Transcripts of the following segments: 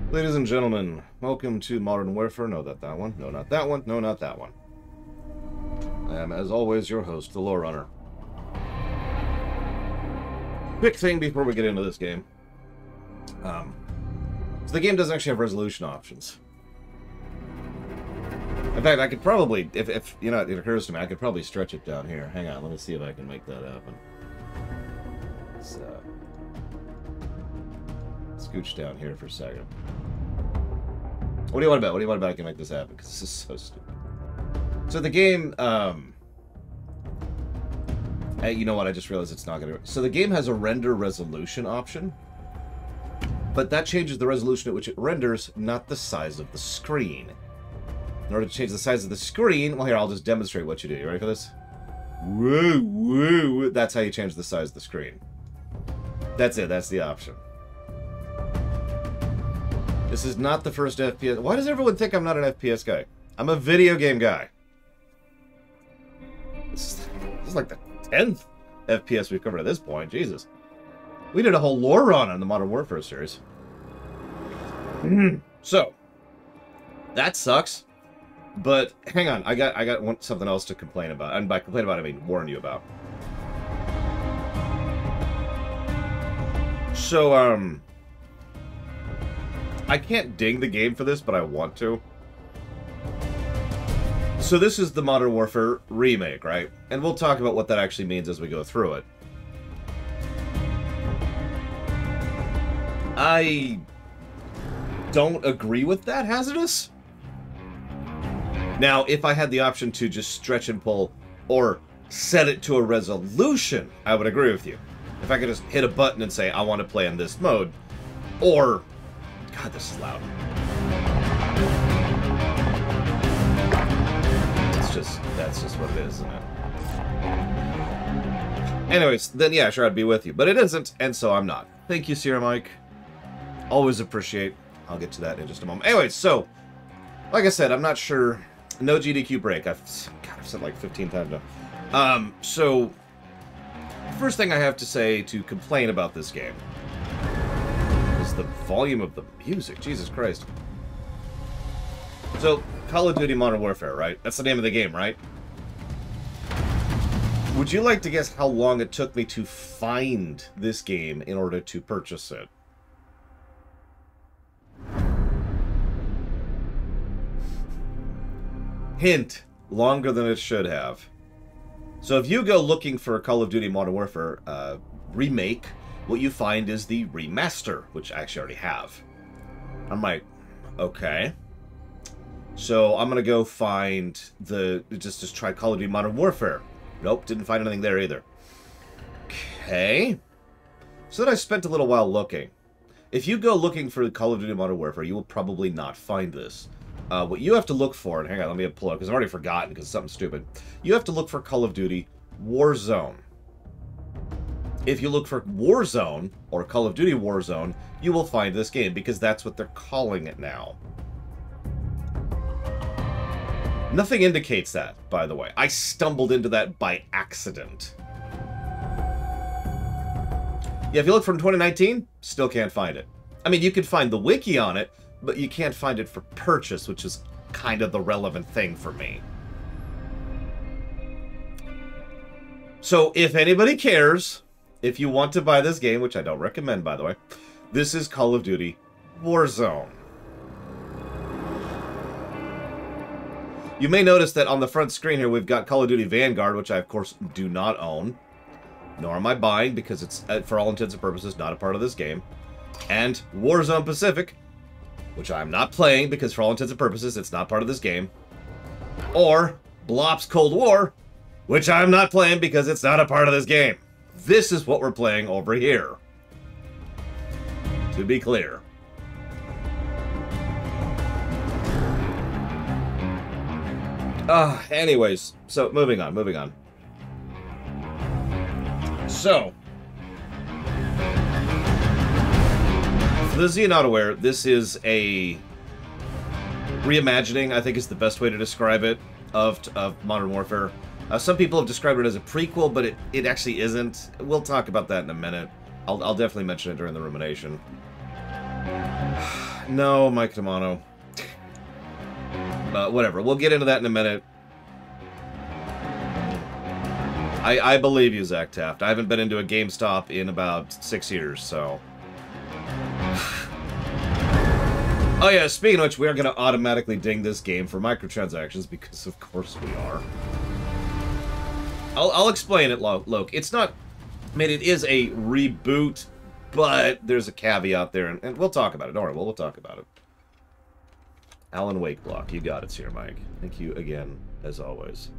Ladies and gentlemen, welcome to Modern Warfare. No, that one. No, not that one. No, not that one. I am, as always, your host, the Lore Runner. Quick thing before we get into this game. So the game doesn't actually have resolution options. In fact, I could probably, if you know, it occurs to me, I could probably stretch it down here. Hang on, let me see if I can make that happen. Let's scooch down here for a second. What do you want about? What do you want about I can make this happen? Because this is so stupid. So the game, you know what? I just realized it's not going to. So the game has a render resolution option, but that changes the resolution at which it renders, not the size of the screen. In order to change the size of the screen, well, here, I'll just demonstrate what you do. You ready for this? Woo, woo. That's how you change the size of the screen. That's it. That's the option. This is not the first FPS. Why does everyone think I'm not an FPS guy? I'm a video game guy. This is like the 10th FPS we've covered at this point. Jesus. We did a whole lore run on the Modern Warfare series. So, that sucks. But hang on, I got something else to complain about. And by complain about, I mean warn you about. So, I can't ding the game for this, but I want to. So this is the Modern Warfare Remake, right? And we'll talk about what that actually means as we go through it. I don't agree with that, Hazardous. Now, if I had the option to just stretch and pull or set it to a resolution, I would agree with you. If I could just hit a button and say, I want to play in this mode, or... God, this is loud. That's just what it is, isn't it? Anyways, then yeah, sure, I'd be with you. But it isn't, and so I'm not. Thank you, Sierra Mike. Always appreciate. I'll get to that in just a moment. Anyways, so, like I said, I'm not sure. No GDQ break. I've said like 15 times now. So, first thing I have to say to complain about this game is the volume of the music. Jesus Christ. So, Call of Duty Modern Warfare, right? That's the name of the game, right? Would you like to guess how long it took me to find this game in order to purchase it? Hint, longer than it should have. So if you go looking for Call of Duty Modern Warfare Remake, what you find is the remaster, which I actually already have. I'm like, okay. So I'm going to go find the... Just try Call of Duty Modern Warfare. Nope, didn't find anything there either. Okay. So then I spent a little while looking. If you go looking for Call of Duty Modern Warfare, you will probably not find this. What you have to look for, and hang on, let me pull it, because I've already forgotten, because it's something stupid. You have to look for Call of Duty Warzone. If you look for Warzone, or Call of Duty Warzone, you will find this game, because that's what they're calling it now. Nothing indicates that, by the way. I stumbled into that by accident. Yeah, if you look from 2019, still can't find it. I mean, you can find the wiki on it, but you can't find it for purchase, which is kind of the relevant thing for me. So, if anybody cares, if you want to buy this game, which I don't recommend, by the way, this is Call of Duty Warzone. You may notice that on the front screen here, we've got Call of Duty Vanguard, which I, of course, do not own. Nor am I buying, because it's, for all intents and purposes, not a part of this game. And Warzone Pacific, which I'm not playing, because for all intents and purposes, it's not part of this game. Or Blops Cold War, which I'm not playing, because it's not a part of this game. This is what we're playing over here. To be clear. Anyways, so moving on. So, for those of you not aware, this is a reimagining, I think is the best way to describe it, of Modern Warfare. Some people have described it as a prequel, but it actually isn't. We'll talk about that in a minute. I'll definitely mention it during the rumination. No, Mike Tamano. Whatever. We'll get into that in a minute. I believe you, Zach Taft. I haven't been into a GameStop in about 6 years, so... Oh yeah, speaking of which, we are going to automatically ding this game for microtransactions, because of course we are. I'll explain it, Loke. It's not... I mean, it is a reboot, but there's a caveat there, and we'll talk about it. Don't worry, we'll talk about it. Alan Wake block. You got it, Sir Mike. Thank you again, as always.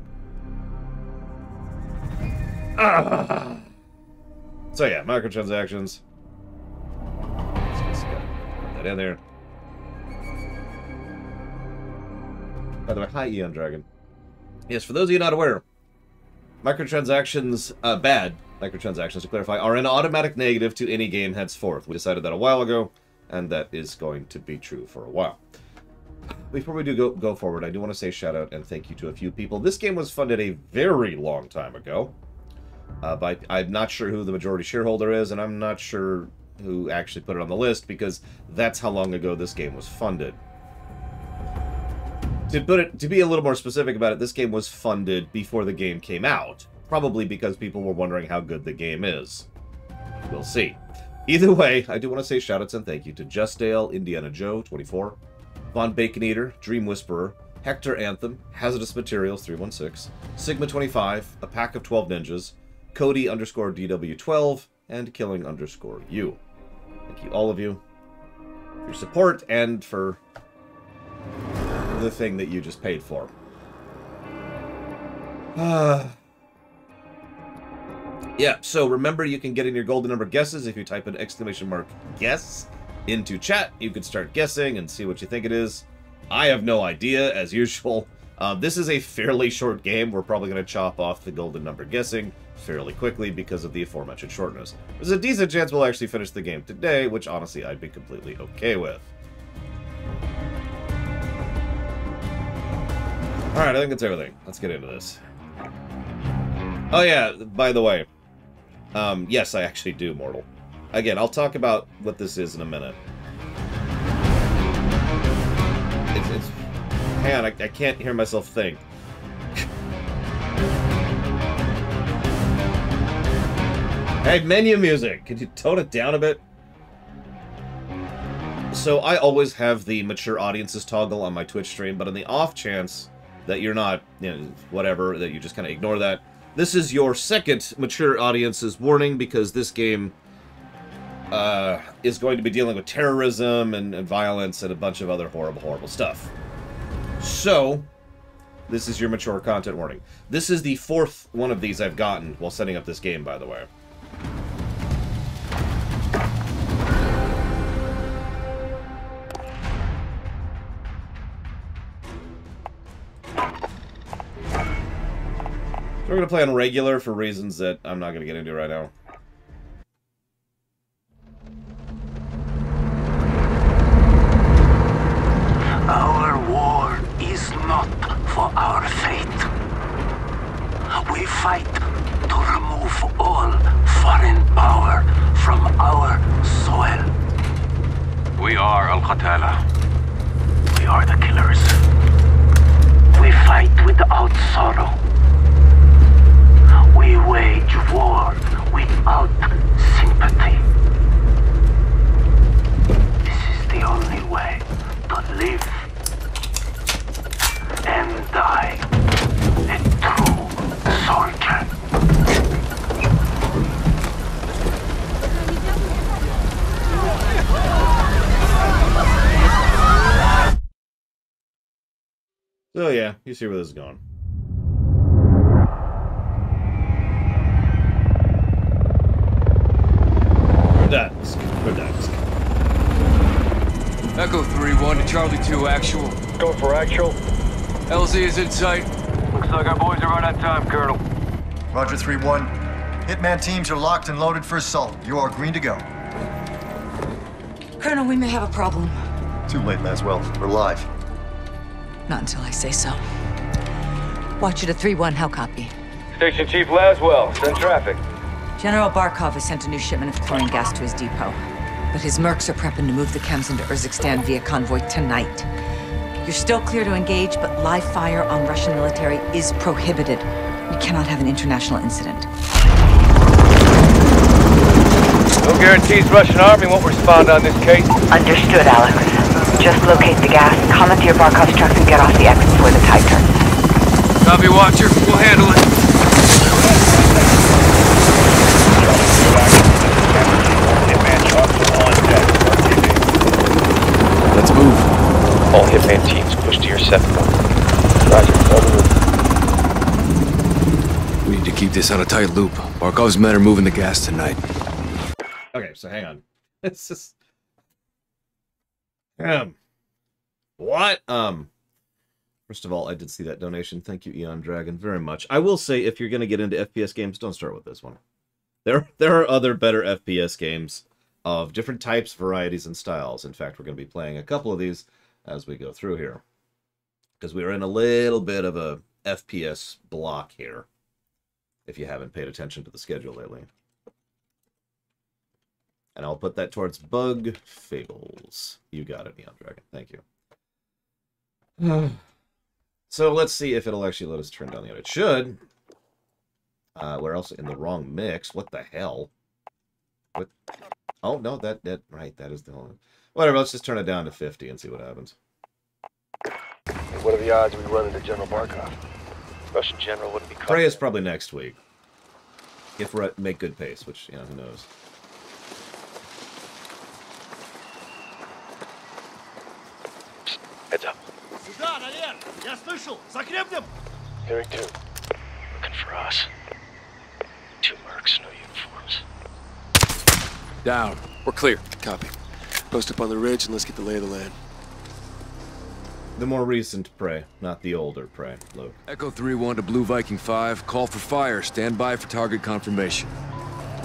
So yeah, microtransactions. Let's put that in there. By the way, hi Eon Dragon. Yes, for those of you not aware, microtransactions, bad microtransactions to clarify, are an automatic negative to any game henceforth. We decided that a while ago, and that is going to be true for a while. Before we do go forward, I do want to say shout out and thank you to a few people. This game was funded a very long time ago. But I'm not sure who the majority shareholder is, and I'm not sure who actually put it on the list, because that's how long ago this game was funded. To be a little more specific about it, this game was funded before the game came out, probably because people were wondering how good the game is. We'll see. Either way, I do want to say shoutouts and thank you to Justdale, Indiana Joe 24, Von Bacon Eater, Dream Whisperer, Hector Anthem, Hazardous Materials 316, Sigma 25, A Pack of 12 Ninjas, Cody_DW12, and Killing_you. Thank you, all of you, for your support and for the thing that you just paid for. Yeah, so remember, you can get in your golden number guesses if you type in !guess into chat. You can start guessing and see what you think it is. I have no idea, as usual. This is a fairly short game. We're probably going to chop off the golden number guessing fairly quickly because of the aforementioned shortness. There's a decent chance we'll actually finish the game today, which honestly I'd be completely okay with. Alright, I think that's everything. Let's get into this. Oh yeah, by the way, yes, I actually do, Mortal. Again, I'll talk about what this is in a minute. Hang on, I can't hear myself think. Hey, menu music! Could you tone it down a bit? So, I always have the mature audiences toggle on my Twitch stream, but on the off chance that you're not, you know, whatever, that you just kind of ignore that, this is your second mature audiences warning, because this game is going to be dealing with terrorism and violence and a bunch of other horrible, horrible stuff. So, this is your mature content warning. This is the fourth one of these I've gotten while setting up this game, by the way. We're going to play on regular for reasons that I'm not going to get into right now. Our war is not for our fate. We fight to remove all foreign power from our soil. We are Al-Qatala. We are the killers. We fight without sorrow. We wage war without sympathy. This is the only way to live and die a true soldier. So yeah, you see where this is going. Verdansk. Echo 3-1 to Charlie 2 actual. Go for actual. LZ is in sight. Looks like our boys are right on time, Colonel. Roger 3-1. Hitman teams are locked and loaded for assault. You are green to go. Colonel, we may have a problem. Too late, Laswell. We're live. Not until I say so. Watch it at 3-1, how copy? Station Chief Laswell, send traffic. General Barkov has sent a new shipment of chlorine gas to his depot. But his mercs are prepping to move the chems into Urzikstan via convoy tonight. You're still clear to engage, but live fire on Russian military is prohibited. We cannot have an international incident. No guarantees Russian army won't respond on this case. Understood, Alex. Just locate the gas, commandeer your Barkov's trucks, and get off the exit before the tide turns. Copy, Watcher. We'll handle it. Let's move. All Hitman teams push to your sector. Roger, over. We need to keep this on a tight loop. Barkov's men are moving the gas tonight. Okay, so hang on. It's just... What? First of all, I did see that donation. Thank you, Eon Dragon, very much. I will say, if you're going to get into FPS games, don't start with this one. There are other better FPS games of different types, varieties, and styles. In fact, we're going to be playing a couple of these as we go through here. Because we are in a little bit of a FPS block here, if you haven't paid attention to the schedule lately. And I'll put that towards Bug Fables. You got it, Neon Dragon. Thank you. So let's see if it'll actually let us turn down the audio. It should. Where else? In the wrong mix. What the hell? What? Oh, no, that right, that is the one. Whatever, let's just turn it down to 50 and see what happens. What are the odds we run into General Barkov? Russian general wouldn't be caught. Prey is probably next week. If we make good pace, which, you know, who knows. Heads up. Hearing two. Looking for us. 2 mercs, no uniforms. Down. We're clear. Copy. Post up on the ridge and let's get the lay of the land. The more recent Prey, not the older Prey, Luke. Echo 3-1 to Blue Viking 5. Call for fire. Stand by for target confirmation.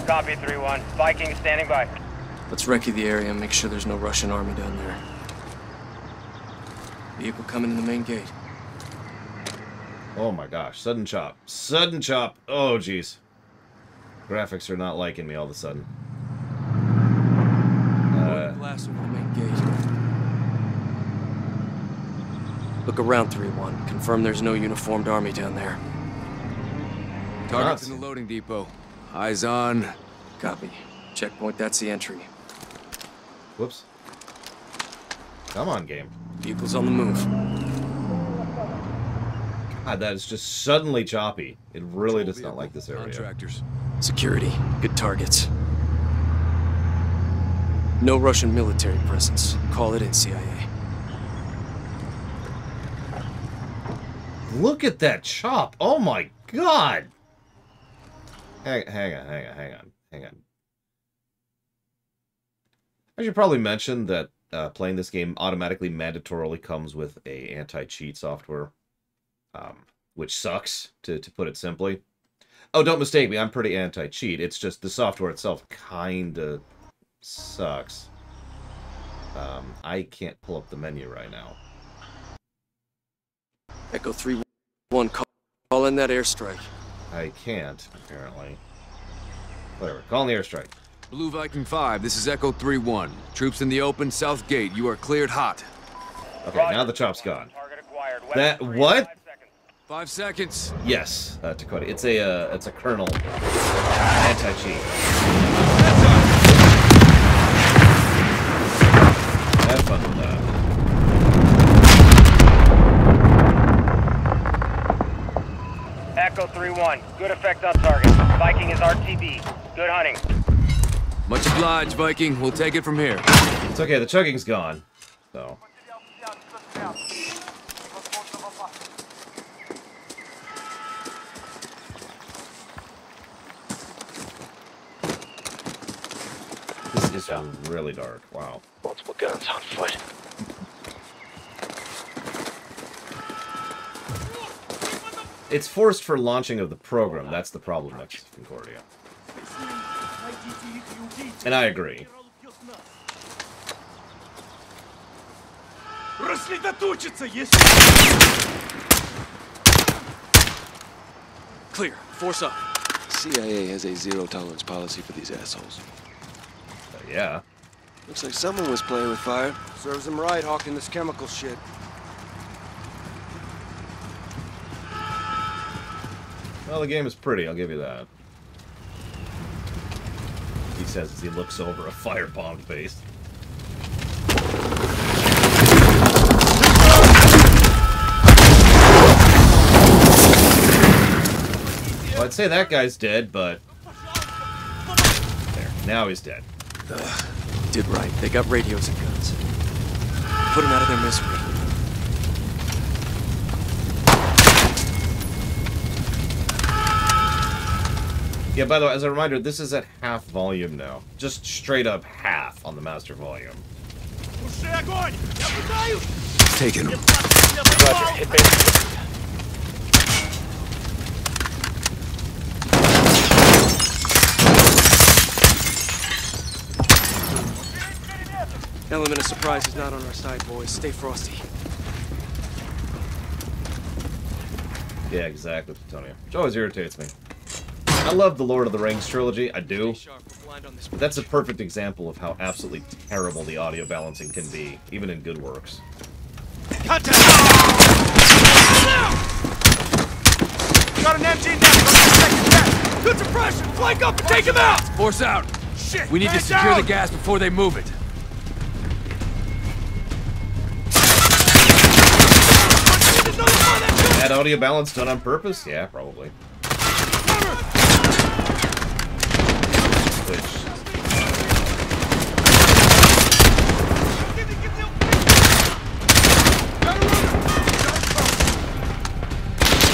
Copy 3-1. Viking standing by. Let's recce the area and make sure there's no Russian army down there. Vehicle coming in the main gate. Oh my gosh, sudden chop. Sudden chop. Oh, jeez. Graphics are not liking me all of a sudden. Blast over the main gate. Look around, 3-1. Confirm there's no uniformed army down there. Target's in the loading depot. Eyes on. Copy. Checkpoint, that's the entry. Whoops. Come on, game. Vehicle's on the move. God, that is just suddenly choppy. It really does not like this area. Contractors. Security. Good targets. No Russian military presence. Call it in, CIA. Look at that chop. Oh my god. Hang on. I should probably mention that playing this game automatically mandatorily comes with a anti-cheat software. Which sucks, to put it simply. Oh, don't mistake me, I'm pretty anti-cheat. It's just the software itself kinda sucks. I can't pull up the menu right now. Echo 3-1, call in that airstrike. I can't, apparently. Whatever, call in the airstrike. Blue Viking 5, this is Echo 3-1. Troops in the open, south gate. You are cleared hot. Okay, now the chop's gone. That, what? 5 seconds. Yes, Dakota. It's a kernel anti-cheat. Have fun with that. Echo 3-1. Good effect on target. Viking is RTB. Good hunting. Much obliged, Viking. We'll take it from here. It's okay, the chugging's gone. So. This is really dark. Wow. Multiple guns on foot. It's forced for launching of the program. That's the problem next to Concordia. And I agree. Clear. Force up. CIA has a zero-tolerance policy for these assholes. Yeah. Looks like someone was playing with fire. Serves him right, hawking this chemical shit. Well, the game is pretty, I'll give you that. He says as he looks over a firebombed base. Well, I'd say that guy's dead, but... There, now he's dead. Did right. They got radios and guns. Put them out of their misery. Yeah, by the way, as a reminder, this is at half volume now. Just straight up half on the master volume. Taking him. Roger, hit base. Element of surprise is not on our side, boys. Stay frosty. Yeah, exactly, Antonio. Which always irritates me. I love the Lord of the Rings trilogy, I do. But that's a perfect example of how absolutely terrible the audio balancing can be, even in good works. Contact! Got an MG down. Good suppression! Flank up and take him out! Force out! Shit! We need to secure the gas before they move it. That audio balance done on purpose? Yeah, probably. Which...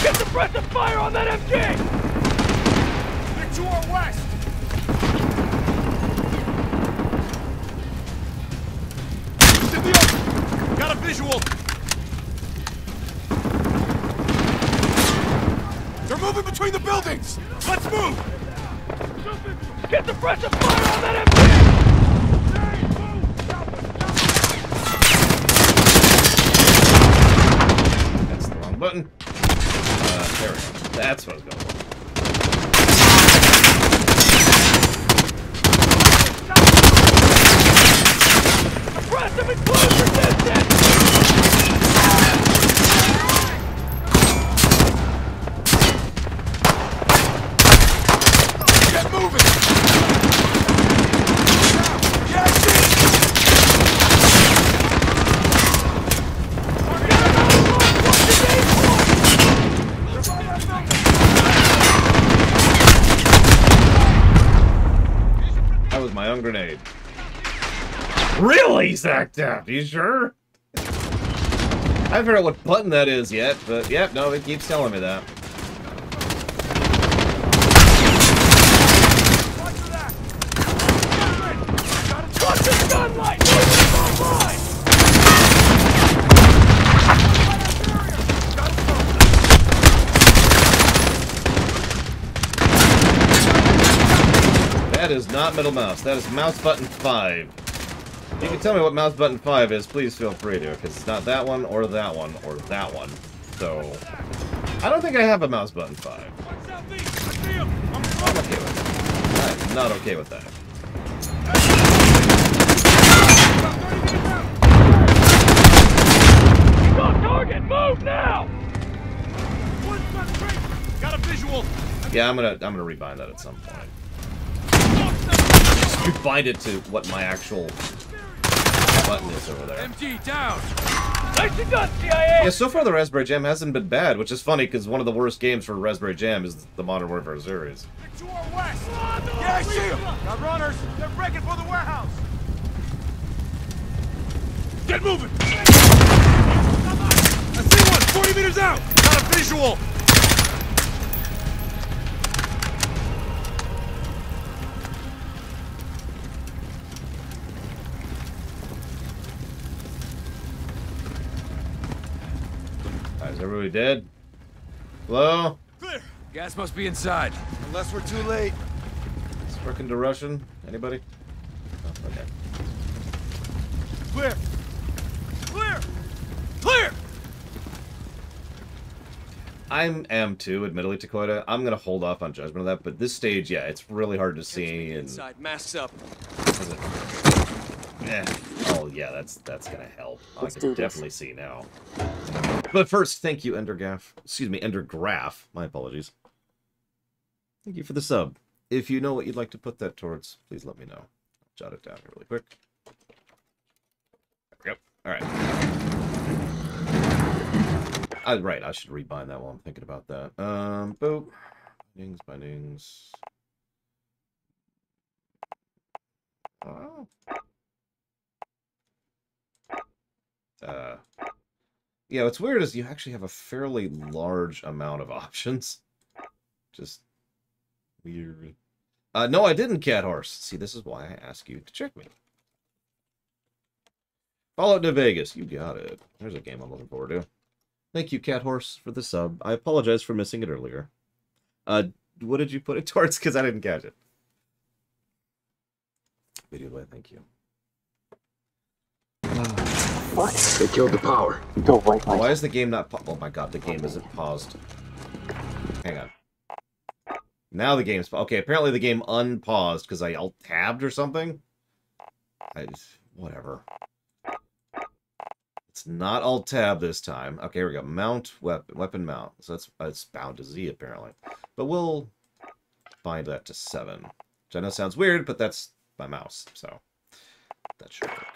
Get suppressive fire on that MG! They're to our west! In the open! Got a visual! They're moving between the buildings! Let's move! Get suppressive fire on that MG! That's the wrong button. There we go. That's what I was going for. Suppressive and close resistance! Get moving! Yeah, I see it! That was my own grenade. Really, Zach Depp? You sure? I haven't figured out what button that is yet, but yep, no, it keeps telling me that. Watch the gunlight! Move online! That is not middle mouse. That is mouse button 5. If you can tell me what mouse button 5 is, please feel free to, because it's not that one, or that one, or that one. So, I don't think I have a mouse button 5. I'm okay with that. I'm not okay with that. Go target! Move now! Got a visual! Yeah, I'm gonna rebind that at some point. Rebind it to what my actual button is over there. MG down! Nicely done, CIA! Yeah, so far the Raspberry Jam hasn't been bad, which is funny because one of the worst games for Raspberry Jam is the Modern Warfare series. To our west! Yeah, I see them! Got runners! They're breaking for the warehouse! Get moving! I see one! 40 meters out! Got a visual! Alright, is everybody dead? Hello? Clear! Gas must be inside. Unless we're too late. Speaking to Russian? Anybody? Oh, okay. Clear! Clear! Clear! I am too, admittedly, Takoida. I'm gonna hold off on judgment of that, but this stage, yeah, it's really hard to see. And Inside, masks up. is it? Oh yeah, that's gonna help. I can definitely see now. But first, thank you, Endergraph. Excuse me, Endergraph. My apologies. Thank you for the sub. If you know what you'd like to put that towards, please let me know. I'll jot it down here really quick. There we go. All right. Right, I should rebind that while I'm thinking about that. Boop. Bindings. Oh. Yeah, what's weird is you actually have a fairly large amount of options. Just weird. No, I didn't, Cat Horse. See, this is why I ask you to check me. Fallout New Vegas. You got it. There's a game I'm looking forward to. Thank you, Cat Horse, for the sub. I apologize for missing it earlier. What did you put it towards? Because I didn't catch it. Video play, thank you. What? They killed the power. Go right. Why is the game not... Oh my god, the game isn't paused. Hang on. Now the game's... Okay, apparently the game unpaused because I alt-tabbed or something. Whatever. It's not alt-tab this time. Okay, here we go. Mount, weapon mount. So it's bound to Z, apparently. But we'll bind that to 7. Which I know sounds weird, but that's my mouse, so that should work.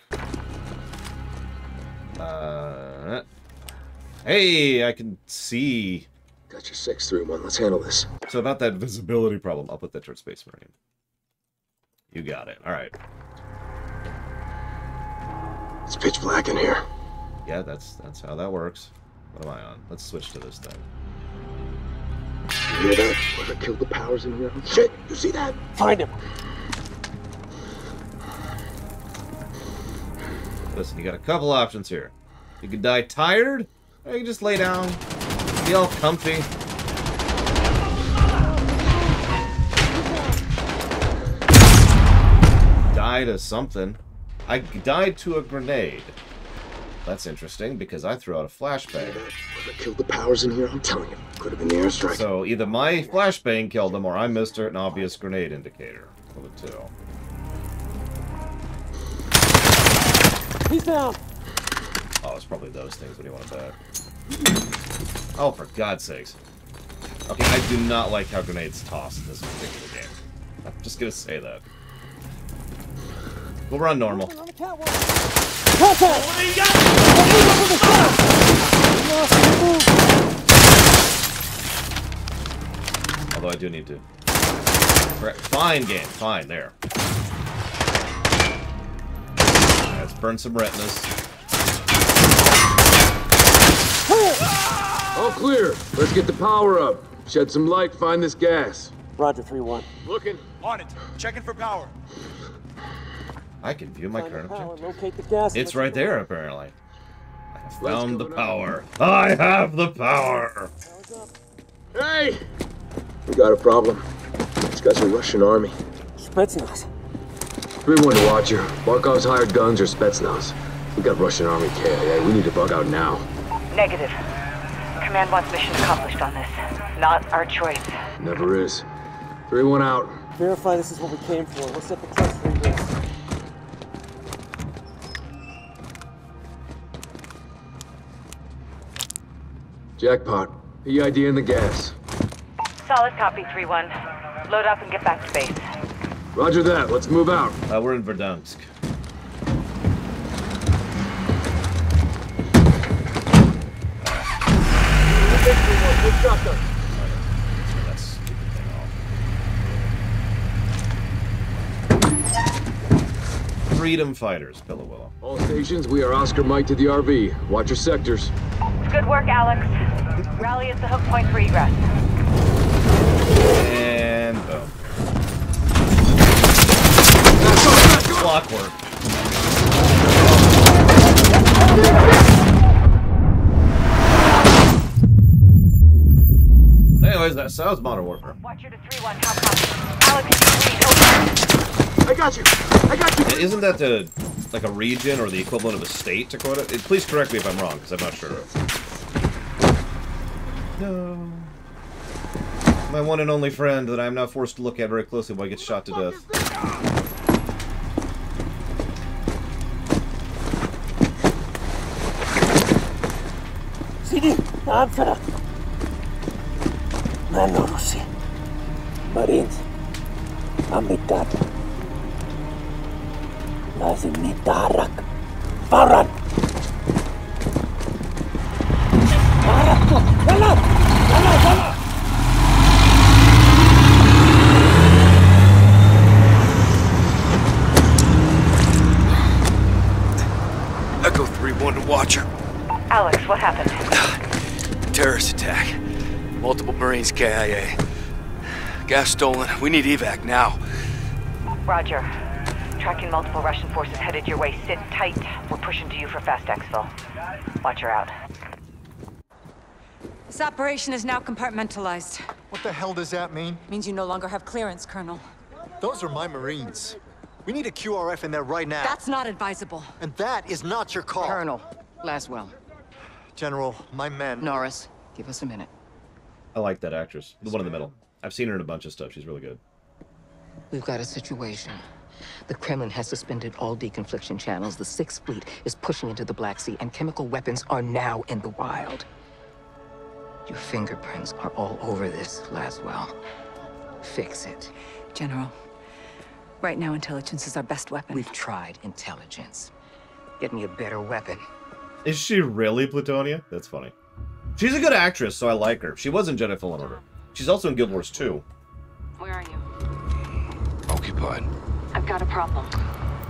Hey, I can see. Got your 631. Let's handle this. So about that visibility problem, I'll put that towards Space Marine. You got it. All right. It's pitch black in here. Yeah, that's how that works. What am I on? Let's switch to this thing. You hear that? Whoever killed the powers in here. Shit! You see that? Find him. Listen, you got a couple options here. You can die tired, or you can just lay down, be all comfy. Die to something. I died to a grenade. That's interesting, because I threw out a flashbang. Whoever killed the powers in here, I'm telling you, could have been the airstrike. So either my flashbang killed them, or I missed an obvious grenade indicator. One of the two. He's down. Oh, it's probably those things. What do you want to bet? Oh, for God's sakes. Okay, I do not like how grenades toss in this particular game. I'm just gonna say that. We'll run normal. Although I do need to. Fine game. Fine, there. Let's burn some retinas. All clear. Let's get the power up. Shed some light, find this gas. Roger, 3-1. Looking. On it. Checking for power. I can view my current objective. Locate the gas. It's right there, apparently. I have found the power. I have the power! Hey! We got a problem. This guy's a Russian army. Spetsnaz. 3-1 to Watcher. Barkov's hired guns or Spetsnaz. We got Russian army KIA. We need to bug out now. Negative. Command wants mission accomplished on this. Not our choice. Never is. 3-1 out. Verify this is what we came for. We'll set the trucks for this. Jackpot. PID in the gas. Solid copy, 3-1. Load up and get back to base. Roger that. Let's move out. We're in Verdansk. That stupid thing off. Freedom Fighters, Pillow Willow. All stations, we are Oscar Mike to the RV. Watch your sectors. Good work, Alex. Rally at the hook point for egress. And boom. Clockwork. Anyways, that sounds Modern Warfare. Watcher to 3-1, how copy? Alex, over. I got you! I got you! Isn't that like a region or the equivalent of a state, to quote it? Please correct me if I'm wrong, because I'm not sure. No. My one and only friend that I am now forced to look at very closely while he gets shot to death. Answer. Manurusi. Marines. Amitat. Lazim nitarak. Faran. Echo 3-1 to Watcher. Alex, what happened? Terrorist attack. Multiple Marines KIA. Gas stolen. We need evac now. Roger. Tracking multiple Russian forces headed your way. Sit tight. We're pushing to you for fast exfil. Watcher out. This operation is now compartmentalized. What the hell does that mean? Means you no longer have clearance, Colonel. Those are my Marines. We need a QRF in there right now. That's not advisable. And that is not your call. Colonel, Laswell. General, my men... Norris, give us a minute. I like that actress. The one in the middle. I've seen her in a bunch of stuff. She's really good. We've got a situation. The Kremlin has suspended all deconfliction channels. The Sixth Fleet is pushing into the Black Sea, and chemical weapons are now in the wild. Your fingerprints are all over this, Laswell. Fix it. General, right now intelligence is our best weapon. We've tried intelligence. Get me a better weapon. Is she really Plutonia? That's funny. She's a good actress, so I like her. She was in Jedi Fallen Order. She's also in Guild Wars 2. Where are you? Occupied. I've got a problem.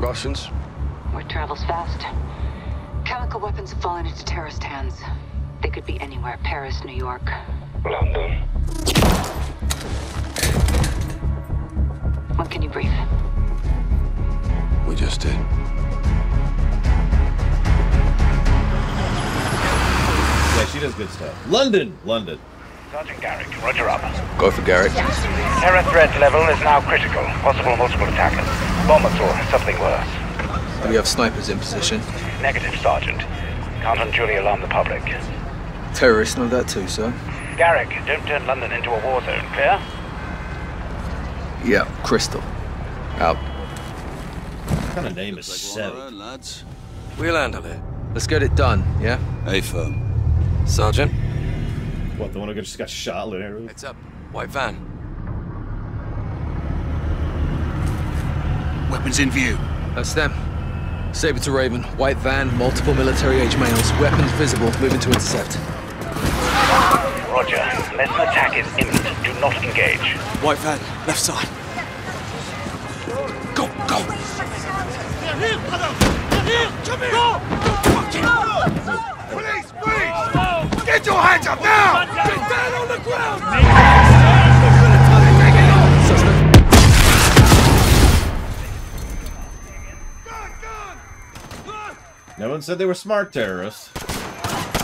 Russians? Word travels fast. Chemical weapons have fallen into terrorist hands. They could be anywhere. Paris, New York. London. When can you brief? We just did. Yeah, she does good stuff. London! London. Sergeant Garrick, roger up. Go for Garrick. Terror threat level is now critical. Possible multiple attackers. Bombers or something worse. Do we have snipers in position? Negative, Sergeant. Can't unduly alarm the public. Terrorists know that too, sir. Garrick, don't turn London into a war zone, clear? Yeah, Crystal. Out. What kind of name is Sev? Lads. We'll handle it. Let's get it done, yeah? Hey, firm. Sergeant? What, the one who just got shot later? Heads up. White van. Weapons in view. That's them. Saber to Raven. White van, multiple military-age males. Weapons visible. Moving to intercept. Roger. Unless an attack is imminent, do not engage. White van, left side. Go, go! Police, please! Get your hands up now! Get down on the ground! No one said they were smart terrorists.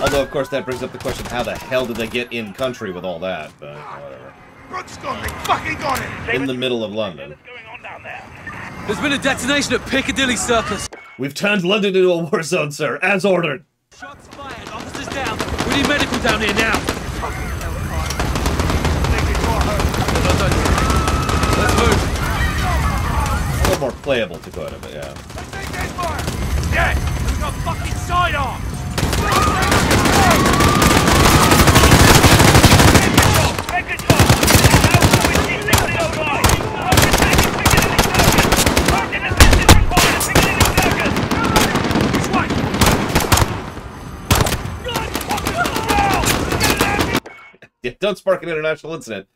Although, of course, that brings up the question, how the hell did they get in country with all that? But whatever. Brooks got it! Fucking got it! In the middle of London. There's been a detonation at Piccadilly Circus. We've turned London into a war zone, sir, as ordered. Shots fired. Officers down. We need medical down here now. Let's move. A little more playable to go out of it, yeah. Yeah! We've got fucking sidearms! Yeah, don't spark an international incident.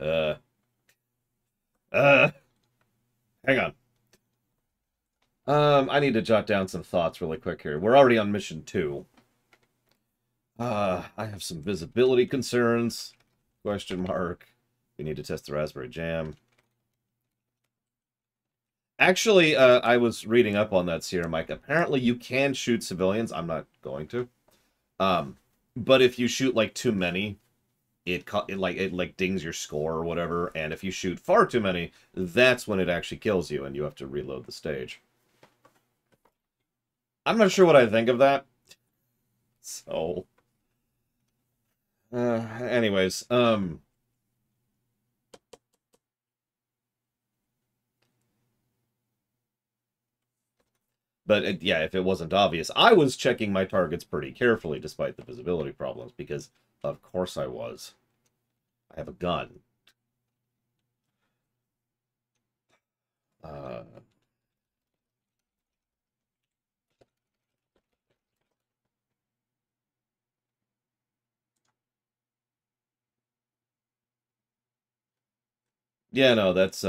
Hang on. I need to jot down some thoughts really quick here. We're already on mission 2. I have some visibility concerns. Question mark. We need to test the Raspberry Jam. Actually, I was reading up on that, Sierra Mike. Apparently, you can shoot civilians. I'm not going to. But if you shoot like too many, it dings your score or whatever. And if you shoot far too many, that's when it actually kills you, and you have to reload the stage. I'm not sure what I think of that. So, anyways, But yeah, if it wasn't obvious, I was checking my targets pretty carefully despite the visibility problems, because of course I was. I have a gun. Yeah, no, that's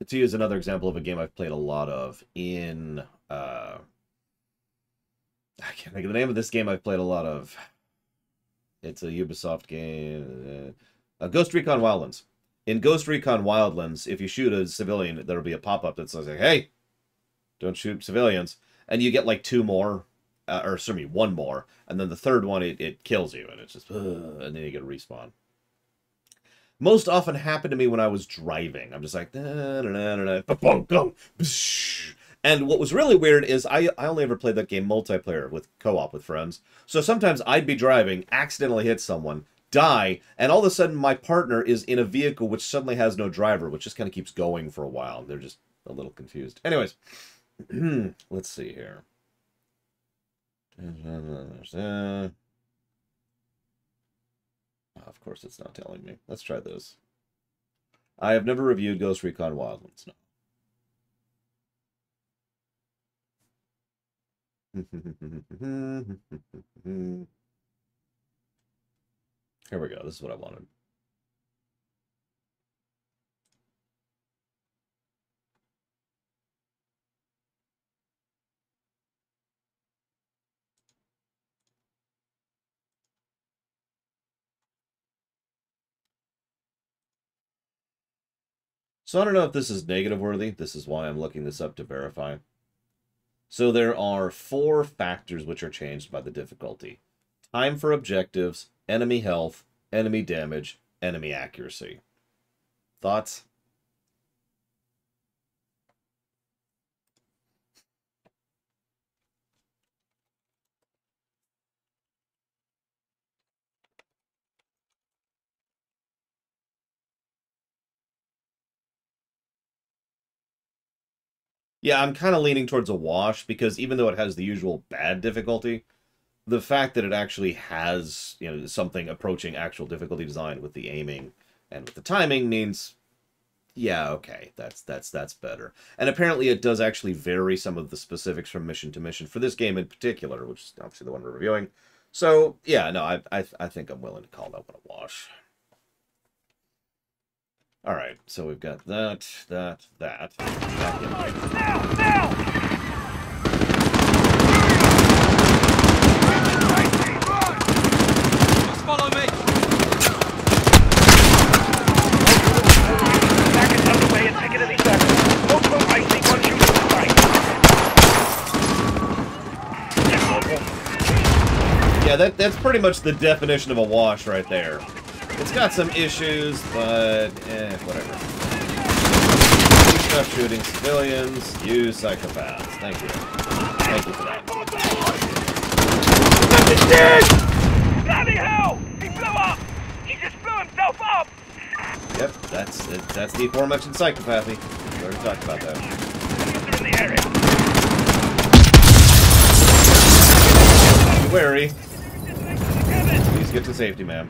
to use another example of a game I've played a lot of in I can't think of the name of this game I've played a lot of. It's a Ubisoft game. Ghost Recon Wildlands. In Ghost Recon Wildlands, if you shoot a civilian, there'll be a pop-up that says, like, hey, don't shoot civilians. And you get like two more, or excuse me, one more. And then the third one, it kills you. And it's just, and then you get a respawn. Most often happened to me when I was driving. I'm just like, and what was really weird is I only ever played that game multiplayer with co-op with friends. So sometimes I'd be driving, accidentally hit someone, die, and all of a sudden my partner is in a vehicle which suddenly has no driver, which just kind of keeps going for a while. They're just a little confused. Anyways, let's see here. Of course it's not telling me. Let's try this. I have never reviewed Ghost Recon Wildlands. No. Here we go. This is what I wanted. So I don't know if this is negative worthy. This is why I'm looking this up to verify. So there are 4 factors which are changed by the difficulty. Time for objectives, enemy health, enemy damage, enemy accuracy. Thoughts? Yeah, I'm kind of leaning towards a wash, because even though it has the usual bad difficulty, the fact that it actually has, you know, something approaching actual difficulty design with the aiming and with the timing means, yeah, okay, that's better. And apparently it does actually vary some of the specifics from mission to mission for this game in particular, which is obviously the one we're reviewing. So, yeah, no, I think I'm willing to call that one a wash. Alright, so we've got that. Now! Just follow me! Back is underway and take it to these seconds. Don't go racing once you get right. Yeah, that's pretty much the definition of a wash right there. It's got some issues, but whatever. Stop shooting civilians, you psychopaths. Thank you. Thank you for that. Bloody hell! He blew up! He just blew himself up! Yep, that's the aforementioned psychopathy. We already talked about that. They're in the area. Be wary. Please get to safety, ma'am.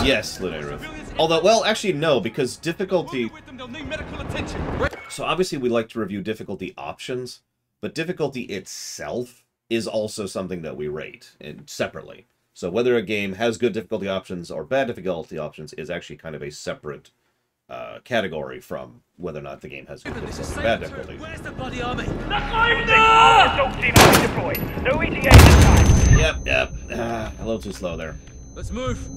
Yes, Lunaru. Although, well, actually, no, because difficulty... So obviously we like to review difficulty options, but difficulty itself is also something that we rate separately. So whether a game has good difficulty options or bad difficulty options is actually kind of a separate category from whether or not the game has good difficulty or bad difficulty. Where's the bloody army? No ETA this time. Yep. A little too slow there. Let's move.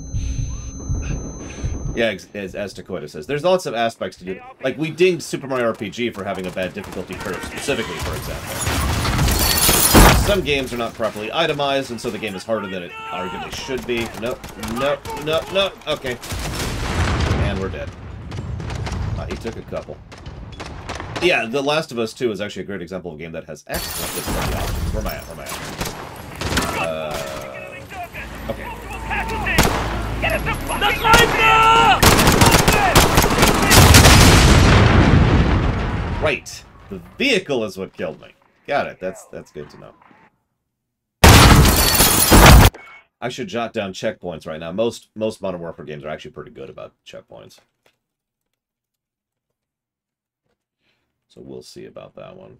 Yeah, as Dakota says, there's lots of aspects to do. Like, we dinged Super Mario RPG for having a bad difficulty curve, specifically, for example. Some games are not properly itemized, and so the game is harder than it arguably should be. Nope. Okay. And we're dead. He took a couple. Yeah, The Last of Us 2 is actually a great example of a game that has excellent difficulty options. Where am I at? Okay. right. The vehicle is what killed me. Got it. That's good to know. I should jot down checkpoints right now. Most Modern Warfare games are actually pretty good about checkpoints. So we'll see about that one.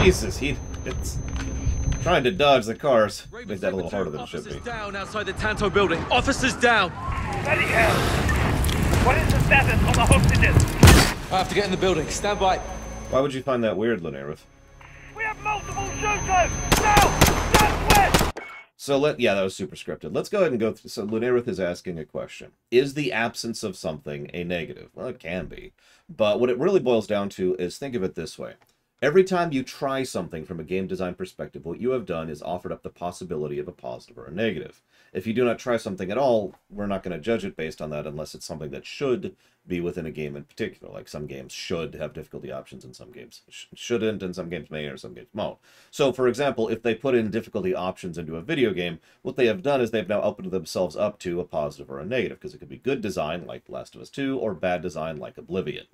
Jesus, it's trying to dodge the cars. Makes that a little harder than it should be. Officers down outside the Tanto building. Officers down. Bloody hell! What is the status on the hostages? I have to get in the building. Stand by. Why would you find that weird, Lunareth? We have multiple shooters! Southwest! So yeah, that was super scripted. Let's go ahead and go through. So Lunareth is asking a question. Is the absence of something a negative? Well, it can be. But what it really boils down to is, think of it this way. Every time you try something from a game design perspective, what you have done is offered up the possibility of a positive or a negative. If you do not try something at all, we're not going to judge it based on that unless it's something that should be within a game in particular. Like some games should have difficulty options and some games shouldn't, and some games may or some games won't. So, for example, if they put in difficulty options into a video game, what they have done is they've now opened themselves up to a positive or a negative, because it could be good design, like Last of Us 2, or bad design, like Oblivion.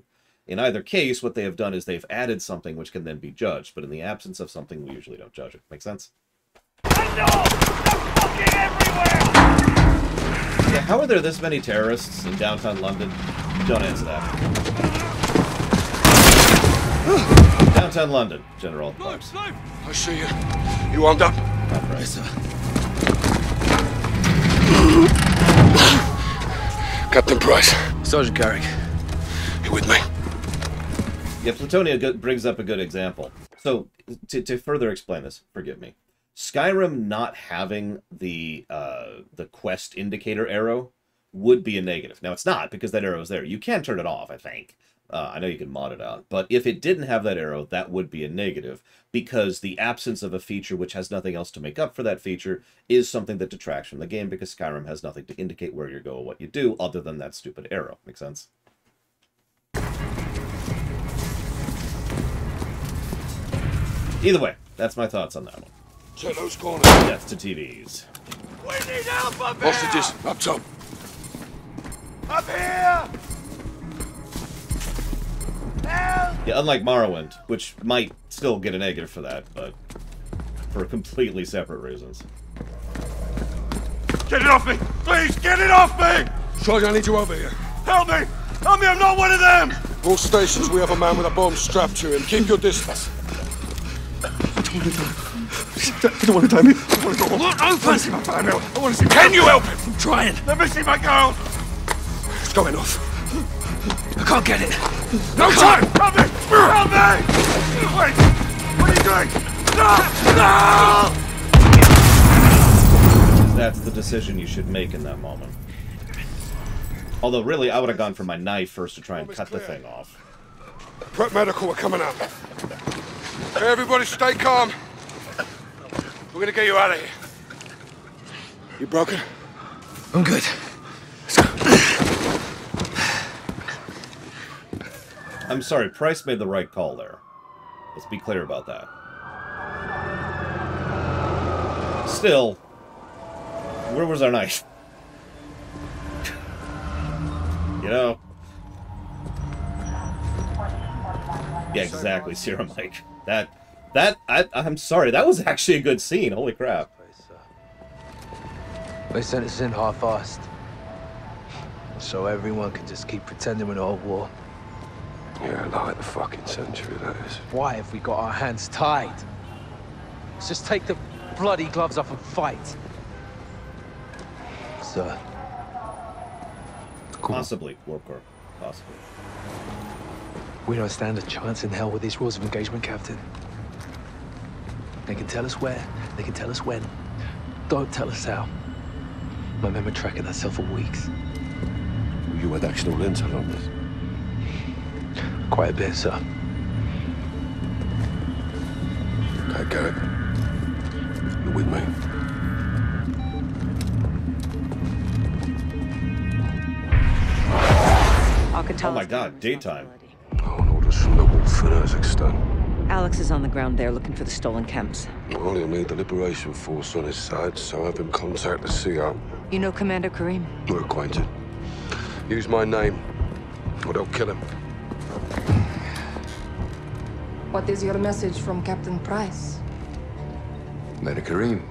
In either case, what they have done is they've added something which can then be judged, but in the absence of something, we usually don't judge it. Make sense? Yeah, how are there this many terrorists in downtown London? Don't answer that. Downtown London, General. Move! I see you. You armed up? Right. Yes, sir. Captain Price. Sergeant Carrick. You with me? Yeah, Plutonia brings up a good example. So, to further explain this, forgive me. Skyrim not having the quest indicator arrow would be a negative. Now, it's not, because that arrow is there. You can turn it off, I think. I know you can mod it out. But if it didn't have that arrow, that would be a negative, because the absence of a feature which has nothing else to make up for that feature is something that detracts from the game, because Skyrim has nothing to indicate where you go or what you do other than that stupid arrow. Make sense? Either way, that's my thoughts on that one. Check those corners. Death to TVs. We need help up here! Hostages, up top. Up here! Help! Yeah, unlike Morrowind, which might still get a negative for that, but for completely separate reasons. Get it off me! Please, get it off me! Sergeant, I need you over here. Help me! Help me, I'm not one of them! All stations, we have a man with a bomb strapped to him. Keep your distance. I don't want to die. I want to go home. Look, I open! want to see my family. I want to see. Can you help him? I'm trying. Let me see my girl. It's going off. I can't get it. No time! Help me! Help me! Wait! What are you doing? No! No! That's the decision you should make in that moment. Although, really, I would have gone for my knife first to try and cut the thing off. Prep medical, we're coming up. Hey, everybody, stay calm. We're gonna get you out of here. You broken? I'm good. I'm sorry, Price made the right call there. Let's be clear about that. Still, where was our knife? You know? Yeah, exactly, Sierra Mike. I'm sorry, that was actually a good scene, holy crap. They sent us in half-assed. So everyone can just keep pretending we're not at war. Yeah, like the fucking century, that is. Why have we got our hands tied? Let's just take the bloody gloves off and fight. Sir. Possibly, Warcorp. Possibly. We don't stand a chance in hell with these rules of engagement, Captain. They can tell us where, they can tell us when. Don't tell us how. I remember tracking that cell for weeks. You had actual intel on this? Quite a bit, sir. Okay, Garrett. You're with me. Oh my god, daytime. Oh, and orders from the Wolf in Urzikstan. Alex is on the ground there looking for the stolen chems. Well, he'll need the Liberation Force on his side, so have him contact the CO. You know Commander Karim? We're acquainted. Use my name, or they'll kill him. What is your message from Captain Price? Commander Karim.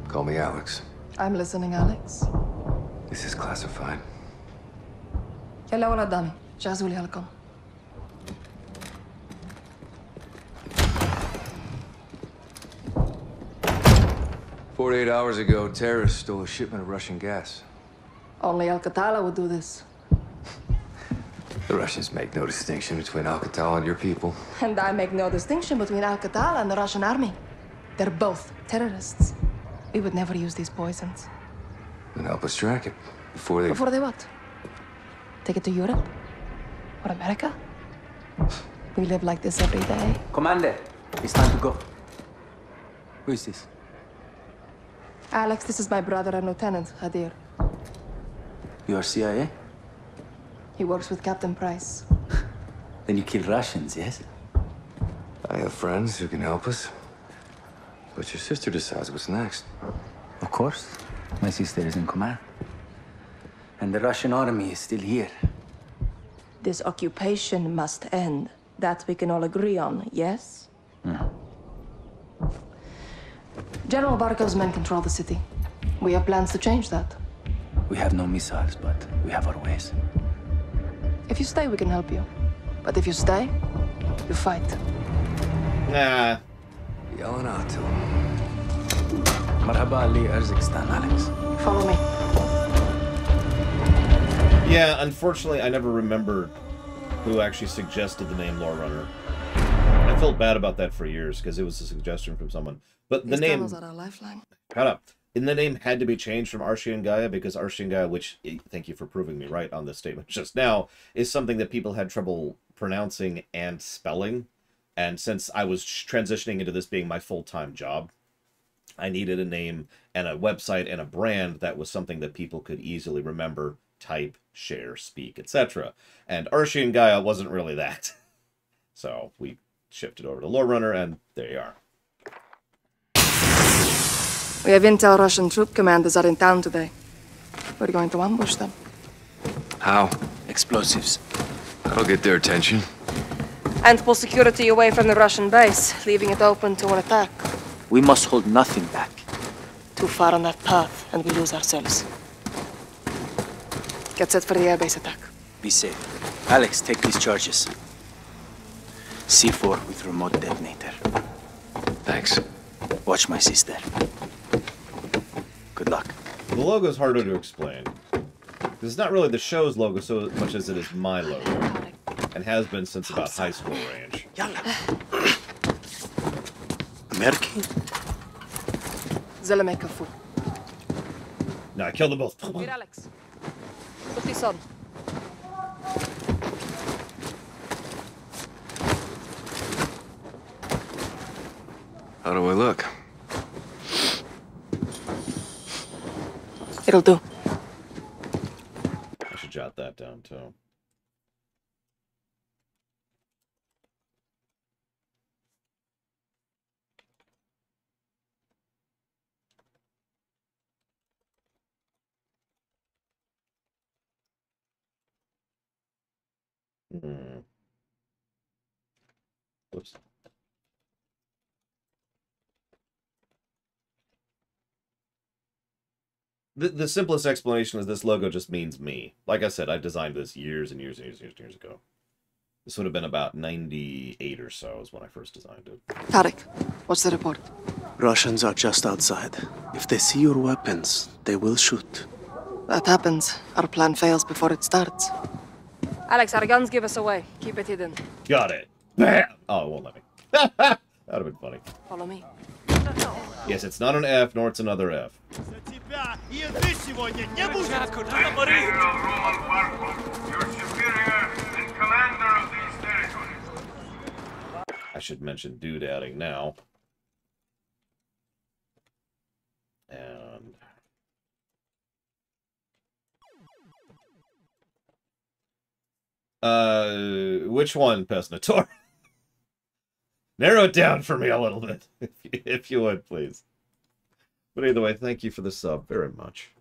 Call me Alex. I'm listening, Alex. This is classified. يلا ولد دامي جهزوا لي هالكم. 48 hours ago, terrorists stole a shipment of Russian gas. Only Al-Qatala would do this. The Russians make no distinction between Al-Qatala and your people. And I make no distinction between Al-Qatala and the Russian army. They're both terrorists. We would never use these poisons. Then help us track it before they... Before they what? Take it to Europe? Or America? We live like this every day. Commander, it's time to go. Who is this? Alex, this is my brother and Lieutenant, Hadir. You are CIA? He works with Captain Price. Then you kill Russians, yes? I have friends who can help us. But your sister decides what's next. Of course. My sister is in command. And the Russian army is still here. This occupation must end. That we can all agree on, yes? General Barkov's men control the city. We have plans to change that. We have no missiles, but we have our ways. If you stay, we can help you. But if you stay, you fight. Nah. Yelling out to Marhaba Ali Urzikstan, Alex. Follow me. Yeah, unfortunately, I never remembered who actually suggested the name Lore Runner. I felt bad about that for years because it was a suggestion from someone. But the These name... tunnels are our lifeline. Shut up. And the name had to be changed from Archie and Gaia because Archie and Gaia, which, thank you for proving me right on this statement just now, is something that people had trouble pronouncing and spelling. And since I was transitioning into this being my full-time job, I needed a name and a website and a brand that was something that people could easily remember, type, share, speak, etc. And Archie and Gaia wasn't really that. So we shifted over to Lore Runner, and there you are. We have intel Russian troop commanders are in town today. We're going to ambush them. How? Explosives. That'll get their attention. And pull security away from the Russian base, leaving it open to an attack. We must hold nothing back. Too far on that path, and we lose ourselves. Get set for the airbase attack. Be safe. Alex, take these charges. C4 with remote detonator. Thanks. Watch my sister. Good luck. The logo's harder to explain. It's not really the show's logo so much as it is my logo. And has been since about high school range. American? Zelemek Kafu. No, I killed them both. Here, Alex. Put this on. How do I look? It'll do. I should jot that down, too. Whoops. The simplest explanation is this logo just means me. Like I said, I designed this years and years and years and years ago. This would have been about 98 or so is when I first designed it. Tarek, what's the report? Russians are just outside. If they see your weapons, they will shoot. That happens. Our plan fails before it starts. Alex, our guns give us away. Keep it hidden. Got it. Bam! Oh, it won't let me. That would have been funny. Follow me. Yes, it's not an F, nor it's another F. I should mention doodadding now. And... which one, Pesnator? Narrow it down for me a little bit, if you would, please. But either way, thank you for the sub very much.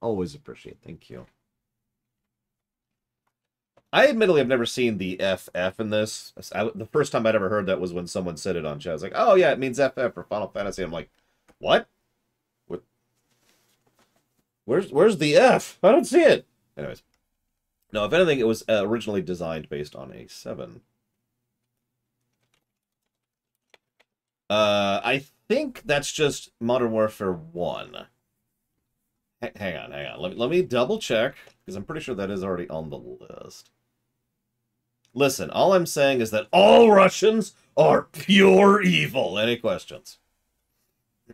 Always appreciate it. Thank you. I admittedly have never seen the FF in this. The first time I'd ever heard that was when someone said it on chat. I was like, oh yeah, it means FF for Final Fantasy. I'm like, what? What? Where's the F? I don't see it. Anyways. No, if anything, it was originally designed based on a 7. I think that's just Modern Warfare 1. Hang on. Let me double check, because I'm pretty sure that is already on the list. Listen, all I'm saying is that all Russians are pure evil. Any questions?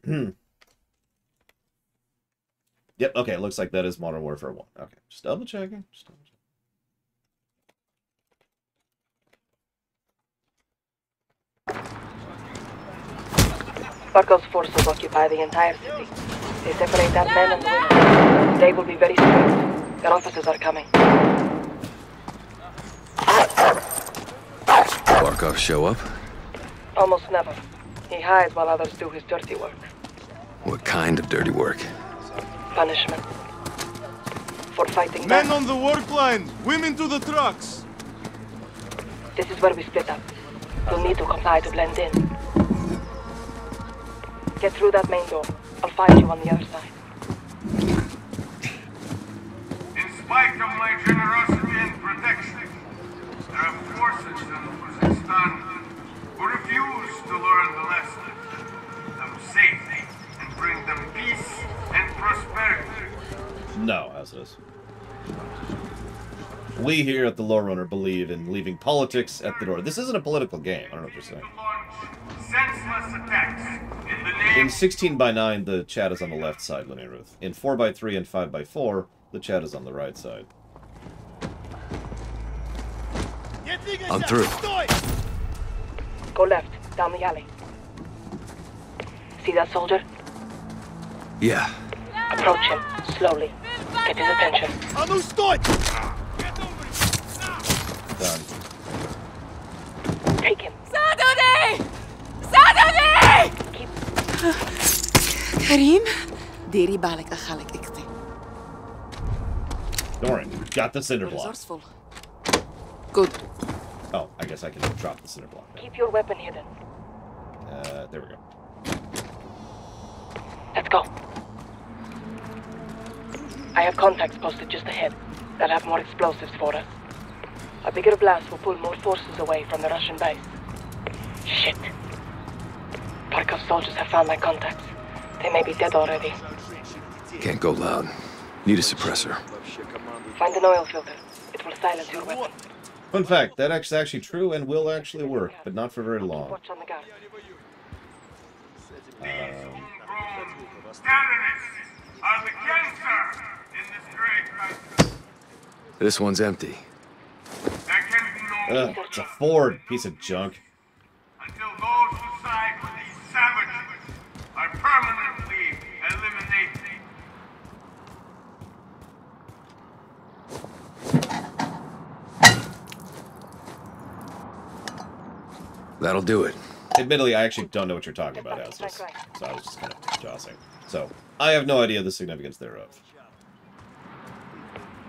Yep, okay, it looks like that is Modern Warfare 1. Okay, just double checking. Barkov's forces occupy the entire city. They separate our men and women. They will be very strict. Their officers are coming. Barkov show up? Almost never. He hides while others do his dirty work. What kind of dirty work? Punishment. For fighting Men back. on the work line! Women to the trucks! This is where we split up. You'll need to comply to blend in. Get through that main door. I'll find you on the other side. In spite of my generosity and protection, there are forces in Uzbekistan who refuse to learn the lesson. Them safe and bring them peace and prosperity. No, as it is. We here at the Lore Runner believe in leaving politics at the door. This isn't a political game. I don't know what you're saying. Senseless attacks in the name. In 16:9, the chat is on the left side, Linear Ruth. In 4:3 and 5:4, the chat is on the right side. I'm through. Go left, down the alley. See that soldier? Yeah. Approach him, slowly. Get his attention. А ну стой! Done. Take him. ساعدوني! ساعدوني! كريم ديري بالك أخالك اكتي. Don't worry, got the cinder block. Resourceful. Good. Oh, I guess I can drop the cinder block. Keep your weapon hidden. There we go. Let's go. I have contacts posted just ahead. They'll have more explosives for us. A bigger blast will pull more forces away from the Russian base. Shit. Barkov's soldiers have found my contacts. They may be dead already. Can't go loud. Need a suppressor. Find an oil filter. It will silence your weapon. Fun fact, that is actually true and will actually work, but not for very long. Watch on the guard. Terrorists are the cancer in this great country. This one's empty. There can be no It's a Ford, piece of junk. until those who side with these savages are permanently eliminated. That'll do it. Admittedly, I actually don't know what you're talking about, as this, so I was just kind of jossing. So, I have no idea the significance thereof.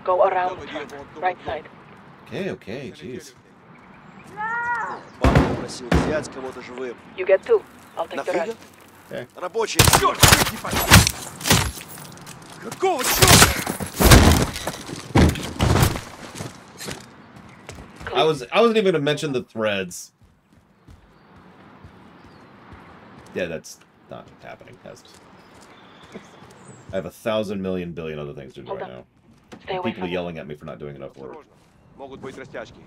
Go around the front, right side. Okay, jeez. You get two. I'll take the rest. Okay. Рабочие! Черт! Какого черта? I wasn't even gonna mention the threads. Yeah, that's not happening. I have 1,000 million billion other things to do right now. Stay away People from yelling at me for not doing enough work. Могут быть растяжки.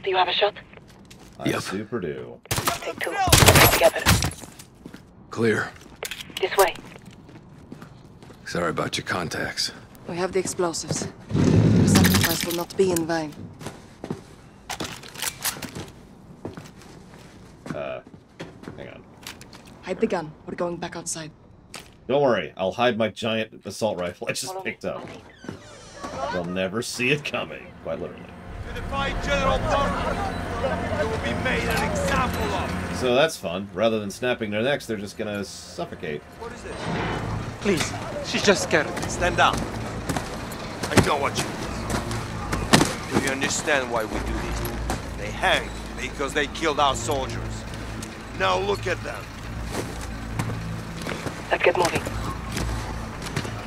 Do you have a shot? I super do. Take two. Together. Clear. This way. Sorry about your contacts. We have the explosives. The sacrifice will not be in vain. Hang on. Hide the gun. We're going back outside. Don't worry, I'll hide my giant assault rifle I just picked up. They'll never see it coming, quite literally. Fight General Barkov. You will be made an example of. So that's fun. Rather than snapping their necks, they're just gonna suffocate. What is it? Please, she's just scared. Stand down. I know what you mean. Do you understand why we do this? They hanged because they killed our soldiers. Now look at them. Let's get moving.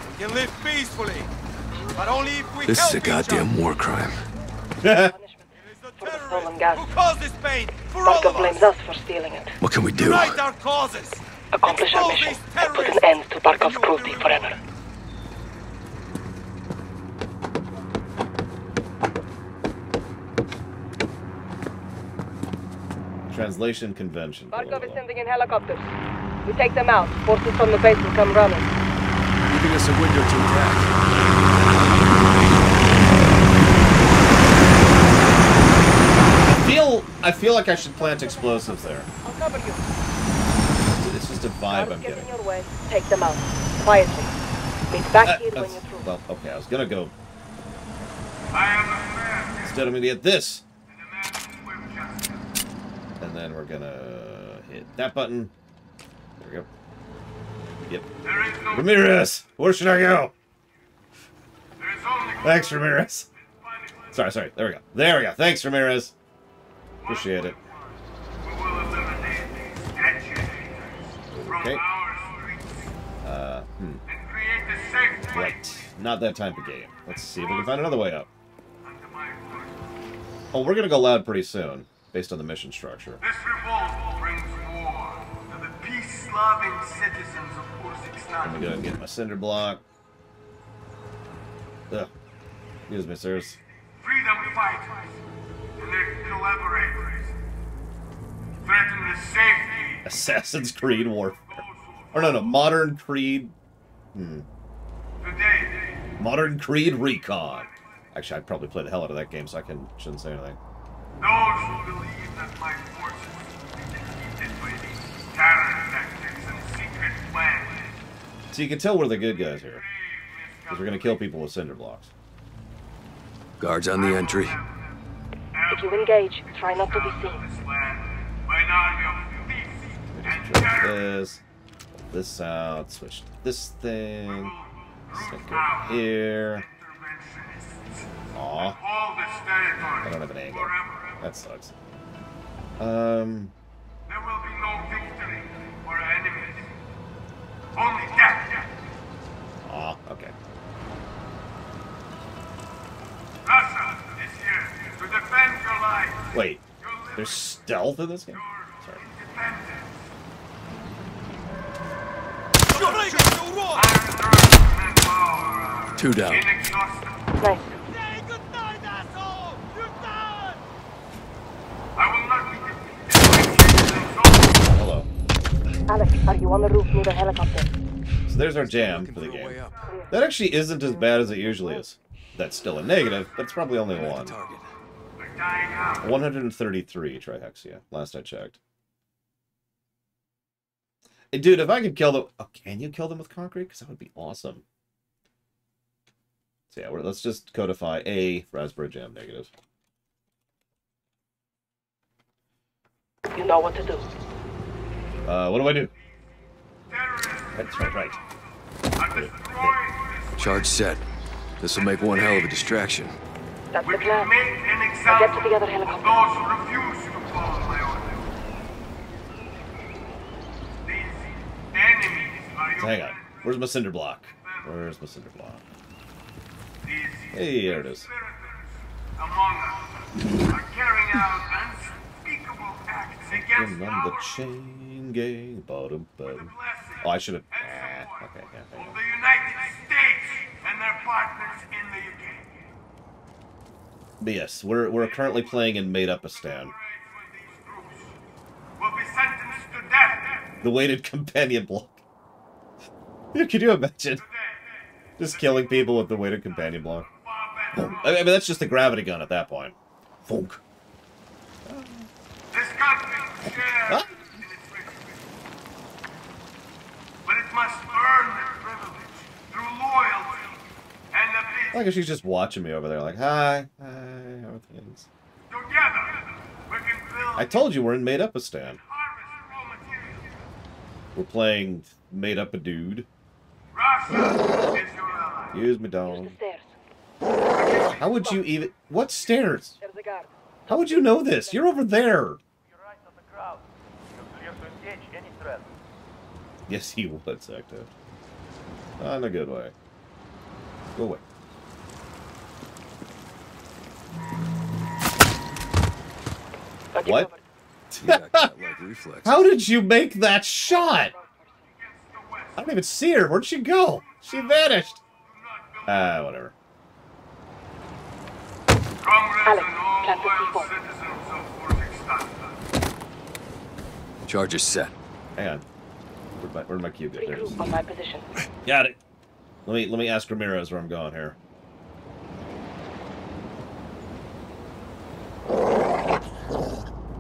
We can live peacefully, but only if we This help is a each goddamn other. war crime. For the stolen gas. Who caused this pain? For all Barkov of blames us. us for stealing it. What can we do? Unite our causes. Accomplish our mission and put an end to Barkov's cruelty forever. Translation convention. Barkov is sending in helicopters. We take them out. Forces from the base will come running. Giving us a window to attack. I feel like I should plant explosives there. I'll cover you. It's just a vibe I'm Get getting. in your way. Take them out. Quietly. Meet back here when you're through. Well, okay, I was gonna go. I am the man. Instead, I'm gonna get this. And then we're gonna hit that button. There we go. Yep. Ramirez! Where should I go? Thanks, Ramirez. Sorry. There we go. There we go. Thanks, Ramirez. Appreciate it. Okay. Right. Not that type of game. Let's see if we can find another way up. Oh, we're gonna go loud pretty soon, based on the mission structure. This revolt brings war to the peace-loving citizens of Urzikstan. Let me go ahead and get my cinder block. Ugh. Excuse me, sirs. Freedom fighters and their collaborators threaten the safety. Assassin's Creed Warfare. Or no, Modern Creed. Modern Creed Recon. Actually, I'd probably play the hell out of that game, so I shouldn't say anything. Those who believe that my forces will be defeated by these terror tactics and secret plans. So you can tell we're the good guys here. Because we're going to kill people with cinder blocks. Guards on the entry. If you engage, try not to be seen. This. Pull this out. Switch to this thing. Stick over here. Aw. I don't have an angle. That sucks. There will be no victory for our enemies. Only death. Aw, okay. Russia is here to defend your life. Wait, there's stealth in this game? Sorry. Two down. Nice. Hello. Alex, are you on the roof near the helicopter? So there's our jam for the game. That actually isn't as bad as it usually is. That's still a negative, but it's probably only one. 133 trihexia, last I checked. Hey, dude, if I could kill them... Oh, can you kill them with concrete? Because that would be awesome. So yeah, let's just codify a raspberry jam negative. You know what to do. What do I do? That's right. Charge set. This will make one hell of a distraction. That's the plan. I'll get to the other helicopter. Those who refuse to follow my orders. These enemies are your Hang on. Where's my cinder block? Hey, there it is. among us are carrying out unspeakable acts against On the chain gang. Bottom. Oh, I should have. Okay, yeah. the United States and their partners in the UK. But yes, we're currently playing in Made-Up-A-Stan. Will be sentenced to death. The weighted companion block. Dude, can you imagine? Just killing people with the weighted companion block. I mean, that's just the gravity gun at that point. Funk. This country shares in its riches. But it must earn the privilege through loyalty and ability. Like if she's just watching me over there, like, hi, how are things? Together, we I told you we're in Made-Up-a-Stan. We're playing Made-Up-a-Dude. Use me, dog. How would you even... What stairs? How would you know this? You're over there. Yes, he would, Zacto. Not in a good way. Go away. What? How did you make that shot? I don't even see her. Where'd she go? She vanished. Whatever. Alex, plant the C4. Charge is set. Hang on. Where'd my cube get? There it is. On my position. Got it. Let me ask Ramirez where I'm going here.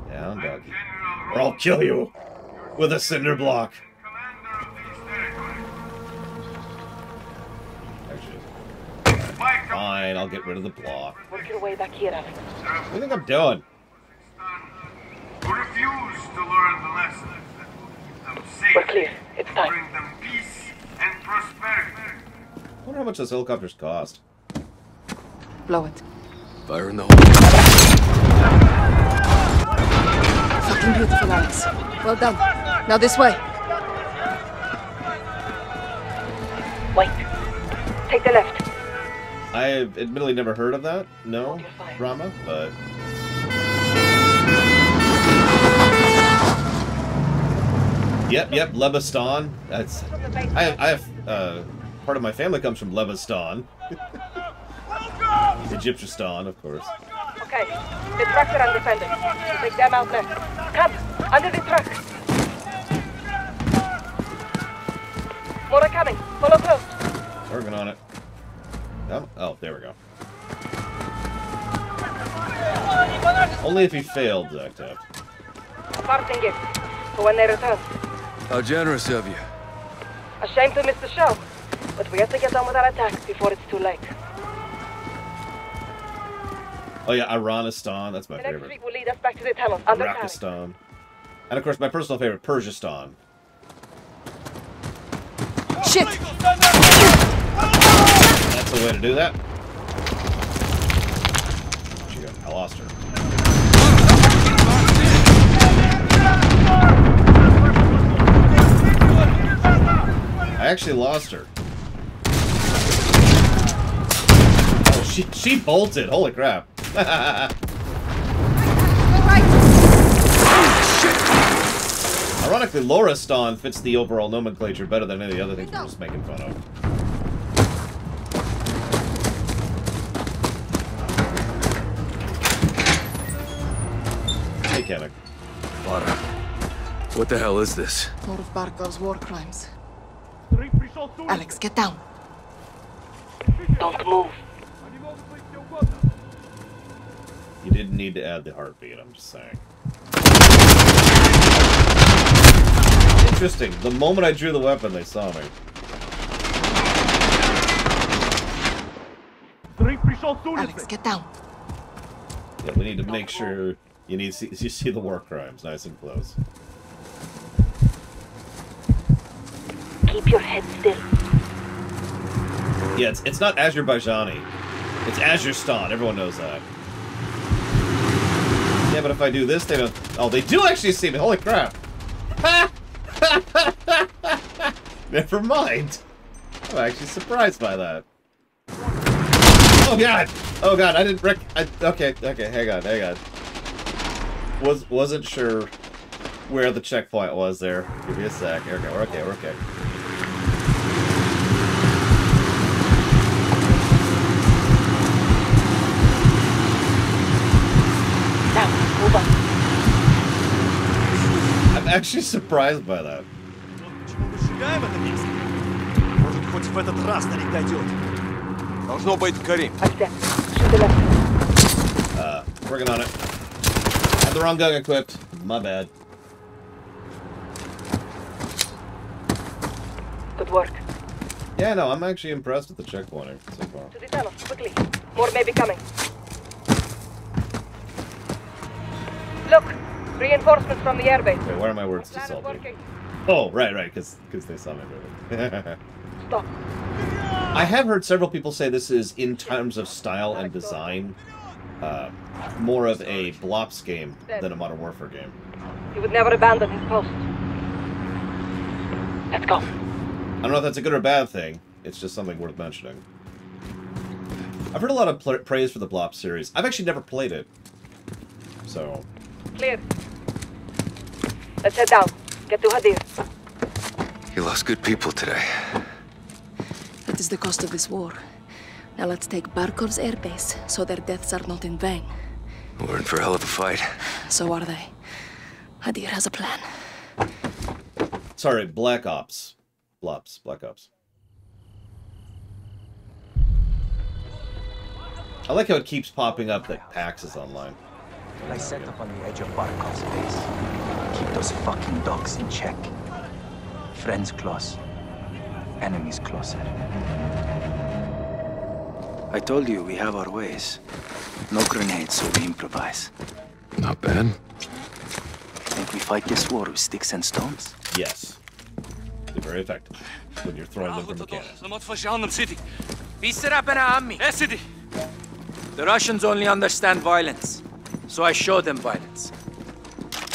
Down, doggy. Or I'll kill you with a cinder block. Actually, fine, I'll get rid of the block. Work your way back here, Alex. What do you think I'm doing? Who refuse to learn the lesson. We're clear. It's time. Bring them peace and prosperity. I wonder how much those helicopters cost. Blow it. Fire in the hole. Fucking beautiful, Alex. Well done. Now this way. Wait. Take the left. I've admittedly never heard of that. No, Rama, but... Yep, Lebastan. That's... I have part of my family comes from Lebastan. Egyptistan, of course. Okay, the trucks are undefended. Take them out left. Come, under the truck. More are coming. Follow close. Working on it. Oh, there we go. Only if he failed, Zacto. A parting gift for when they return. How generous of you. A shame to miss the show, but we have to get on with our attacks before it's too late. Oh yeah, Iranistan, that's my The next favorite. street will lead us back to the tunnels under Paris. Rakistan. And of course, my personal favorite, Persiastan. Shit! That's the way to do that. She got, I lost her. I actually lost her. Oh, she bolted. Holy crap. Ironically, Loristan fits the overall nomenclature better than any of the other things we're just making fun of. Hey, Kevin. Lara, what the hell is this? More of Barkov's war crimes. Alex, get down. Don't move. You didn't need to add the heartbeat, I'm just saying. Interesting. The moment I drew the weapon, they saw me. Alex, get down. Yeah, we need to make sure you see the war crimes nice and close. Keep your head still. Yeah, it's not Azerbaijani. It's Azerstan. Everyone knows that. Yeah, but if I do this, they don't... Oh, they do actually see me. Holy crap. Never mind. I'm actually surprised by that. Oh, God. Oh, God. I didn't... Okay, hang on. Wasn't sure where the checkpoint was there. Give me a sec. Okay, we're okay. I'm actually surprised by that. Должно быть, Карим. Working on it. I have the wrong gun equipped. My bad. Good work. Yeah, no, I'm actually impressed with the checkpointing so far. To the tunnel, quickly. More may be coming. Look, Reinforcements from the airbase. Okay, why are my words too salty? Oh, right, because they saw my movie. Stop. I have heard several people say this is, in terms of style and design, more of a Blops game than a Modern Warfare game. He would never abandon his post. Let's go. I don't know if that's a good or bad thing. It's just something worth mentioning. I've heard a lot of praise for the Blops series. I've actually never played it. So... Clear. Let's head down. Get to Hadir. You lost good people today. That is the cost of this war. Now let's take Barkov's airbase, so their deaths are not in vain. We're in for a hell of a fight. So are they. Hadir has a plan. Sorry, Black Ops. Blops. Black Ops. I like how it keeps popping up that PAX is online. I set up on the edge of Barkov's base. Keep those fucking dogs in check. Friends close. Enemies closer. I told you we have our ways. No grenades, so we improvise. Not bad. Think we fight this war with sticks and stones? Yes. They're very effective when you're throwing them from the cannon. The Russians only understand violence, so I show them violence.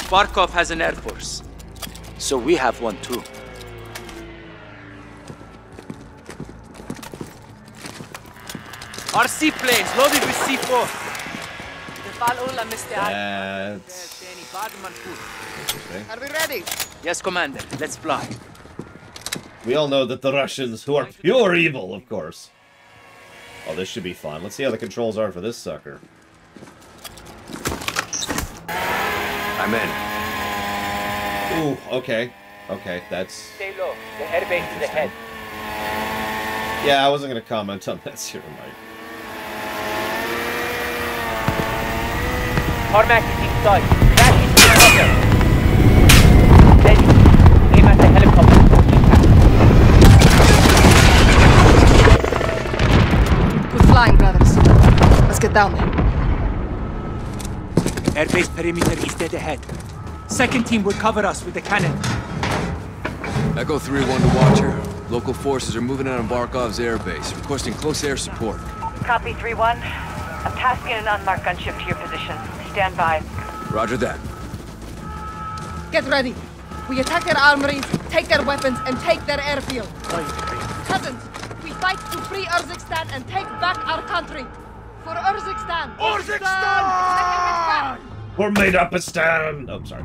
Barkov has an air force, so we have one too. Our seaplanes loaded with C4. That's interesting. Are we ready? Yes, Commander. Let's fly. We all know that the Russians, who are pure evil, of course. Oh, this should be fun. Let's see how the controls are for this sucker. I'm in. Ooh, okay. Okay, that's... Stay low. The airbase is ahead. Yeah, I wasn't going to comment on that, Zero Mike. Cormac is inside. Crash into the helicopter. Ready. Aim at the helicopter. Good flying, brothers. Let's get down there. Airbase perimeter is dead ahead. Second team will cover us with the cannon. Echo 3-1 to Watcher. Local forces are moving out on Barkov's airbase, requesting close air support. Copy 3-1. I'm tasking an unmarked gunship to your position. Stand by. Roger that. Get ready. We attack their armories, take their weapons, and take their airfield. Cousins, we fight to free Urzikstan and take back our country. For Urzikstan! Urzikstan! We're made up a stand! Oh, sorry.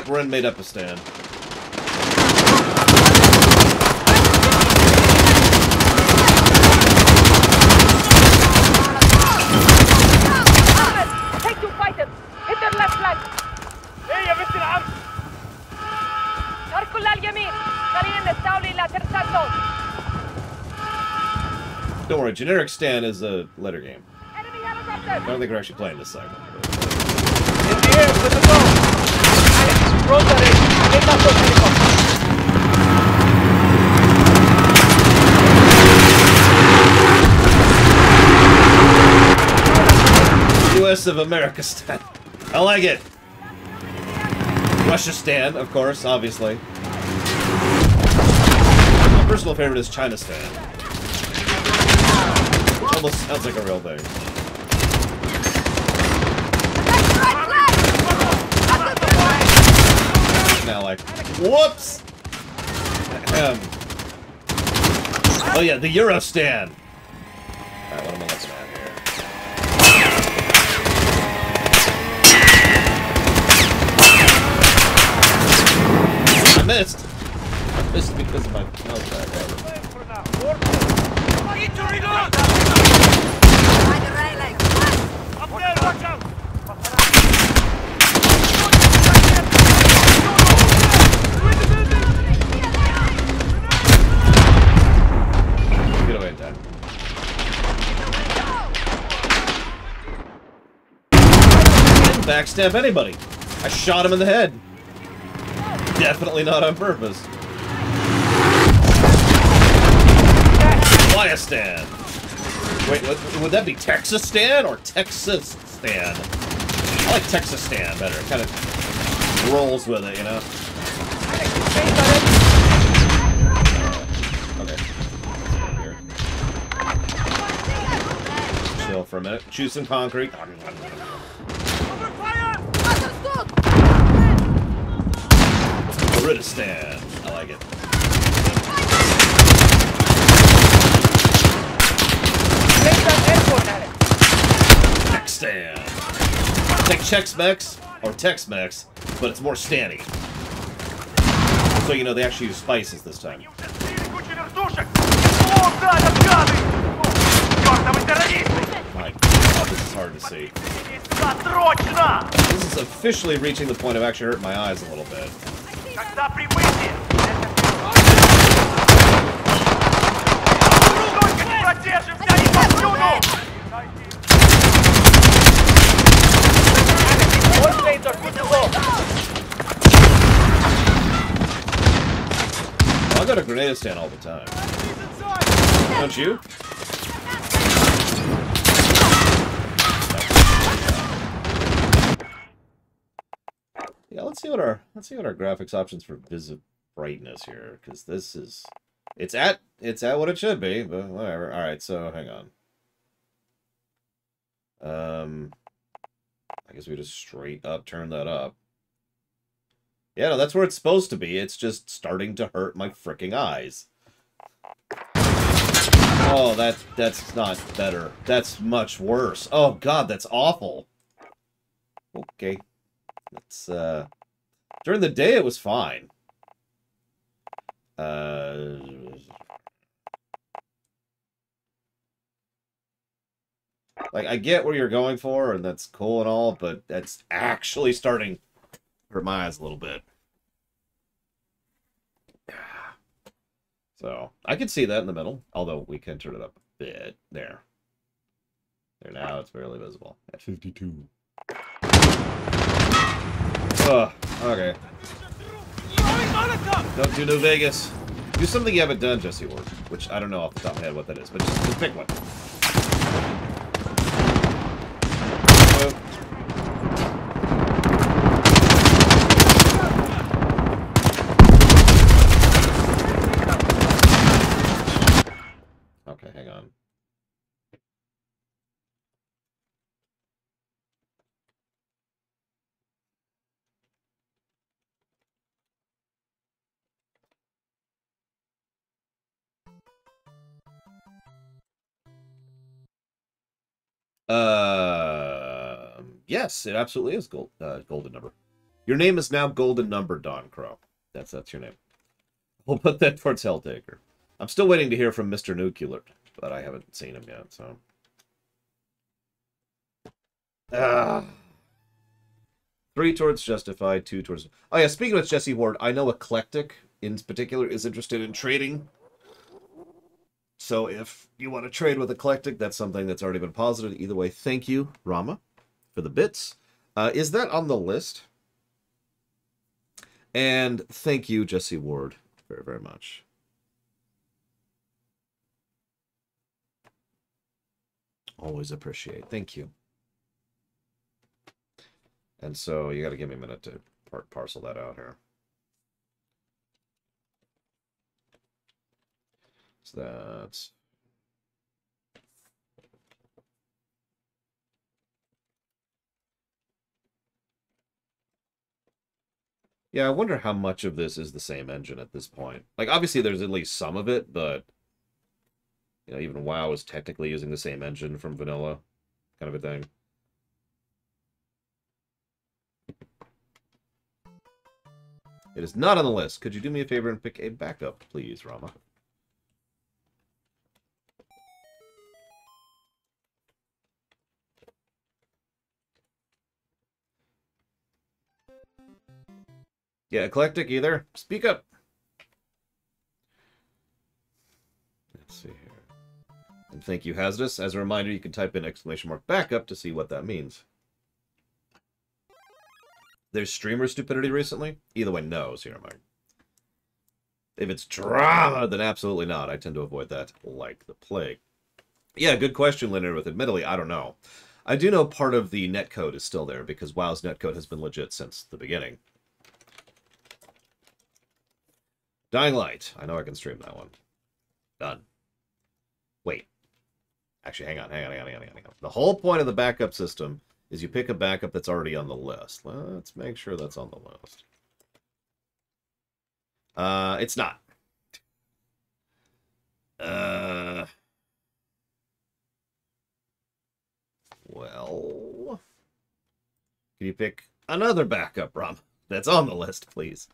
Ren made up a stand. Take two fighters. Hit their left flank. ايه يا بنت العم. شاركوا لليمين. خلينا نستولي إلى ترسال زون. Don't worry, generic stand is a letter game. Enemy helicopter. I don't think we're actually playing this segment. In the air with the bow. Alex, rotor it. Take up those helicopters. US of America stand. I like it. Russia stand, of course, obviously. My personal favorite is China stand. Which almost sounds like a real thing. Now, like, whoops! Oh yeah, the Euro stand. Alright, what am I looking at here? I missed. Just because of my okay. Need to reload! Up there, watch out! Get away, Dad. I didn't backstab anybody. I shot him in the head. Definitely not on purpose. Flyistan. Wait, would that be Texastan or Texastan? I like Texastan better. It kind of rolls with it, you know? Okay. Here. Chill for a minute. Chew some concrete. Buridistan. I like it. Texan. It's like Chex-Mex or Tex-Mex, but it's more Stanny. So you know they actually use spices this time. My God, this is hard to see. This is officially reaching the point of actually hurting my eyes a little bit. I got a grenade stand all the time. Don't you? Yeah, let's see what our graphics options for visit brightness here, because this is it's at what it should be, but whatever. All right, so hang on. I guess we just straight up turn that up. Yeah, no, that's where it's supposed to be. It's just starting to hurt my freaking eyes. Oh, that's not better. That's much worse. Oh God, that's awful. Okay. Let's during the day it was fine. Like, I get where you're going for, and that's cool and all, but that's actually starting to hurt my eyes a little bit. So, I can see that in the middle, although we can turn it up a bit. There. There, now it's barely visible. At 52. Ugh, okay. Don't do New Vegas. Do something you haven't done, Jesse Ward, which I don't know off the top of my head what that is, but just pick one. Okay, hang on. Yes, it absolutely is golden number. Your name is now golden number, Don Crow. That's your name. We'll put that towards Helltaker. I'm still waiting to hear from Mr. Nuclear, but I haven't seen him yet, so. 3 towards Justified, 2 towards... Oh yeah, speaking of Jesse Ward, I know Eclectic, in particular, is interested in trading. So if you want to trade with Eclectic, that's something that's already been posited. Either way, thank you, Rama, for the bits. Is that on the list? And thank you, Jesse Ward, very, very much. Always appreciate. Thank you. And so you got to give me a minute to parcel that out here. So that's... Yeah, I wonder how much of this is the same engine at this point. Like, obviously there's at least some of it, but... You know, even WoW is technically using the same engine from vanilla, kind of a thing. It is not on the list. Could you do me a favor and pick a backup, please, Rama? Yeah, Eclectic, either. Speak up. Let's see here. And thank you, Hazardous. As a reminder, you can type in !backup to see what that means. There's streamer stupidity recently? Either way, no, Sierra Mike. If it's drama, then absolutely not. I tend to avoid that like the plague. Yeah, good question, Leonard, with admittedly, I don't know. I do know part of the netcode is still there, because WoW's netcode has been legit since the beginning. Dying Light. I know I can stream that one. Done. Wait. Actually, hang on. The whole point of the backup system is you pick a backup that's already on the list. Let's make sure that's on the list. It's not. Well... Can you pick another backup, Rom? That's on the list, please.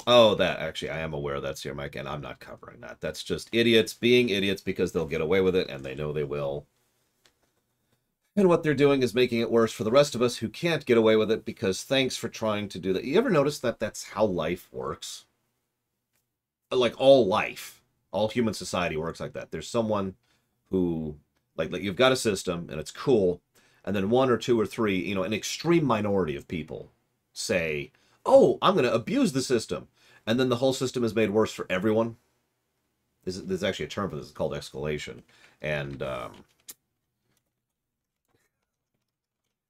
Oh, that, actually, I am aware of that, Sierra Mike, and I'm not covering that. That's just idiots being idiots because they'll get away with it, and they know they will. And what they're doing is making it worse for the rest of us who can't get away with it because thanks for trying to do that. You ever notice that that's how life works? Like, all life, all human society works like that. There's someone who, like you've got a system, and it's cool, and then one or two or three, you know, an extreme minority of people say, oh, I'm going to abuse the system. And then the whole system is made worse for everyone. There's actually a term for this. It's called escalation. And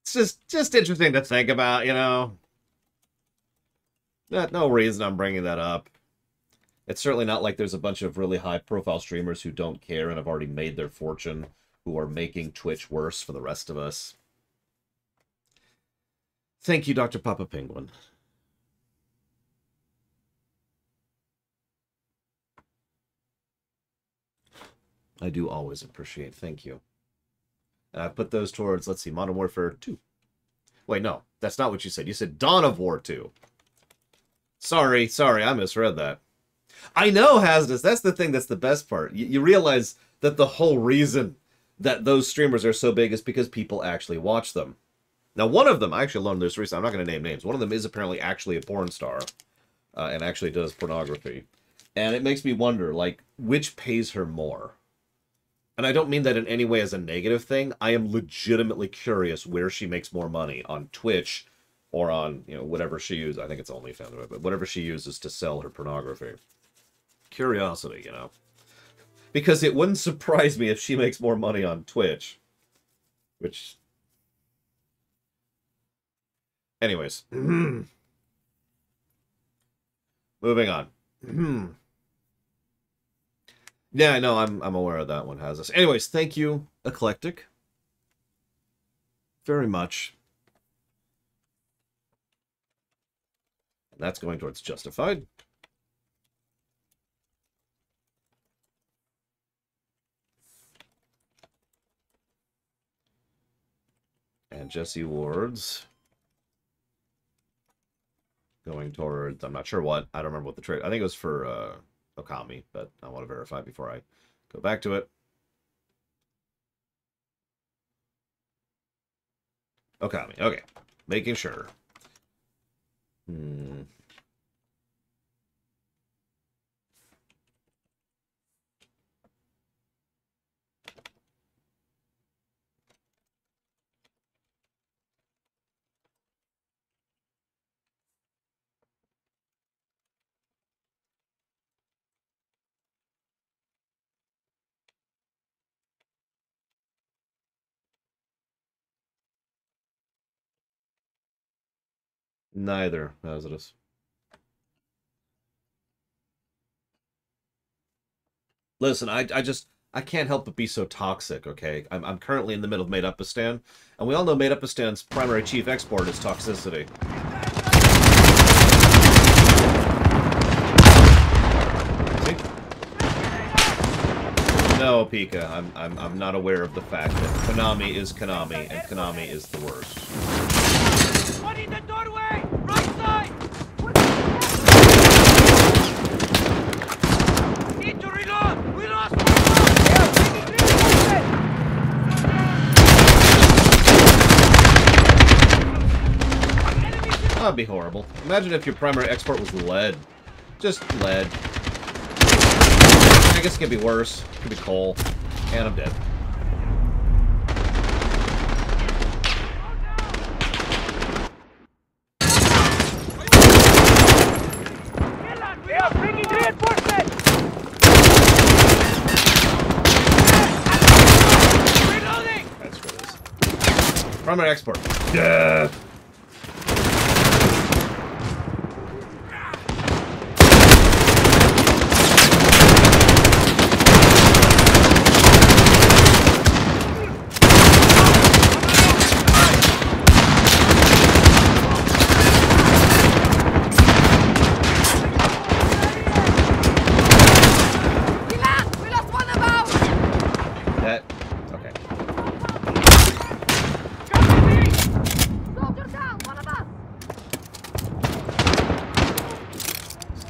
it's just interesting to think about, you know. No reason I'm bringing that up. It's certainly not like there's a bunch of really high-profile streamers who don't care and have already made their fortune, who are making Twitch worse for the rest of us. Thank you, Dr. Papa Penguin. I do always appreciate. Thank you. And I put those towards, let's see, Modern Warfare 2. Wait, no. That's not what you said. You said Dawn of War 2. Sorry, I misread that. I know, Hazardous. That's the thing that's the best part. You realize that the whole reason that those streamers are so big is because people actually watch them. Now, one of them, I actually learned this recently. I'm not going to name names. One of them is apparently actually a porn star and actually does pornography. And it makes me wonder, like, which pays her more? And I don't mean that in any way as a negative thing. I am legitimately curious where she makes more money, on Twitch or on, you know, whatever she uses. I think it's OnlyFans, but whatever she uses to sell her pornography. Curiosity, you know. Because it wouldn't surprise me if she makes more money on Twitch. Which... Anyways. Moving on. Yeah, I know, I'm aware of that one, has this. Anyways, thank you, Eclectic. Very much. And that's going towards Justified. And Jesse Ward's going towards, I'm not sure what. I don't remember what the trade, I think it was for Okami, but I want to verify before I go back to it. Okami, okay. Making sure. Neither, Hazardous. Listen, I can't help but be so toxic, okay? I'm currently in the middle of Made-Upistan, and we all know Made-Upistan's primary chief export is toxicity. See? No, No, Pika, I'm not aware of the fact that Konami is Konami, and Konami is the worst. One in the doorway! Right side! Need to reload! We lost one! That'd be horrible. Imagine if your primary export was lead. Just lead. I guess it could be worse. It could be coal. And I'm dead. We are bringing reinforcements! Reloading! That's what it is. Primary export. Yeah.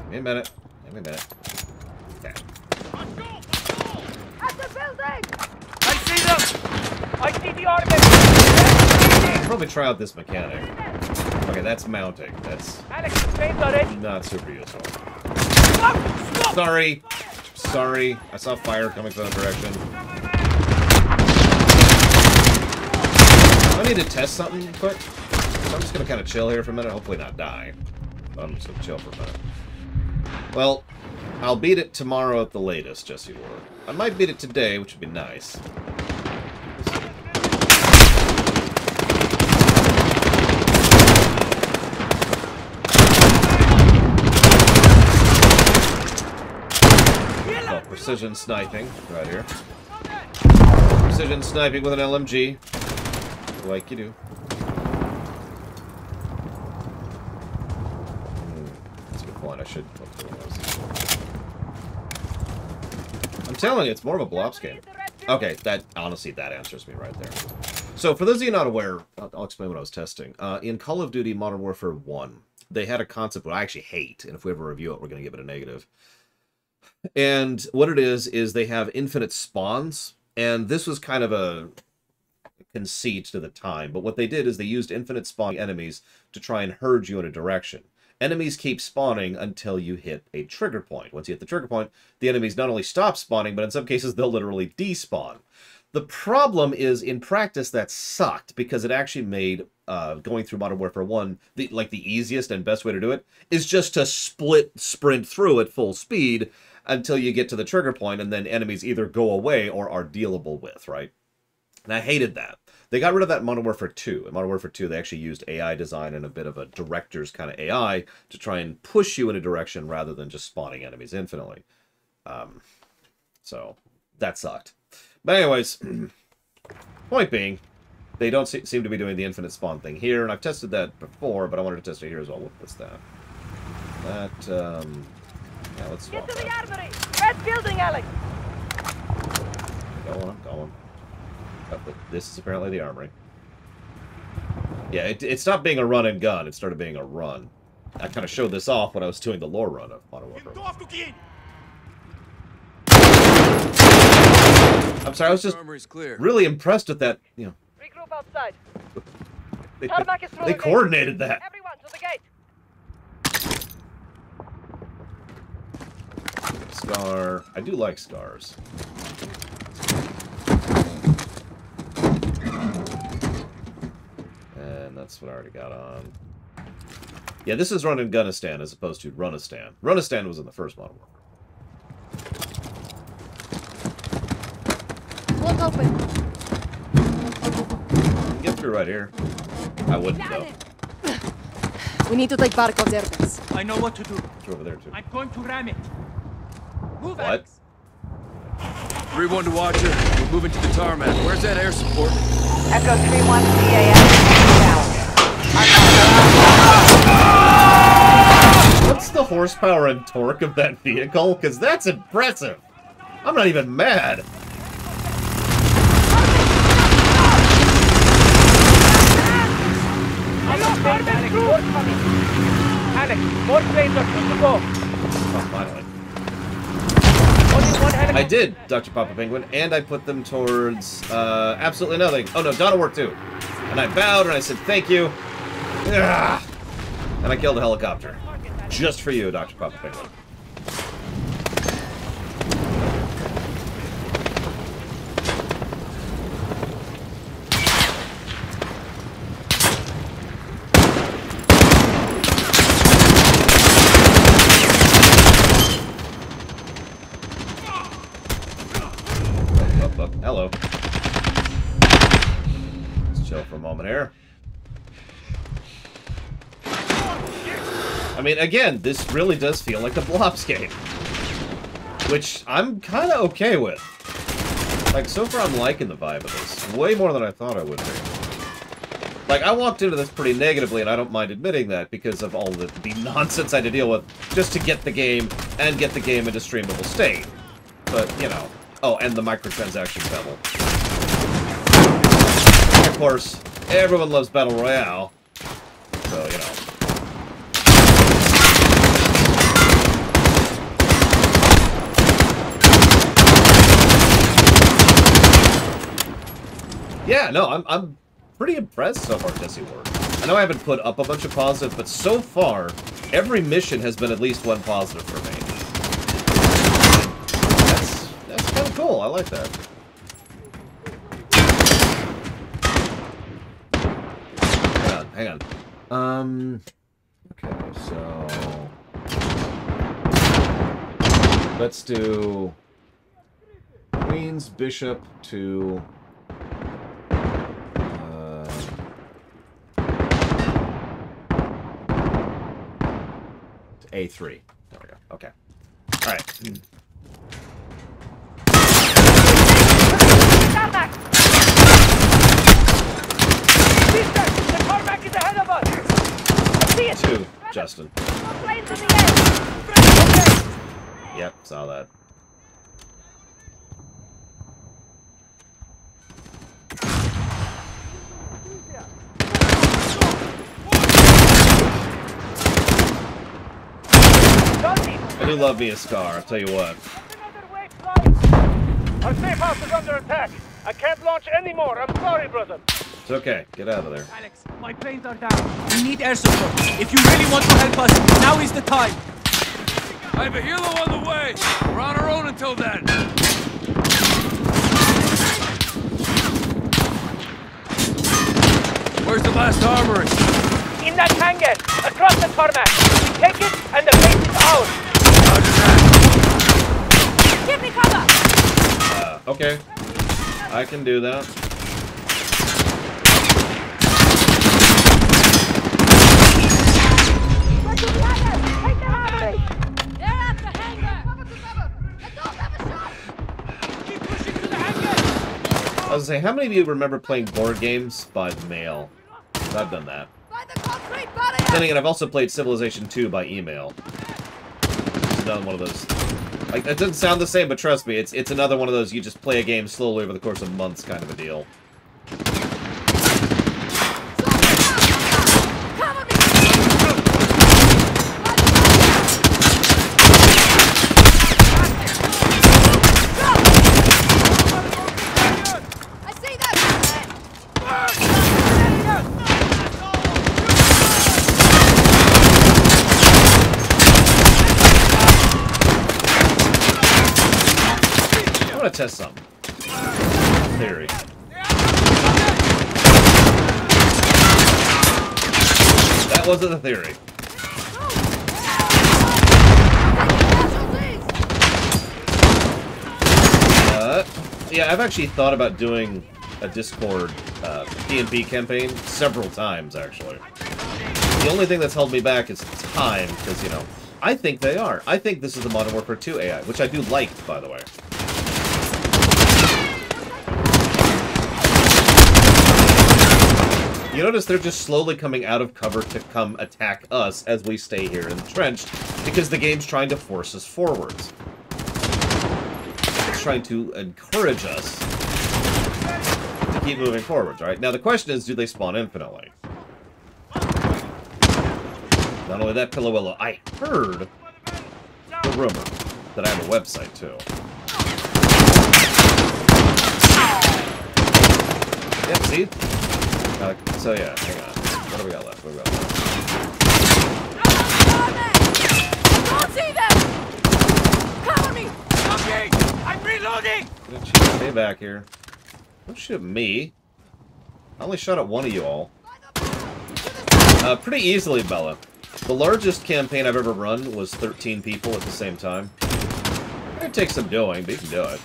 Give me a minute. Okay. At the building! I see them! I see the army! I'll probably try out this mechanic. Okay, that's mounting. That's Alex, the train's already. not super useful. Sorry. Sorry. I saw fire coming from that direction. I need to test something quick. So I'm just going to kind of chill here for a minute. Hopefully not die. I'm just going to chill for a minute. Well, I'll beat it tomorrow at the latest, Jesse Ward. I might beat it today, which would be nice. Oh, precision sniping right here. Precision sniping with an LMG. Like you do. That's a good point. I should look through those. I'm telling you, it's more of a Blops game. Okay, that honestly, that answers me right there. So, for those of you not aware, I'll explain what I was testing. In Call of Duty Modern Warfare 1, they had a concept that I actually hate, and if we ever review it, we're going to give it a negative. And what it is they have infinite spawns, and this was kind of a conceit to the time, but what they did is they used infinite spawning enemies to try and herd you in a direction. Enemies keep spawning until you hit a trigger point. Once you hit the trigger point, the enemies not only stop spawning, but in some cases they'll literally despawn. The problem is, in practice, that sucked, because it actually made going through Modern Warfare 1, the easiest and best way to do it is just to sprint through at full speed until you get to the trigger point, and then enemies either go away or are dealable with, right? And I hated that. They got rid of that in Modern Warfare 2. In Modern Warfare 2, they actually used AI design and a bit of a director's kind of AI to try and push you in a direction rather than just spawning enemies infinitely. So, that sucked. But anyways, point being, they don't seem to be doing the infinite spawn thing here, and I've tested that before, but I wanted to test it here as well. What's that? That, yeah, let's swap Get to the that. armory! Red building, Alex! Go on, go on. Oh, this is apparently the armory. Yeah, it stopped being a run and gun. It started being a run. I kind of showed this off when I was doing the lore run of Modern Warfare. I'm sorry, I was just really impressed with that, you know. Regroup outside. They Tarmac is through the gate. coordinated that. Everyone to the gate. Scar. I do like scars. And that's what I already got on. Yeah, this is Run and Gunistan as opposed to Runistan. Runistan was in the first Modern Warfare. Look open. You can get through right here. I wouldn't, though. We need to take Barkov's airbase. I know what to do. It's over there, too. I'm going to ram it. Move, What? Alex. 3-1 to Watcher. We're moving to the tarmac. Where's that air support? Echo 3-1 DAS. What's the horsepower and torque of that vehicle? Because that's impressive. I'm not even mad. Alex, more coming. Alex, more planes are good to go. Oh, finally. Only one helicopter. I did, Dr. Papa Penguin, and I put them towards absolutely nothing. Oh no, Donna worked too. And I bowed and I said thank you. Ugh. And I killed a helicopter. Just for you, Dr. Papa Penguin. Hello. Let's chill for a moment here. I mean, again, this really does feel like a Blobs game. Which I'm kind of okay with. Like, so far I'm liking the vibe of this. Way more than I thought I would be. Like, I walked into this pretty negatively, and I don't mind admitting that, because of all the nonsense I had to deal with just to get the game, and get the game into streamable state. But, you know. Oh, and the microtransaction bevel. Of course, everyone loves Battle Royale. So, you know. Yeah, no, I'm pretty impressed so far, Jesse Ward. I know I haven't put up a bunch of positives, but so far, every mission has been at least one positive for me. That's kind of cool. I like that. Hang on. Okay, so let's do Queen's Bishop to A3. There we go. Okay. All right. The tarmac is ahead of us! I see it! 2, Justin. Planes in the air! Yep, saw that. I do love me a Scar, I'll tell you what. Our safe house is under attack. I can't launch anymore. I'm sorry, brother. It's okay. Get out of there. Alex, my planes are down. We need air support. If you really want to help us, now is the time. I have a helo on the way. We're on our own until then. Where's the last armory? In that hangar, across the tarmac. We take it, and the base is ours. Give me cover. Okay. I can do that. I was gonna say, how many of you remember playing board games by mail? 'Cause I've done that. Then again, I've also played Civilization 2 by email. It's another one of those. Like, that doesn't sound the same, but trust me, it's another one of those you just play a game slowly over the course of months kind of a deal. Test something. Theory. That wasn't a theory. Yeah, I've actually thought about doing a Discord PnP campaign several times, actually. The only thing that's held me back is time, because, you know, I think they are. I think this is the Modern Warfare 2 AI, which I do like, by the way. You notice they're just slowly coming out of cover to come attack us as we stay here entrenched, because the game's trying to force us forwards. It's trying to encourage us to keep moving forwards, right? Now the question is, do they spawn infinitely? Not only that, Pillowillo, I heard the rumor that I have a website, too. Yep, see? So yeah, hang on. What do we got left? What do we got left? Don't see them! Cover me! Okay, I'm reloading! Don't shoot me back here. Don't shoot me. I only shot at one of you all. Pretty easily, Bella. The largest campaign I've ever run was 13 people at the same time. It takes some doing, but you can do it.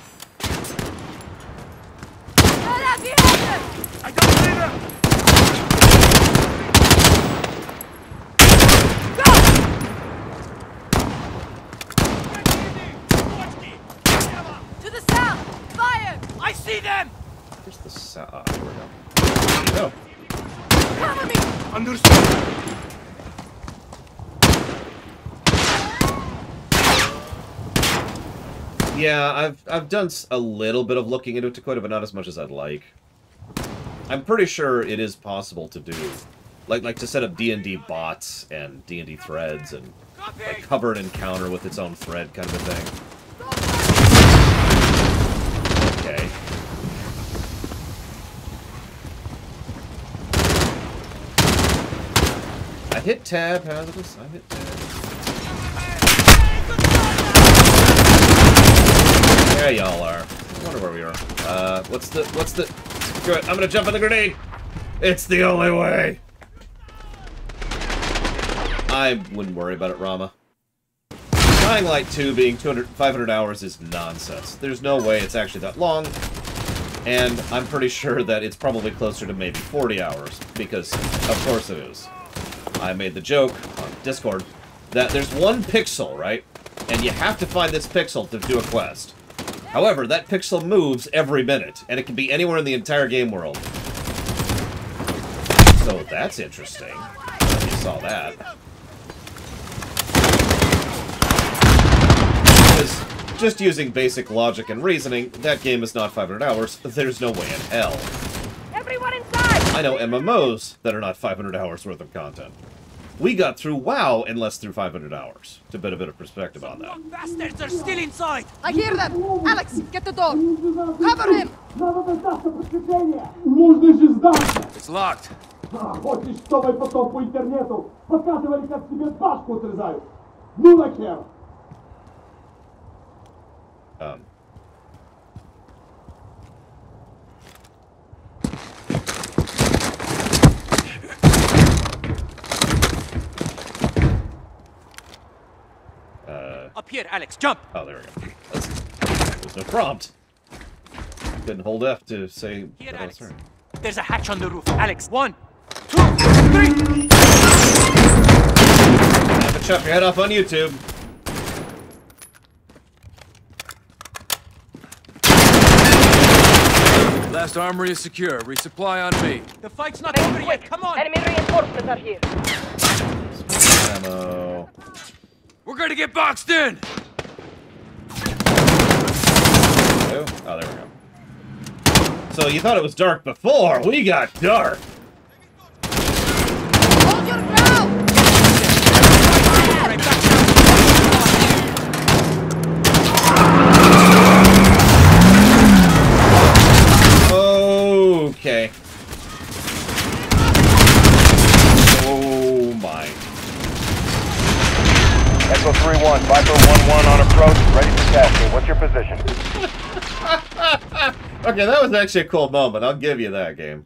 I don't see them! To the south! Fire! I see them! Where's the south? Ah, here we go. There you go. Cover me! Understood! Yeah, I've done a little bit of looking into Dakota, but not as much as I'd like. I'm pretty sure it is possible to do, like to set up D&D bots and D&D threads and like cover an encounter with its own thread kind of a thing. Okay. I hit tab, hazardous. I hit tab. There y'all are. I wonder where we are. What's the... Screw it, I'm gonna jump on the grenade! It's the only way! I wouldn't worry about it, Rama. Dying Light 2 being 500 hours is nonsense. There's no way it's actually that long, and I'm pretty sure that it's probably closer to maybe 40 hours, because of course it is. I made the joke on Discord that there's one pixel, right? And you have to find this pixel to do a quest. However, that pixel moves every minute, and it can be anywhere in the entire game world. So that's interesting. You saw that. Because just using basic logic and reasoning, that game is not 500 hours. There's no way in hell. Everyone inside! I know MMOs that are not 500 hours worth of content. We got through WoW in less than 500 hours. To put a bit of perspective on that. Bastards are still inside! I hear them! Alex, get the door! Cover him! It's locked. Хочешь, чтобы потом по интернету показывали, как тебе башку отрезают? Ну нахер! Up here, Alex, jump! Oh, there we go. There's no prompt. Couldn't hold F to say Here, that I was Alex. right. There's a hatch on the roof. Alex, 1, 2, 3! Have to chop your head off on YouTube. Last armory is secure. Resupply on me. The fight's not over yet. Come on! Enemy reinforcements are here. Ammo. We're gonna get boxed in! Oh, there we go. So you thought it was dark before. We got dark. Hold your ground! Okay. Oh my. Echo 3-1, Viper 1-1 on approach, ready for tasking. What's your position? Okay, that was actually a cool moment. I'll give you that, game.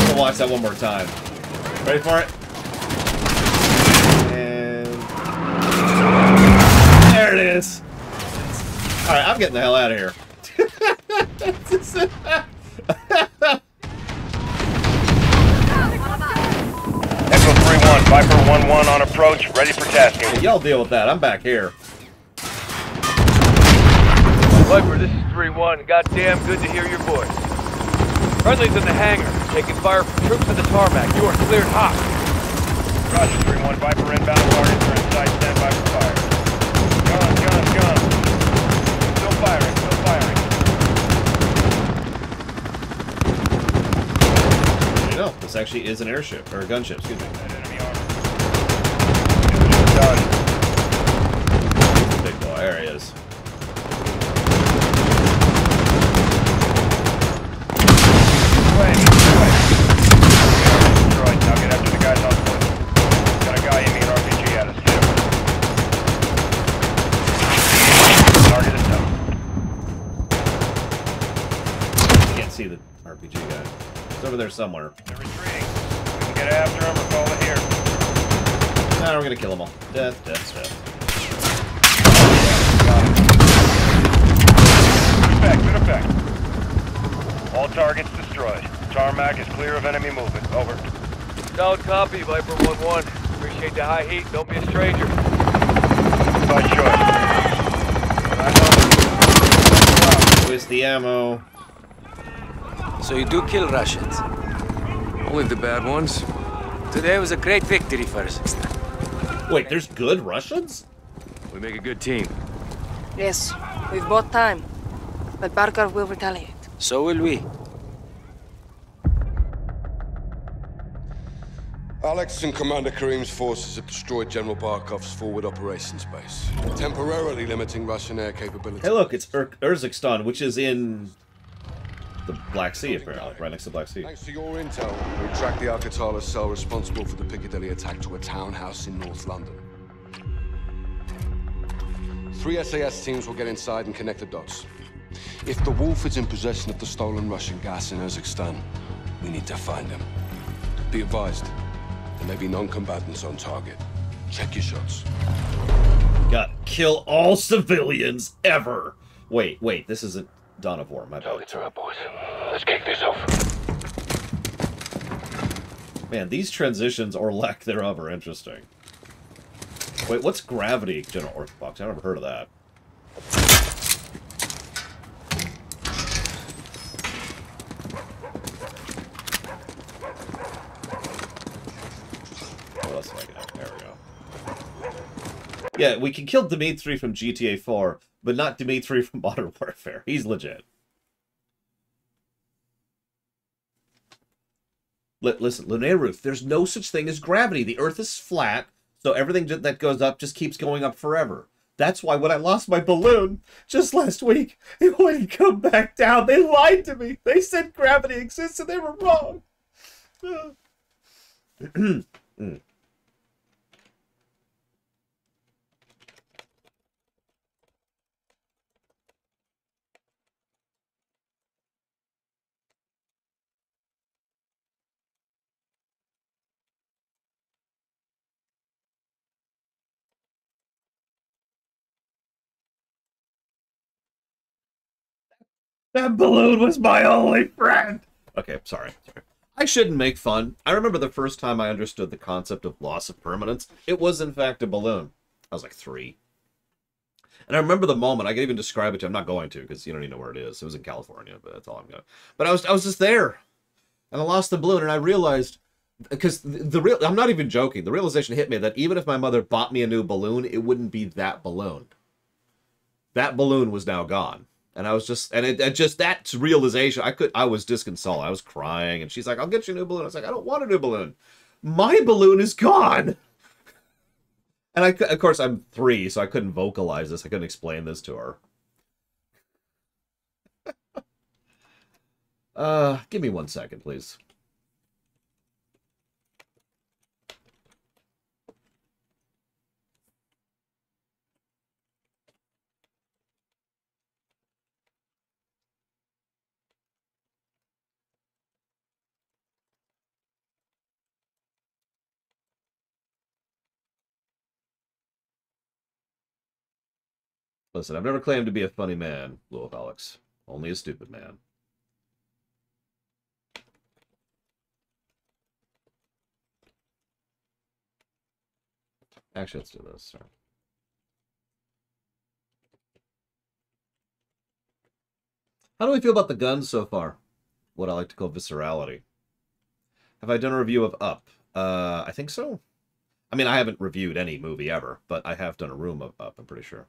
We'll watch that one more time. Ready for it? And... there it is. Alright, I'm getting the hell out of here. Echo 3-1, Viper 1-1 on approach, ready for tasking. Hey, y'all deal with that. I'm back here. Viper, this is 3-1. Goddamn good to hear your voice. Friendly's in the hangar, taking fire from troops in the tarmac. You are cleared hot. Roger, 3-1, Viper inbound, warriors are inside, stand by for fire. Gun. Still firing. You know, this actually is an airship, or a gunship, excuse me. Enemy armor. over there somewhere. They're retreating. We can get after them or call it here. Nah, we're gonna kill them all. Death, death, death. Good effect. All targets destroyed. Tarmac is clear of enemy movement. Over. Solid copy, Viper 1-1. Appreciate the high heat. Don't be a stranger. By choice. Where's the ammo? So you do kill Russians? Only the bad ones. Today was a great victory for us. Wait, there's good Russians? We make a good team. Yes, we've bought time. But Barkov will retaliate. So will we. Alex and Commander Karim's forces have destroyed General Barkov's forward operations base, temporarily limiting Russian air capability. Hey, look, it's Urzikstan, which is in the Black Sea, apparently, right next to the Black Sea. Thanks to your intel, we tracked the Alcatala cell responsible for the Piccadilly attack to a townhouse in North London. 3 SAS teams will get inside and connect the dots. If the Wolf is in possession of the stolen Russian gas in Urzikstan, we need to find him. Be advised, there may be non-combatants on target. Check your shots. Gotta kill all civilians ever. Wait, this isn't Dawn of War, my bad. Targets are up, boys. Let's kick this off. Man, these transitions, or lack thereof, are interesting. Wait, what's gravity, General Orthodox? I've never heard of that. What else do I got? There we go. Yeah, we can kill Dimitri from GTA 4, but not Dimitri from Modern Warfare. He's legit. Listen, Lunar Roof, there's no such thing as gravity. The Earth is flat, so everything that goes up just keeps going up forever. That's why when I lost my balloon just last week, it wouldn't come back down. They lied to me. They said gravity exists, and they were wrong. That balloon was my only friend. Okay, sorry. I shouldn't make fun. I remember the first time I understood the concept of loss of permanence. It was, in fact, a balloon. I was like 3. And I remember the moment. I can even describe it to you. I'm not going to, because you don't even know where it is. It was in California, but that's all I'm going to. But I was just there. And I lost the balloon, and I realized... Because I'm not even joking. The realization hit me that even if my mother bought me a new balloon, it wouldn't be that balloon. That balloon was now gone. And I was just, and just that realization, I was disconsolate. I was crying, and she's like, I'll get you a new balloon. I was like, I don't want a new balloon. My balloon is gone. And of course, I'm 3, so I couldn't vocalize this. I couldn't explain this to her. Give me 1 second, please. Listen, I've never claimed to be a funny man, Blue Alex. Only a stupid man. Actually, let's do this. Sorry. How do we feel about the guns so far? What I like to call viscerality. Have I done a review of Up? I think so. I mean, I haven't reviewed any movie ever, but I have done a room of Up, I'm pretty sure.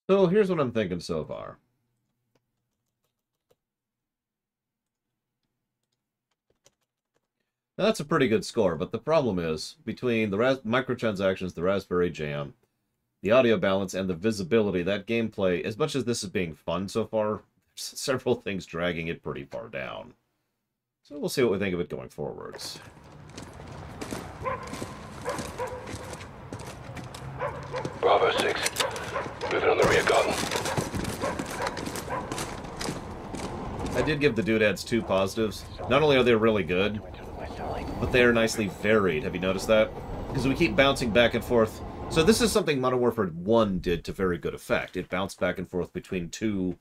So here's what I'm thinking so far. Now, that's a pretty good score, but the problem is, between the microtransactions, the Raspberry Jam, the audio balance, and the visibility, that gameplay, as much as this is being fun so far, several things dragging it pretty far down. So we'll see what we think of it going forwards. Bravo 6. Moving on the rear garden. I did give the Doodads 2 positives. Not only are they really good, but they are nicely varied. Have you noticed that? Because we keep bouncing back and forth. So this is something Modern Warfare 1 did to very good effect. It bounced back and forth between two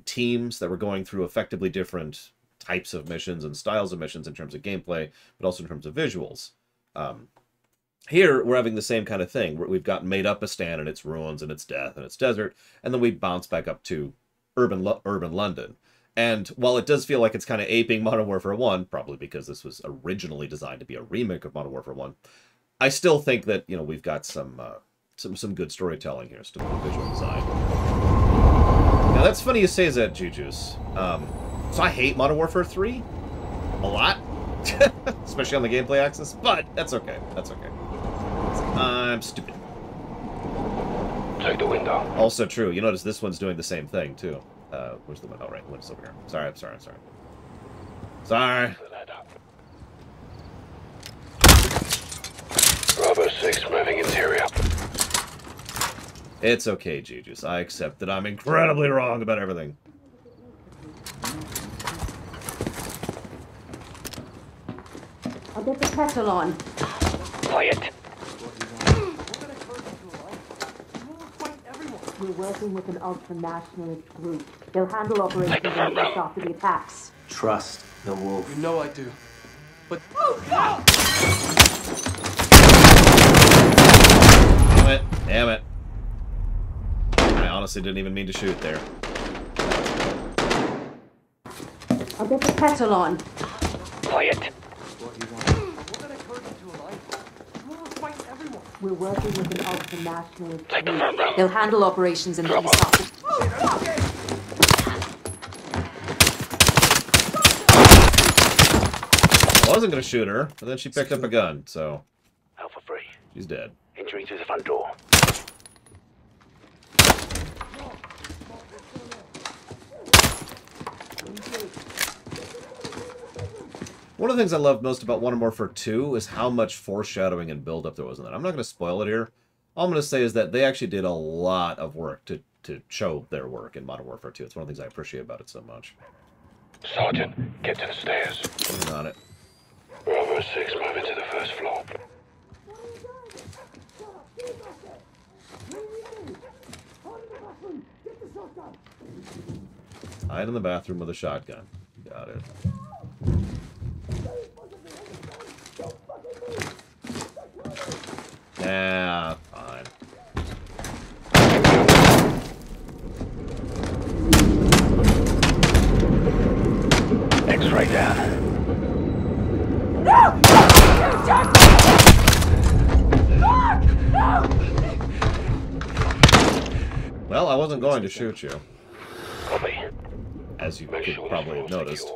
teams that were going through effectively different types of missions and styles of missions in terms of gameplay, but also in terms of visuals. Here, we're having the same kind of thing. We've got Made-Up-istan and its ruins and its death and its desert, and then we bounce back up to urban London. And while it does feel like it's kind of aping Modern Warfare 1, probably because this was originally designed to be a remake of Modern Warfare 1, I still think that, you know, we've got some good storytelling here, some good visual design. Now, that's funny you say that, Jujus. So I hate Modern Warfare 3 a lot, especially on the gameplay axis, but that's okay. That's okay. I'm stupid. Take the window. Also true. You notice this one's doing the same thing, too. Where's the window? Right, window's over here. Sorry, I'm sorry. Sorry. Bravo 6 moving interior. It's okay, Jujus. I accept that I'm incredibly wrong about everything. I'll get the kettle on. Quiet. We're working with an ultra-nationalist group. They'll handle operations in the east after the attacks. Trust the wolf. You know I do. But... Damn it. I honestly didn't even mean to shoot there. I'll get the kettle on. Quiet. We're working with an ultra-nationalist Take the group. front row. They'll handle operations in the east after... I wasn't going to shoot her, but then she picked up a gun, so... Alpha 3. She's dead. Entering through the front door. One of the things I love most about Modern Warfare 2 is how much foreshadowing and build-up there was in that. I'm not going to spoil it here. All I'm going to say is that they actually did a lot of work to show their work in Modern Warfare 2. It's one of the things I appreciate about it so much. Sergeant, get to the stairs. Working on it. Bravo 6 moving to the first floor. Hide in the bathroom with a shotgun. Got it. Nah, fine. X-ray down. No! Well, I wasn't going to shoot you. Copy. As you could probably have noticed.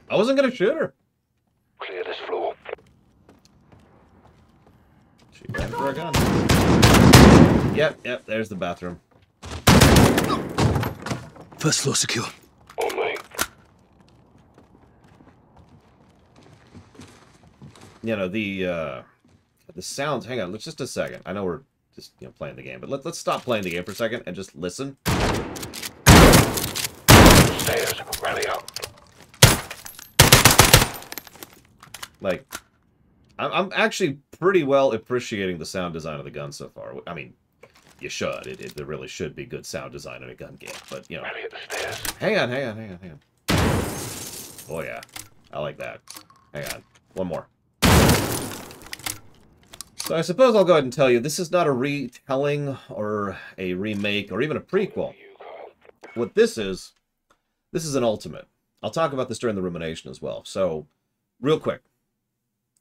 I wasn't going to shoot her. Clear this floor. She ran for a gun. Yep, there's the bathroom. First floor secure. On me. You know, the sounds, hang on, let's just a second. I know we're just, you know, playing the game, but let's stop playing the game for a second and just listen. Stairs, rally up. Like, I'm actually pretty well appreciating the sound design of the gun so far. I mean, you should. There really should be good sound design in a gun game, but, you know. Rally at the stairs. Hang on. Oh, yeah. I like that. Hang on. One more. So I suppose I'll go ahead and tell you, this is not a retelling or a remake or even a prequel. What this is This is an ultimate. I'll talk about this during the rumination as well. So, real quick.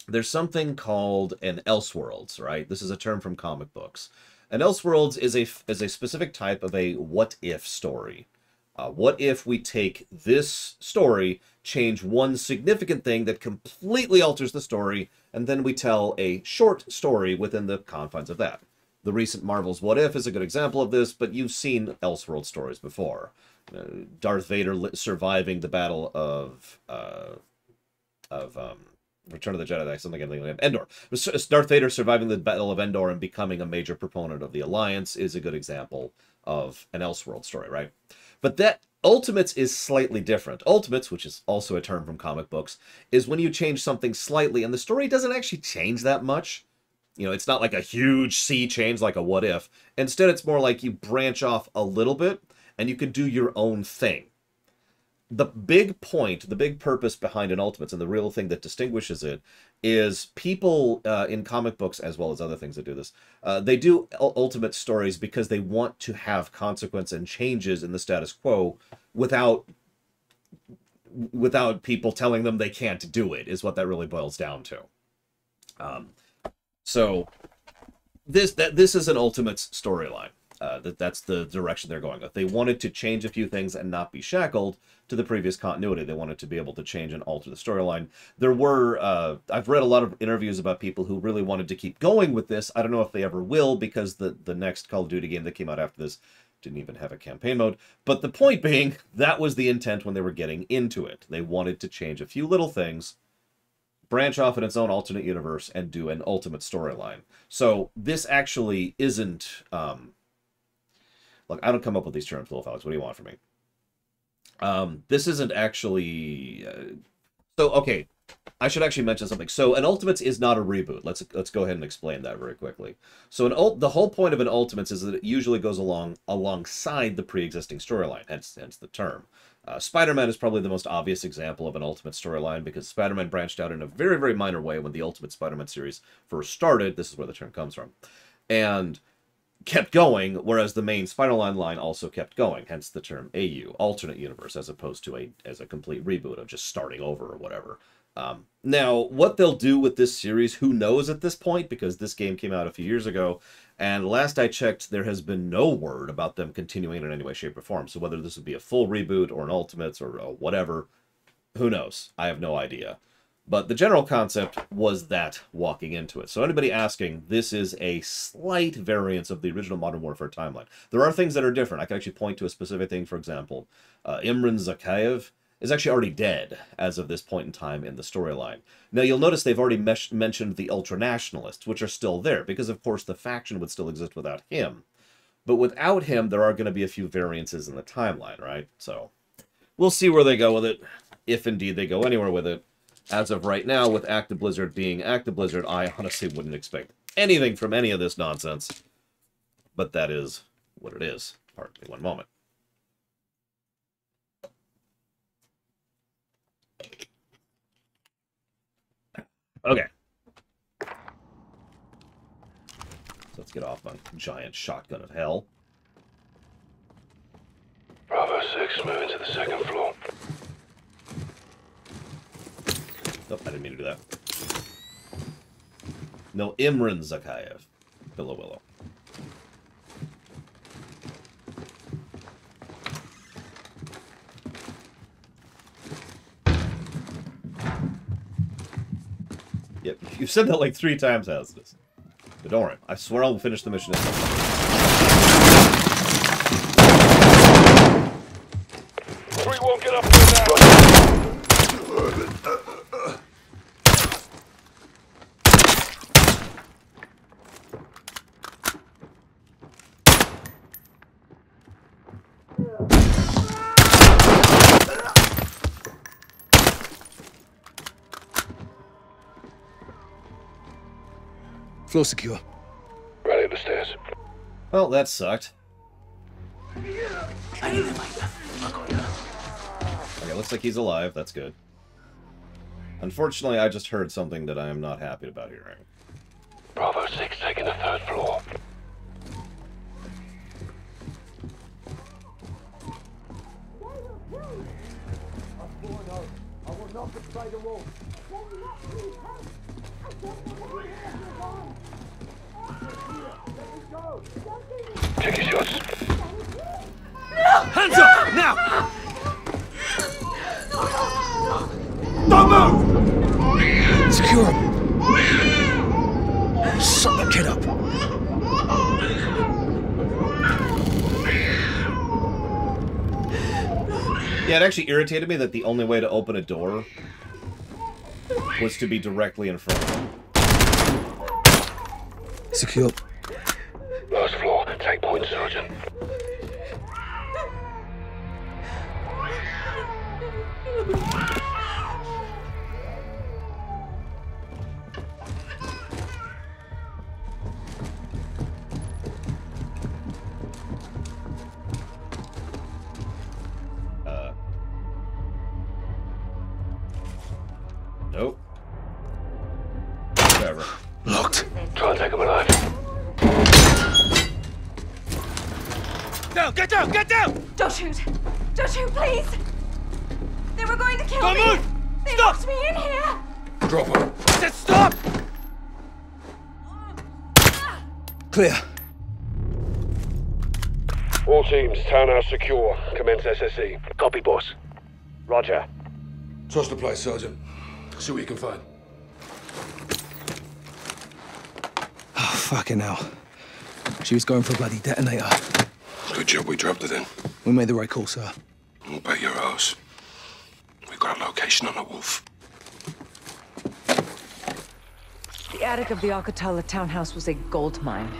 There's something called an Elseworlds, right? This is a term from comic books. An Elseworlds is a specific type of a what-if story. What if we take this story, change one significant thing that completely alters the story, and then we tell a short story within the confines of that. The recent Marvel's What If is a good example of this, but you've seen Elseworld stories before. Darth Vader surviving the battle of Return of the Jedi, something like Endor. Darth Vader surviving the Battle of Endor and becoming a major proponent of the Alliance is a good example of an Elseworld story, right? But that Ultimates is slightly different. Ultimates, which is also a term from comic books, is when you change something slightly and the story doesn't actually change that much. You know, it's not like a huge sea change like a what if. Instead, it's more like you branch off a little bit and you can do your own thing. The big point, the big purpose behind an Ultimates, and the real thing that distinguishes it, is people in comic books, as well as other things that do this, they do Ultimate stories because they want to have consequence and changes in the status quo without people telling them they can't do it, is what that really boils down to. So this is an Ultimates storyline. That's the direction they're going with. They wanted to change a few things and not be shackled to the previous continuity. They wanted to be able to change and alter the storyline. There were, I've read a lot of interviews about people who really wanted to keep going with this. I don't know if they ever will, because the next Call of Duty game that came out after this didn't even have a campaign mode. But the point being, that was the intent when they were getting into it. They wanted to change a few little things, branch off in its own alternate universe, and do an ultimate storyline. So this actually isn't... Look, I don't come up with these terms, Wolf Alex. What do you want from me? This isn't actually... So, okay. I should actually mention something. So, an Ultimates is not a reboot. Let's go ahead and explain that very quickly. So, the whole point of an Ultimates is that it usually goes alongside the pre-existing storyline, hence the term. Spider-Man is probably the most obvious example of an Ultimate storyline, because Spider-Man branched out in a very, very minor way when the Ultimate Spider-Man series first started. This is where the term comes from. And kept going, whereas the main Spider-Man line also kept going, hence the term AU, alternate universe, as opposed to a complete reboot of just starting over or whatever. Now, what they'll do with this series, who knows at this point, because this game came out a few years ago, and last I checked, there has been no word about them continuing in any way, shape, or form. So whether this would be a full reboot or an Ultimates or whatever, who knows? I have no idea. But the general concept was that walking into it. So anybody asking, this is a slight variance of the original Modern Warfare timeline. There are things that are different. I can actually point to a specific thing, for example. Imran Zakayev is actually already dead as of this point in time in the storyline. Now, you'll notice they've already mentioned the ultranationalists, which are still there, because, of course, the faction would still exist without him. But without him, there are going to be a few variances in the timeline, right? So we'll see where they go with it, if indeed they go anywhere with it. As of right now, with Active Blizzard being Active Blizzard, I honestly wouldn't expect anything from any of this nonsense. But that is what it is. Pardon me one moment. Okay. So let's get off my giant shotgun of hell. Bravo 6, moving to the second floor. Nope, I didn't mean to do that. No, Imran Zakayev. Willow. Yep, you've said that like 3 times, Hazardous. But don't worry, I swear I'll finish the mission. We won't get up there now. Floor secure. Right up the stairs. Well, that sucked. Okay, looks like he's alive. That's good. Unfortunately, I just heard something that I am not happy about hearing. Bravo 6 taking the 3rd floor. Take your shots. Hands up! Now! Don't move! Secure him. Suck the kid up. Yeah, it actually irritated me that the only way to open a door was to be directly in front of him. Secure. Last floor. Take point, Sergeant. Nope. Whatever. Locked. Try and take him alive. Down! Get down! Get down! Don't shoot! Don't shoot, please! They were going to kill Don't me! move! They Stop! locked me in here! Drop him. I said stop! Clear. All teams, townhouse secure. Commence SSE. Copy, boss. Roger. Trust the place, Sergeant. See what you can find. Oh, fucking hell. She was going for a bloody detonator. Good job we dropped it in. We made the right call, sir. We'll bet your ass. We've got a location on the wolf. The attic of the Al-Qatala townhouse was a gold mine.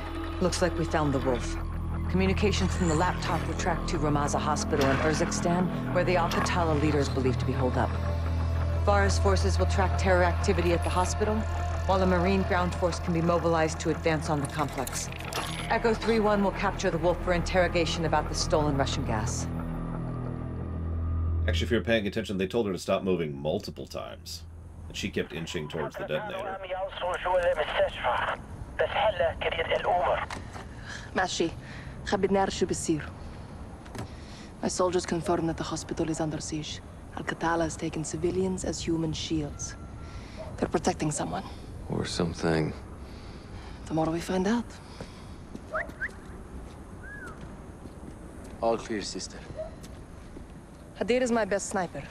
Looks like we found the wolf. Communications from the laptop were tracked to Ramaza Hospital in Urzikstan, where the Al-Qatala leader is believed to be holed up. Farah's forces will track terror activity at the hospital, while a Marine ground force can be mobilized to advance on the complex. Echo 3-1 will capture the wolf for interrogation about the stolen Russian gas. Actually, if you're paying attention, they told her to stop moving multiple times. And she kept inching towards the detonator. ماشي خبيت نعرف شو بيصير. My soldiers confirm that the hospital is under siege. Al-Qatala has taken civilians as human shields. They're protecting someone. Or something. Tomorrow we find out. All clear, sister. Hadir is my best sniper.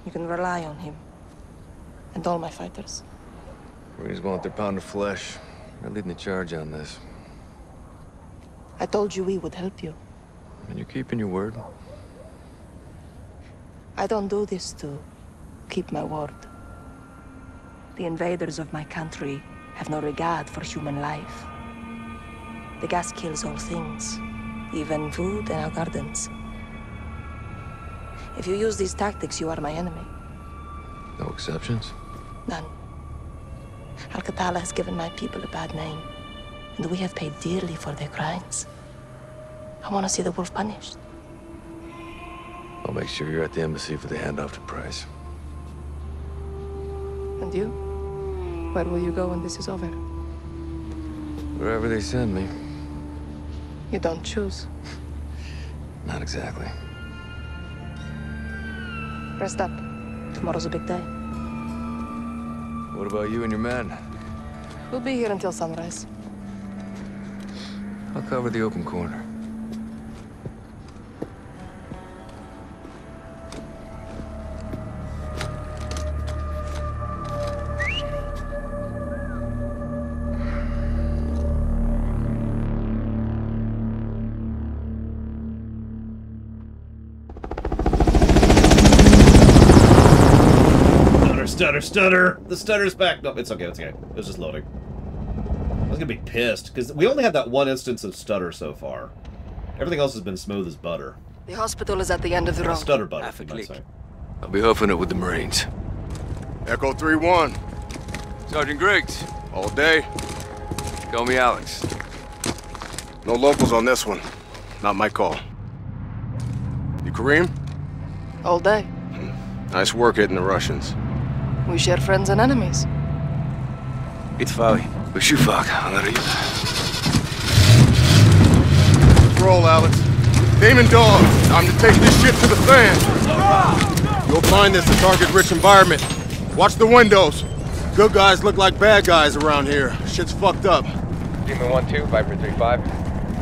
You can rely on him. And all my fighters. Marines want their pound of flesh. They're leading the charge on this. I told you we would help you. And you're keeping your word. I don't do this to keep my word. The invaders of my country have no regard for human life. The gas kills all things, even food and our gardens. If you use these tactics, you are my enemy. No exceptions? None. Al-Qatala has given my people a bad name, and we have paid dearly for their crimes. I want to see the wolf punished. I'll make sure you're at the embassy for the handoff to Price. And you? Where will you go when this is over? Wherever they send me. You don't choose. Not exactly. Rest up. Tomorrow's a big day. What about you and your men? We'll be here until sunrise. I'll cover the open corner. Stutter, stutter! The stutter's back! No, it's okay, it's okay. It was just loading. I was gonna be pissed, because we only had that one instance of stutter so far. Everything else has been smooth as butter. The hospital is at the end of the road. Stutter butter, you might say. I'll be hoofing it with the Marines. Echo 3-1. Sergeant Griggs. All day. Call me Alex. No locals on this one. Not my call. You Kareem? All day. Nice work hitting the Russians. We share friends and enemies. It's Fawi. Wish you fuck. Roll, Alex. Damon Dog, time to take this shit to the fan. You'll find this a target-rich environment. Watch the windows. Good guys look like bad guys around here. Shit's fucked up. Demon 1-2, Viper 3-5.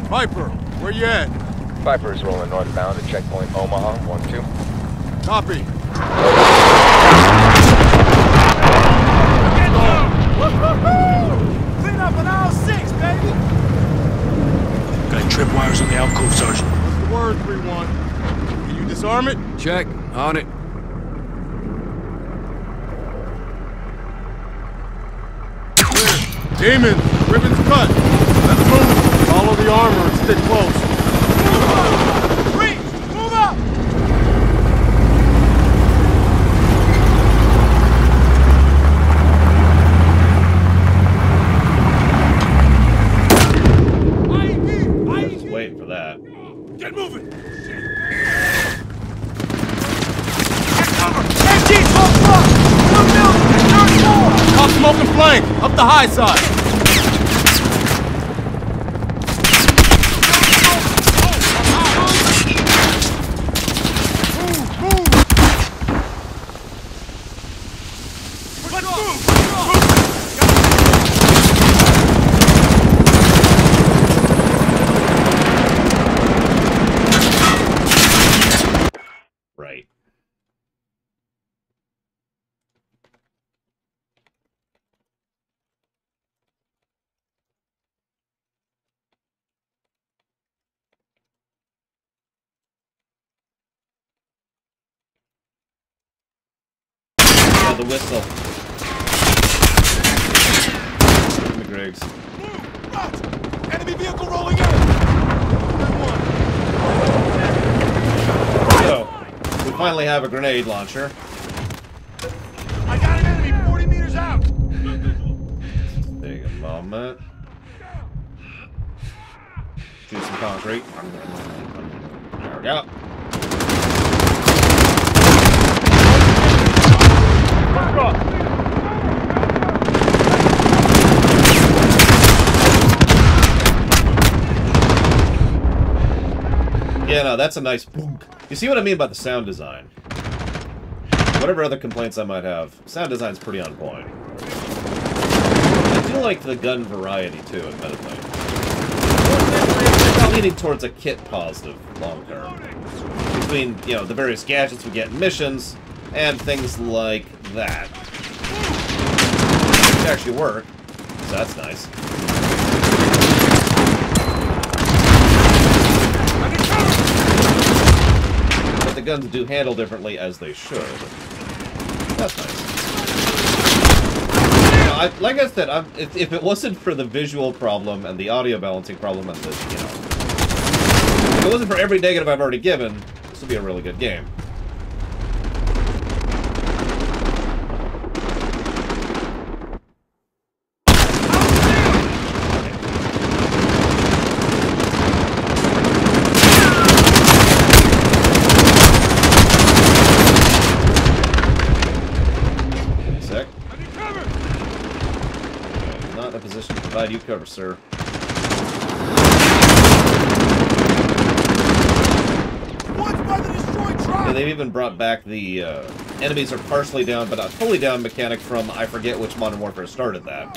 Viper, where you at? Viper is rolling northbound at checkpoint Omaha 1-2. Copy. Clean up on aisle 6, baby! Got tripwires on the alcove, Sergeant. What's the word, 3-1? Can you disarm it? Check. On it. Demon, ribbon's cut. Let's move. Follow the armor and stick close. Move up! Freeze! Move up! Just waiting for that. Get moving! Get cover! MG, 12 o'clock! Blue building, third floor! Top smoke and flank, up the high side. Right. Yeah, the whistle. The Griggs. Enemy vehicle rolling in! So, we finally have a grenade launcher. I got an enemy 40 meters out! Take a moment. Do some concrete. There we go. Yeah, no, that's a nice boom. You see what I mean by the sound design? Whatever other complaints I might have, sound design's pretty on point. I do like the gun variety too, admittedly. I'm leaning towards a kit positive long term. Between, you know, the various gadgets we get in missions and things like that. Which actually work, so that's nice. But the guns do handle differently as they should. That's nice. You know, like I said, if it wasn't for the visual problem and the audio balancing problem and the, you know, if it wasn't for every negative I've already given, this would be a really good game. Provide you cover, sir. Yeah, they've even brought back the enemies are partially down, but not fully down mechanic from I forget which Modern Warfare started that.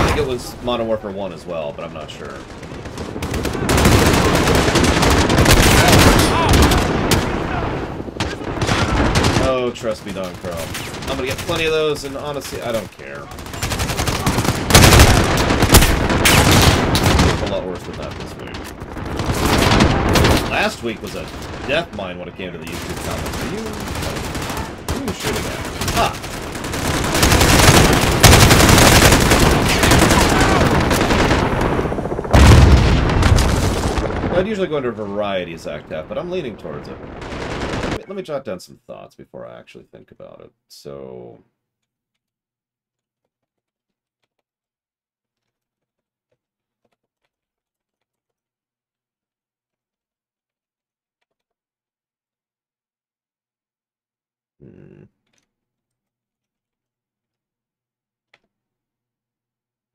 I think it was Modern Warfare 1 as well, but I'm not sure. Oh, trust me, Don Crow. I'm gonna get plenty of those, and honestly, I don't care. It's a lot worse than that this week. Last week was a death mine when it came to the YouTube comments. Are you shooting at? Ah! I'd usually go into variety, Zactap, but I'm leaning towards it. Let me jot down some thoughts before I actually think about it. So...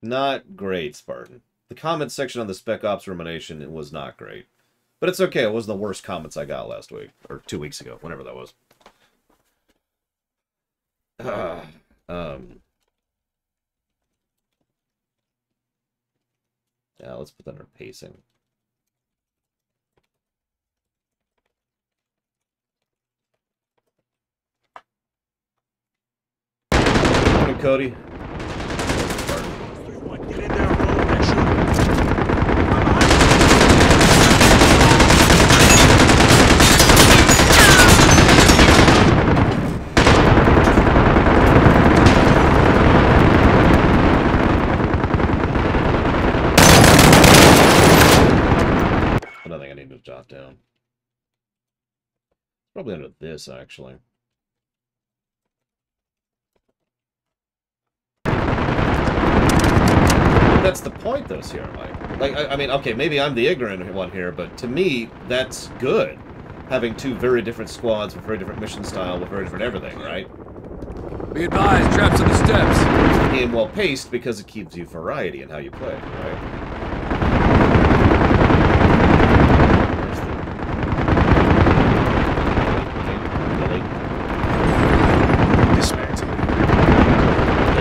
Not great, Spartan. The comment section on the Spec Ops Rumination was not great. But it's okay, it wasn't the worst comments I got last week. Or 2 weeks ago, whenever that was. Yeah, let's put that under pacing. Morning, Cody. Get in there and roll that shit. Another thing I need to jot down. Probably under this, actually. That's the point, though, Sierra Mike. Like, I mean, okay, maybe I'm the ignorant one here, but to me, that's good. Having two very different squads with very different mission style, with very different everything, right? Be advised, traps on the steps. And well-paced because it keeps you variety in how you play, right?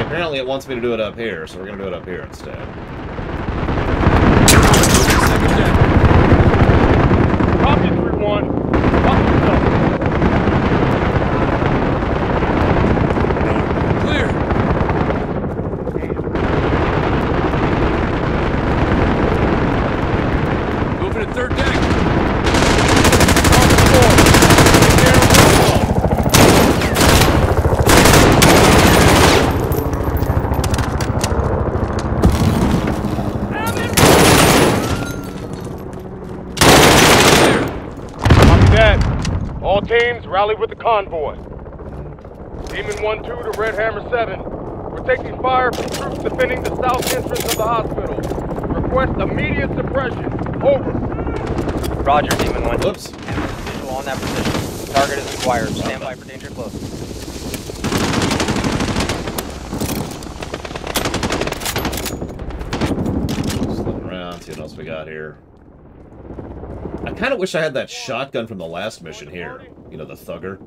Apparently it wants me to do it up here, so we're going to do it up here instead. Copy 3-1. Clear. Moving to third deck. All teams, rally with the convoy. Demon 1-2 to Red Hammer 7. We're taking fire from troops defending the south entrance of the hospital. Request immediate suppression. Over. Roger, Demon 1. Whoops. Visual on that position. Target is acquired. Stand by for danger close. Just looking around, see what else we got here. I kind of wish I had that shotgun from the last mission here. You know, the thugger.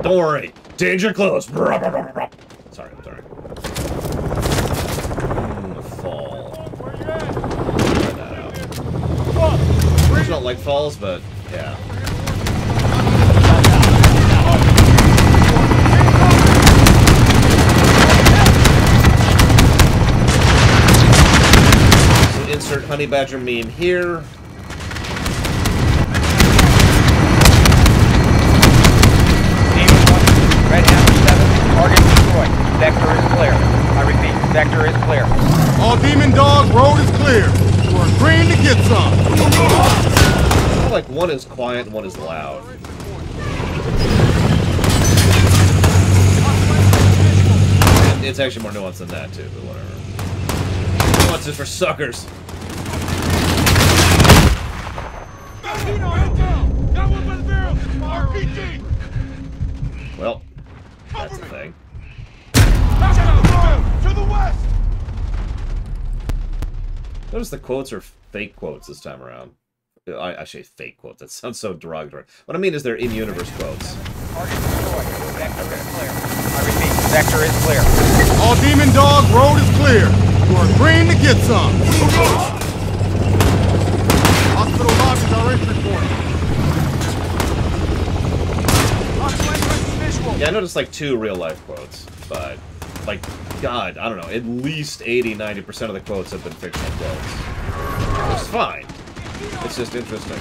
Don't worry. Danger close. Sorry, I'm sorry. Fall. Try that out. I don't like falls, but yeah. Insert honey badger meme here. Red Hammer 7. Target destroyed. Vector is clear. I repeat, vector is clear. All Demon Dog, road is clear. We're green to get some. I feel like one is quiet and one is loud. It's actually more nuanced than that, too, but whatever. Nuances for suckers. Well, that's a thing. To the west. Notice the quotes are fake quotes this time around. I say fake quotes. That sounds so derogatory. What I mean is they're in-universe quotes. Target destroyed. Vector is clear. I repeat, vector is clear. All Demon Dog, road is clear. We're green to get some. Hospital lobbies are entry point. Yeah, I noticed like 2 real-life quotes, but, like, God, I don't know, at least 80-90% of the quotes have been fictional quotes. Which is fine. It's just interesting.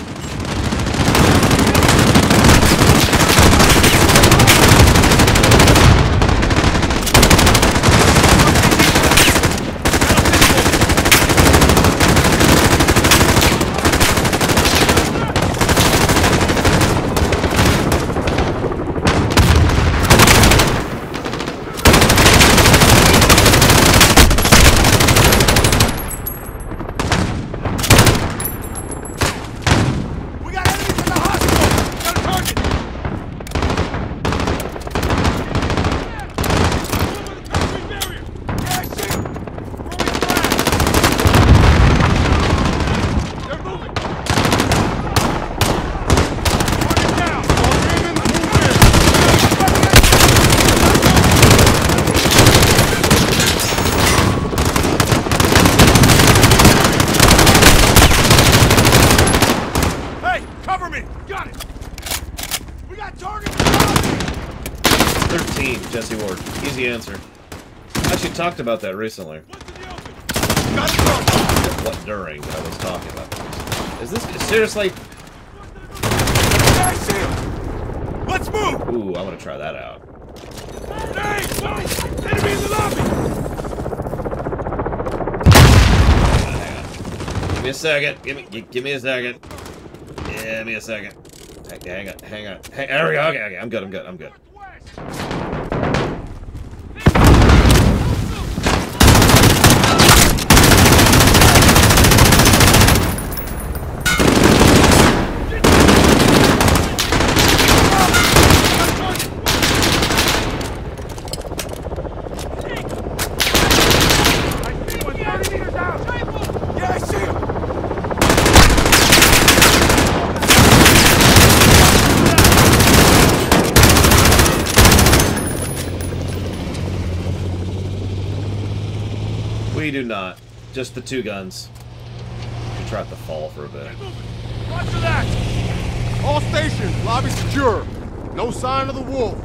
We got enemies in the hospital. 13, Jesse Ward. Easy answer. I actually talked about that recently. What during that I was talking about. Is this seriously? Yeah, I see him! Let's move! Ooh, I want to try that out. Hey! Enemy in the lobby! Give me a second. Give me a second. Give me a second. Hang on. Hey, there we go. Okay. I'm good. We do not. Just the two guns. We try to fall for a bit. Watch for that! All stations, lobby secure. No sign of the wolf.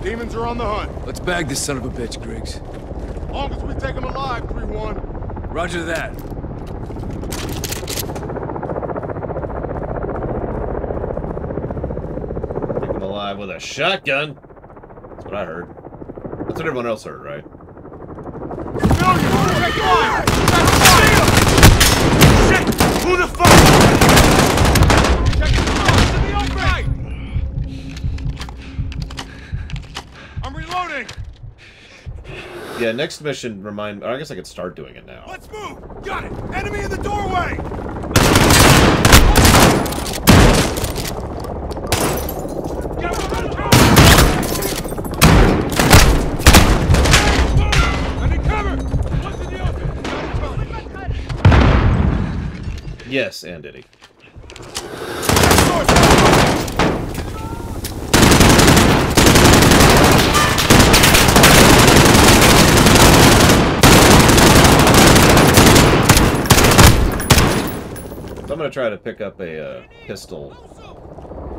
Demons are on the hunt. Let's bag this son of a bitch, Griggs. As long as we take him alive, 3-1. Roger that. Take him alive with a shotgun. That's what I heard. That's what everyone else heard, right? Shit! Who the fuck? I'm reloading! Yeah, next mission remind... I guess I could start doing it now. Let's move! Got it! Enemy in the doorway! Yes, and did he? So I'm gonna try to pick up a pistol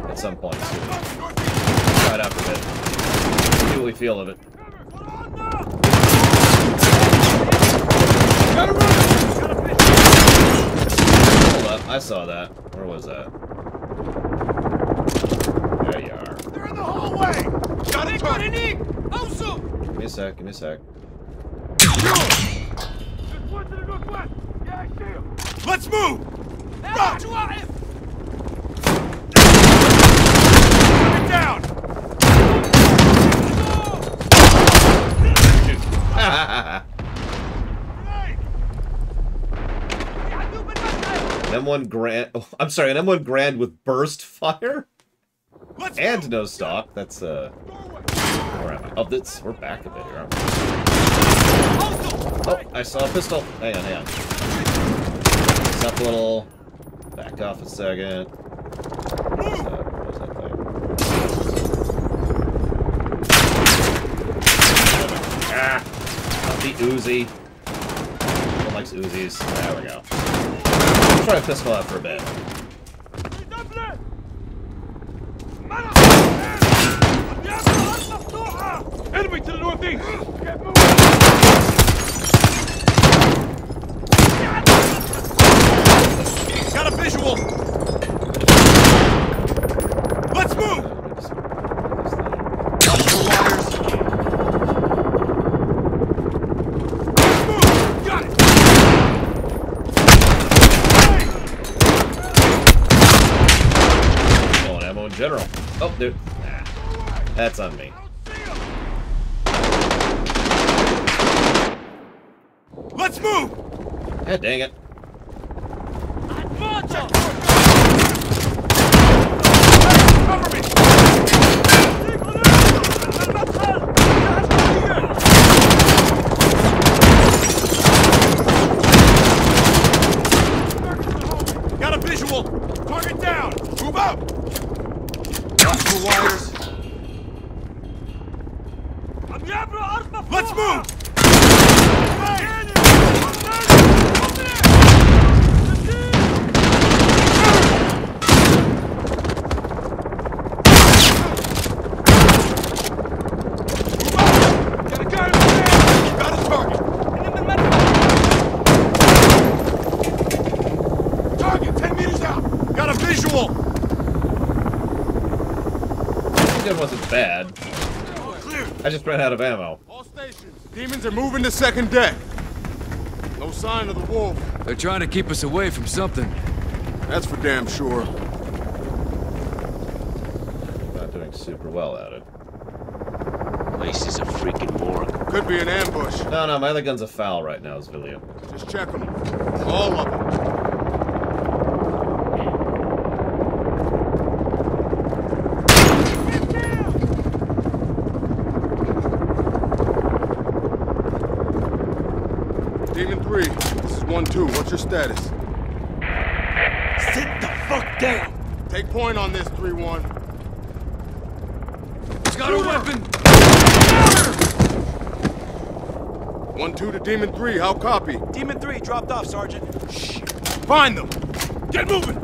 at some point soon. Try it out for a bit. See what we feel of it. I saw that. Where was that? There you are. They're in the hallway! Got it, also! Give me a sec. Let's move! Run! Get down! An M1 Grand. Oh, I'm sorry, an M1 Grand with burst fire and no stock. That's where am I? Oh, we're back a bit here, aren't we? Oh, I saw a pistol. Hang on. Stop a little. Back off a second. What's that thing? Ah, not the Uzi. No one likes Uzis. There we go. Try a pistol out for a bit. Enemy to the northeast! Get moving! Got a visual! Let's move! Watch the wires! Got it! Ammo in general. Oh, dude. Nah. That's on me. Let's move! God dang it. Cover me! Got a visual! Target down! Move up! Watch the wires! Let's move! Got a visual! That wasn't bad. I just ran out of ammo. All stations. Demons are moving to second deck. No sign of the wolf. They're trying to keep us away from something. That's for damn sure. Not doing super well at it. Place is a freaking morgue. Could be an ambush. No, my other gun's a foul right now, Zvillian. Just check them. All of them. Demon 3, this is 1-2. What's your status? Sit the fuck down! Take point on this, 3-1. He's got a weapon! 1-2 to Demon 3, how copy? Demon 3 dropped off, Sergeant. Shh. Find them! Get moving!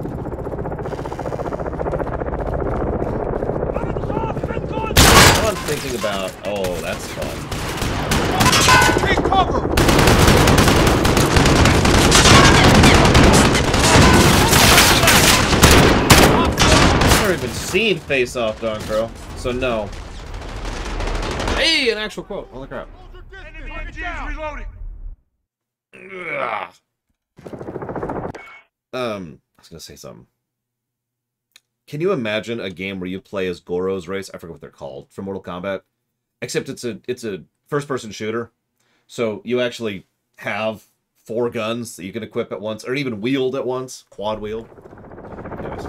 All I'm thinking about... Oh, that's fun. Take cover! I've never even seen Face Off, Don Crow, so no. Hey, an actual quote. Holy crap. Reloading. Ugh. I was gonna say something. Can you imagine a game where you play as Goro's race? I forget what they're called from Mortal Kombat. Except it's a first-person shooter, so you actually have 4 guns that you can equip at once, or even wield at once, quad wield. Anyways.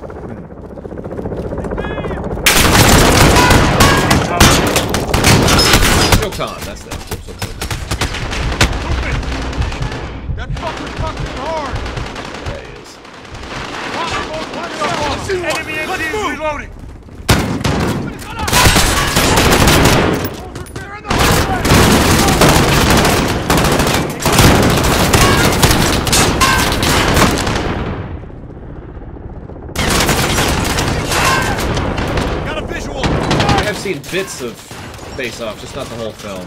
Shokan, that's that. That fucker's fucking hard! Yeah, he is. Enemy MGs reloading. Got a visual! I've seen bits of Face Off, just not the whole film.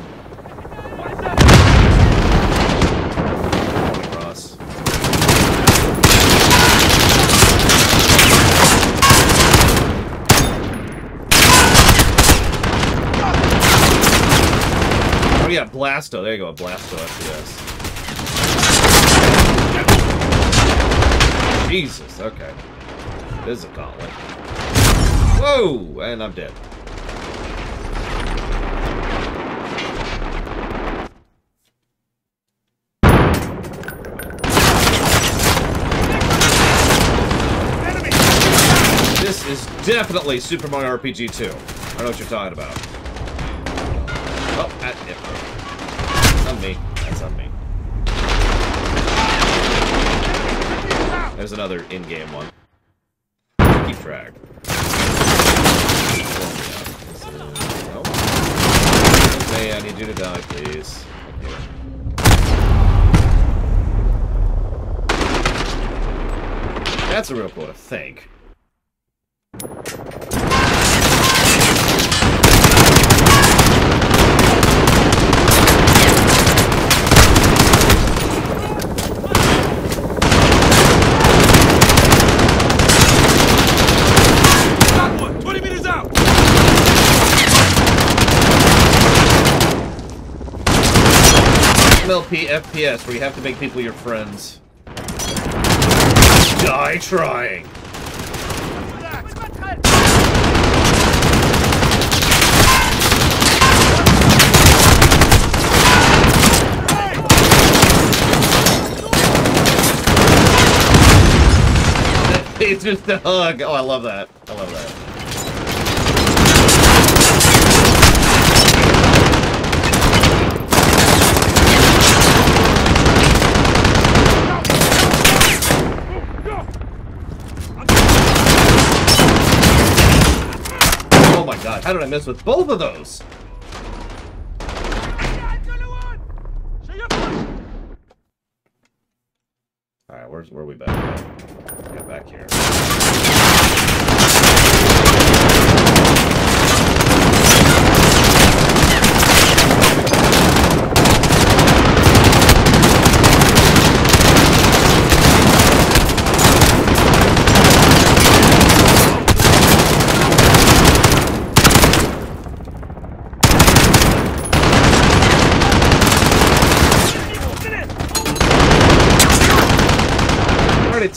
Cross. Oh yeah, Blasto. There you go, Blasto FPS. Jesus, okay. This is a gauntlet. Whoa! And I'm dead. This is definitely Super Mario RPG 2. I don't know what you're talking about. Oh, that's on me. That's on me. There's another in-game one. Keep track. Hey, I need you to die, please. That's a real quote, I think. MLP FPS, where you have to make people your friends. Die trying! It's just a hug. Oh, I love that. I love that. Oh my god, how did I miss with both of those? Alright, where are we back at? Get back here.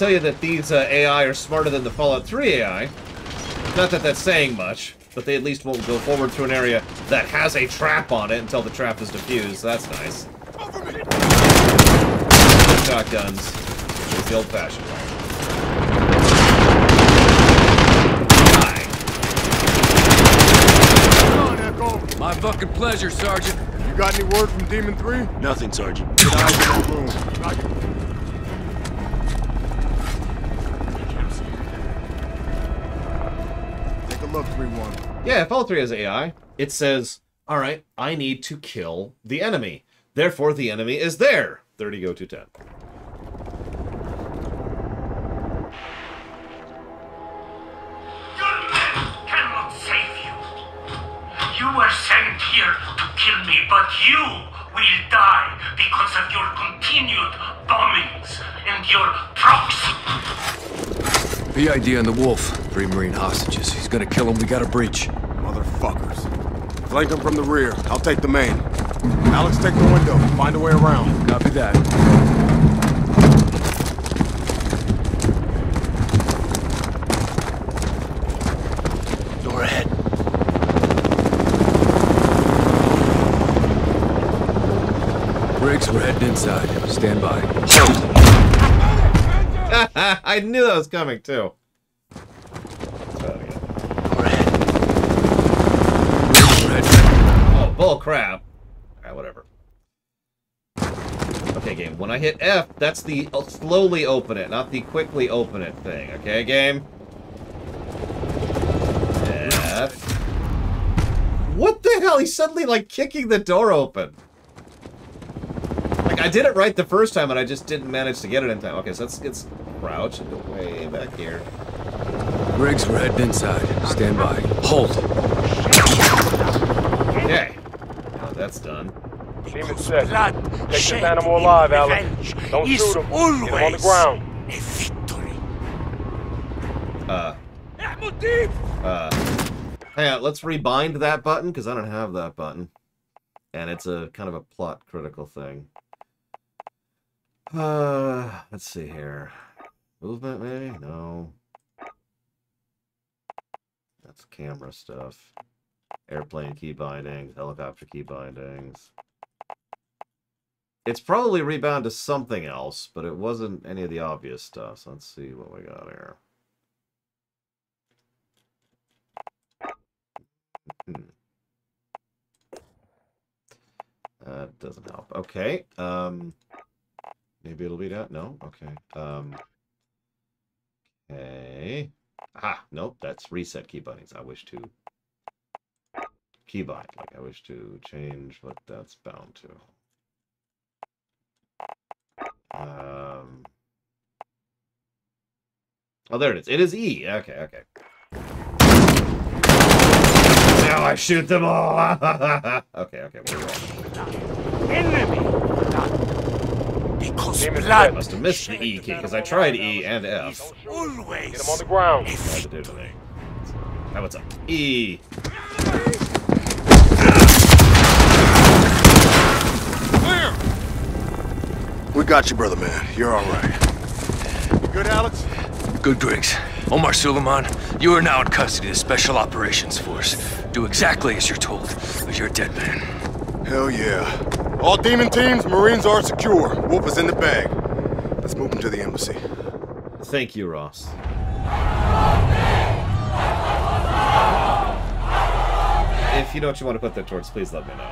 tell you that these AI are smarter than the Fallout 3 AI. Not that that's saying much, but they at least won't go forward through an area that has a trap on it until the trap is defused. So that's nice. Shotguns. It's the old-fashioned way. My fucking pleasure, Sergeant. You got any word from Demon 3? Nothing, Sergeant. Get eyes in that room. Roger. Take a look, 3-1. Yeah, Fallout 3 has AI. It says, alright, I need to kill the enemy. Therefore, the enemy is there. 30 go 210. You were sent here to kill me, but you will die because of your continued bombings and your proxy. PID on the Wolf. 3 Marine hostages. He's gonna kill him. We got a breach. Motherfuckers. Flank him from the rear. I'll take the main. Alex, take the window. Find a way around. Copy that. Door ahead. Briggs, we're heading inside. Stand by. I knew that was coming, too. Oh, bull crap. Alright, whatever. Okay, game. When I hit F, that's the slowly open it, not the quickly open it thing. Okay, game? F. What the hell? He's suddenly, like, kicking the door open. Like, I did it right the first time, and I just didn't manage to get it in time. Okay, so let's crouch and go way back here. Briggs, we're heading inside. Stand by. Hold. Okay. Now that's done. Demon said, take this animal alive, Alex. Don't shoot him. Get him on the ground. Hang on, let's rebind that button, because I don't have that button. And it's a kind of a plot critical thing. Let's see here. Movement, maybe? No. That's camera stuff. Airplane key bindings, helicopter key bindings. It's probably rebound to something else, but it wasn't any of the obvious stuff. So let's see what we got here. That doesn't help. Okay. Maybe it'll be that. No. Okay. Okay. Ah, nope. That's reset key bindings. I wish to keybind. Like I wish to change what that's bound to. Oh, there it is. It is E. Okay. Okay. Now I shoot them all. Okay. We're wrong. Enemy. Because blood. I must have missed the E key because I tried E and F. Always. Get him on the ground. Now what's up? E. Clear. We got you, brother man. You're all right. You good, Alex? Good, Griggs. Omar Suleiman, you are now in custody of the Special Operations Force. Do exactly as you're told, or you're a dead man. Hell yeah. All demon teams, Marines are secure. Wolf is in the bag. Let's move him to the embassy. Thank you, Ross. If you know what you want to put that towards, please let me know.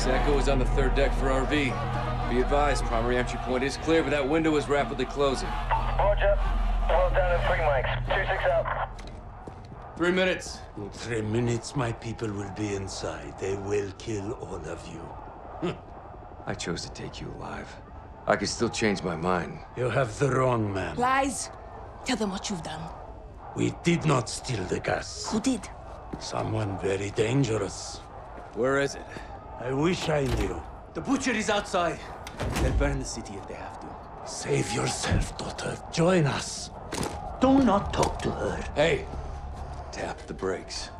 Echo is on the 3rd deck for RV. Be advised, primary entry point is clear, but that window is rapidly closing. Roger. Hold down at 3 mics. 2-6 out. 3 minutes. In 3 minutes, my people will be inside. They will kill all of you. I chose to take you alive. I can still change my mind. You have the wrong man. Lies. Tell them what you've done. We did not steal the gas. Who did? Someone very dangerous. Where is it? I wish I knew. The butcher is outside. They'll burn the city if they have to. Save yourself, daughter. Join us. Do not talk to her. Hey, Tap the brakes.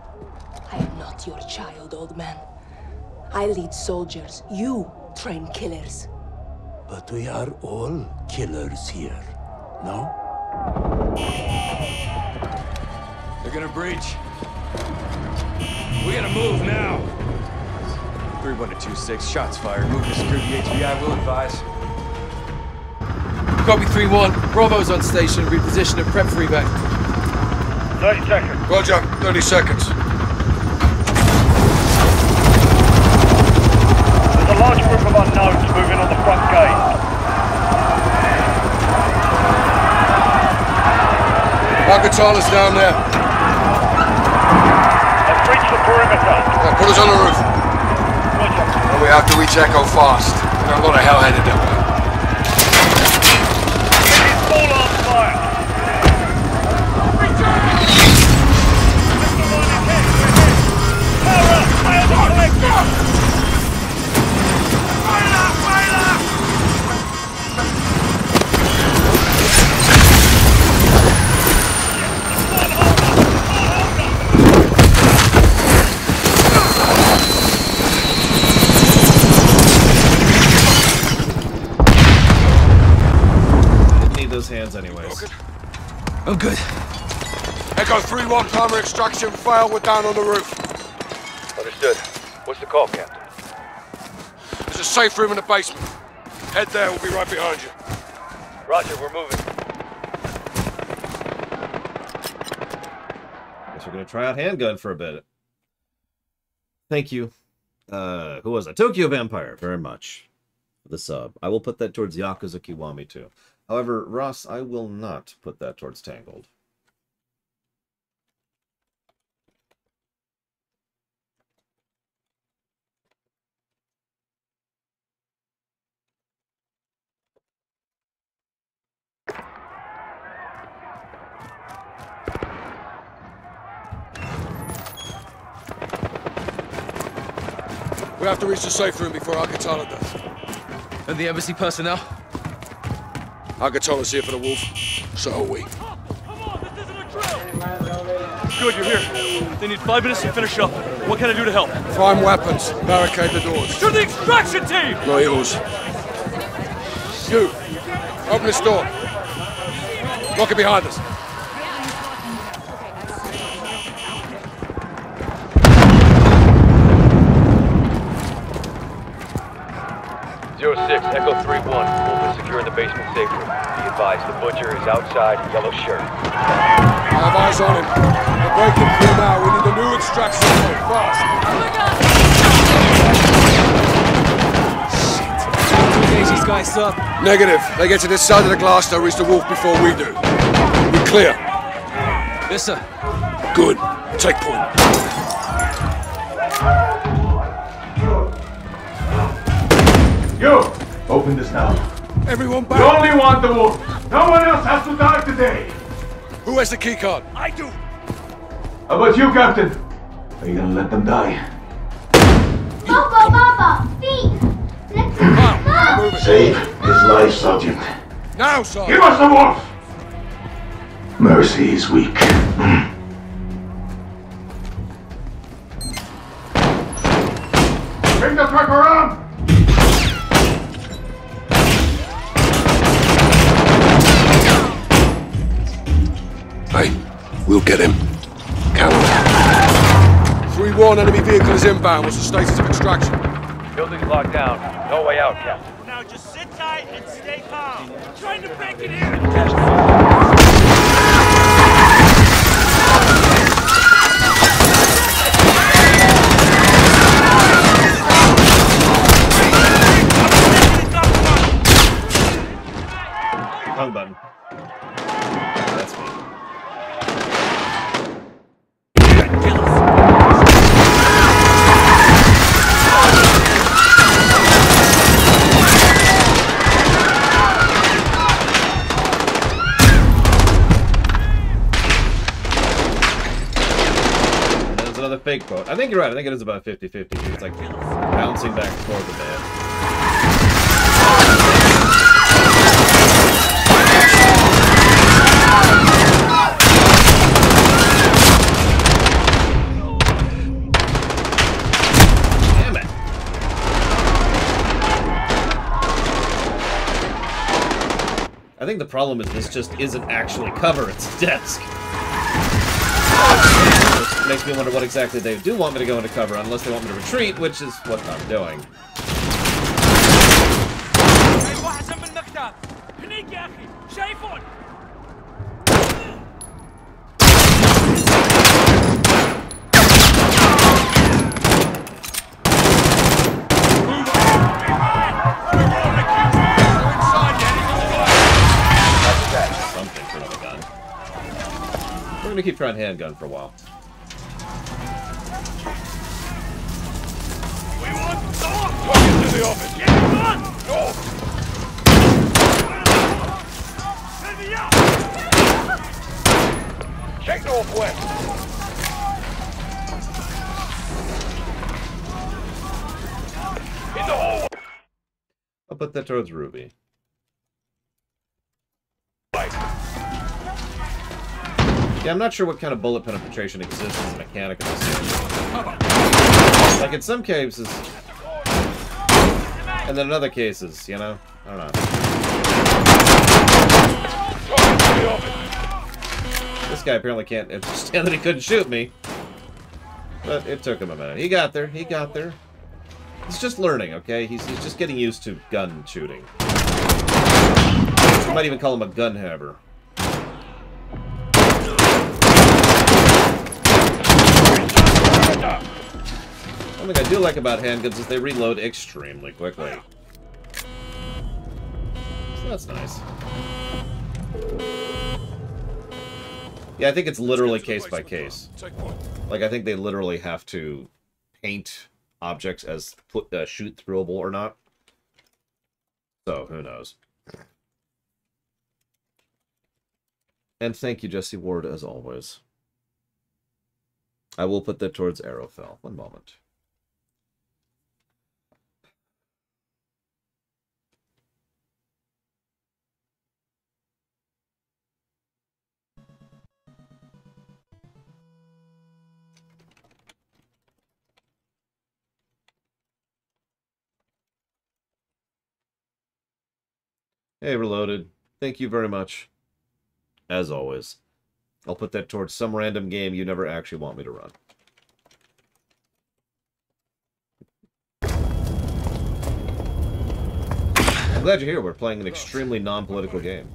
I am not your child, old man. I lead soldiers. You train killers. But we are all killers here, no? They're gonna breach. We gotta move now. 3-1-2-6, shots fired. Move to secure the HVI, will advise. Copy 3-1. Bravo's on station. Reposition and prep for evac. 30 seconds. Roger, 30 seconds. There's a large group of unknowns moving on the front gate. Al-Qatala's down there. Let's reach the perimeter. Yeah, put us on the roof. Roger. And we have to reach Echo fast. There are a lot of hell-headed down there. Full on fire. Power up! Fire the collector! Those hands anyways. I'm good. Echo 3-1, primary extraction failed. We're down on the roof. Understood. What's the call, Captain? There's a safe room in the basement. Head there, we'll be right behind you. Roger, we're moving. Guess we're gonna try out handgun for a bit. Thank you. Who was that? Tokyo Vampire, very much. The sub. I will put that towards Yakuza Kiwami too. However, Ross, I will not put that towards Tangled. We have to reach the safe room before Al-Qatala does. And the embassy personnel? Al-Qatala's here for the wolf. So are we. Good, you're here. They need 5 minutes to finish up. What can I do to help? Find weapons. Barricade the doors. To the extraction team! No yours. You. Open this door. Lock it behind us. 06, Echo 3-1. Wolf is secure in the basement safe room. Be advised, the butcher is outside, yellow shirt. I have eyes on him. We're breaking through now. We need a new extraction point, fast. Shit. These guys up. Negative. They get to this side of the glass, they'll reach the wolf before we do. We're clear. Yes, sir. Good. Take point. You! Open this now. Everyone back! You only want the wolf! No one else has to die today! Who has the keycard? I do! How about you, Captain? Are you gonna let them die? Papa! Feet! Let's go! Save his life, Sergeant. Now, Sergeant! Give us the wolf! Mercy is weak. Bring the truck around! Hey, we'll get him. Count. 3-1, enemy vehicle is inbound. What's the status of extraction? Building's locked down. No way out, Captain. Now just sit tight and stay calm. I'm trying to break it in. Wrong button. That's me. There's another fake quote. I think you're right. I think it is about 50-50. It's like bouncing back and forth a bit. I think the problem is this just isn't actually cover, it's desk. Which makes me wonder what exactly they do want me to go into cover, unless they want me to retreat, which is what I'm doing. Something for another gun. We're gonna keep trying handgun for a while. Talking to the office. Check northwest. In the hole. I'll put that towards Ruby. Yeah, I'm not sure what kind of bullet penetration exists as a mechanic in this game. Like in some cases, and then in other cases, you know? I don't know. This guy apparently can't understand that he couldn't shoot me. But it took him a minute. He got there. He got there. He's just learning, okay? He's just getting used to gun shooting. You might even call him a gun haver. One thing I do like about handguns is they reload extremely quickly. So that's nice. Yeah, I think it's literally case by case. Like, I think they literally have to paint objects as shoot throwable or not. So, who knows. And thank you, Jesse Ward, as always. I will put that towards Arrowfell. One moment. Hey, Reloaded. Thank you very much. As always. I'll put that towards some random game you never actually want me to run. I'm glad you're here. We're playing an extremely non-political game.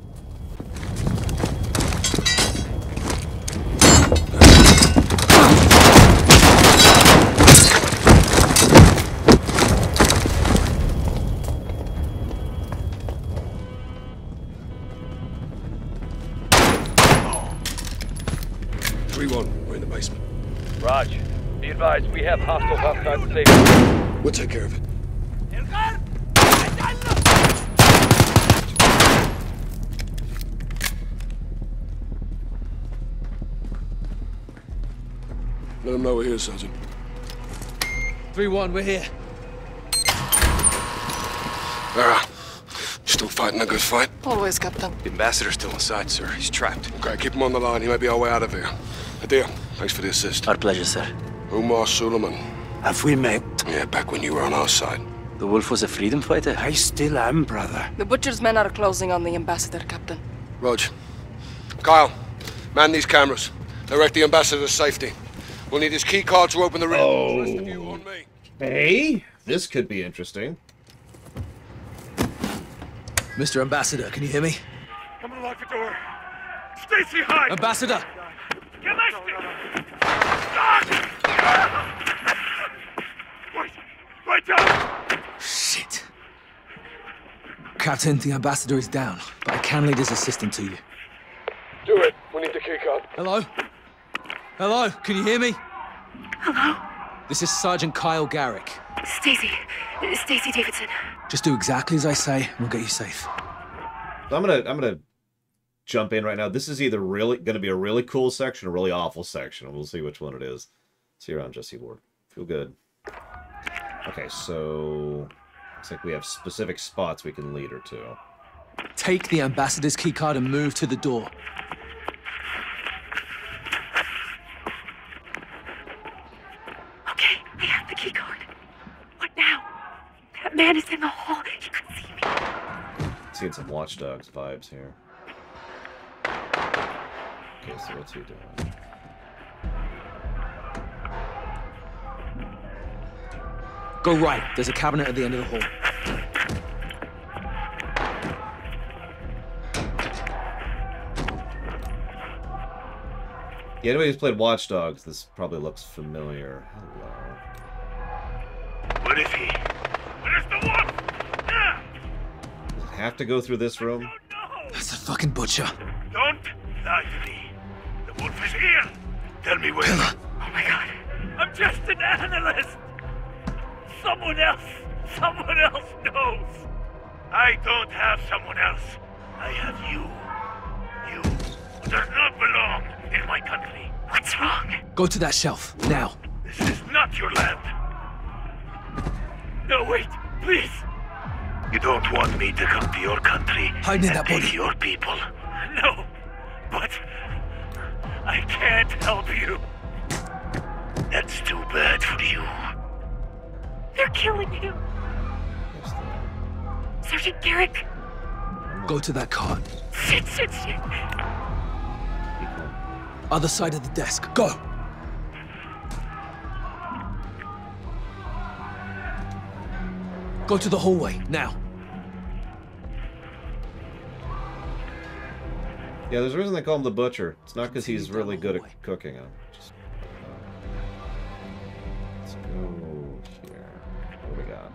We're in the basement. Raj, be advised, we have hostiles outside the safe. We'll take care of it. Let them know we're here, Sergeant. 3-1, we're here. Vera, still fighting a good fight? Always, Captain. The ambassador's still inside, sir. He's trapped. Okay, keep him on the line. He may be our way out of here. Adir, thanks for the assist. Our pleasure, sir. Umar Suleiman. Have we met? Yeah, back when you were on our side. The Wolf was a freedom fighter? I still am, brother. The Butcher's men are closing on the ambassador, Captain. Rog. Kyle, man these cameras. Direct the ambassador's safety. We'll need his key card to open the room. Oh. The rest of you on me. Hey, this could be interesting. Mr. Ambassador, can you hear me? Come and lock the door. Stacy, hide! Ambassador! Wait down! Shit. Captain, the ambassador is down, but I can lead his assistant to you. Do it. We need the key card. Hello? Hello? Can you hear me? Hello? This is Sergeant Kyle Garrick. Stacy Davidson. Just do exactly as I say, and we'll get you safe. So I'm gonna jump in right now. This is either really gonna be a really cool section or a really awful section, and we'll see which one it is. See you around, Jesse Ward. Feel good. Okay, so looks like we have specific spots we can lead her to. Take the ambassador's keycard and move to the door. Okay, I have the key card. What now? That man is in the hall. He could see me. See, getting some Watch Dogs vibes here. Okay, so what's he doing? Go right. There's a cabinet at the end of the hall. Yeah, anybody who's played Watch Dogs, this probably looks familiar. Hello. Where is he? Where's the wolf? Does it have to go through this room? That's the fucking butcher. Don't lie to me. The wolf is here. Tell me where. Pillar. Oh my god. I'm just an analyst. Someone else knows. I don't have someone else. I have you. You who does not belong in my country. What's wrong? Go to that shelf, now. This is not your land. No, wait, please. You don't want me to come to your country Hide in and that take body. your people. No, but I can't help you. That's too bad for you. They're killing him. Sergeant Garrick. Go to that cart. Shit. Other side of the desk. Go! Go to the hallway, now. Yeah, there's a reason they call him the Butcher. It's not because he's really good at cooking them. Let's go here. What do we got?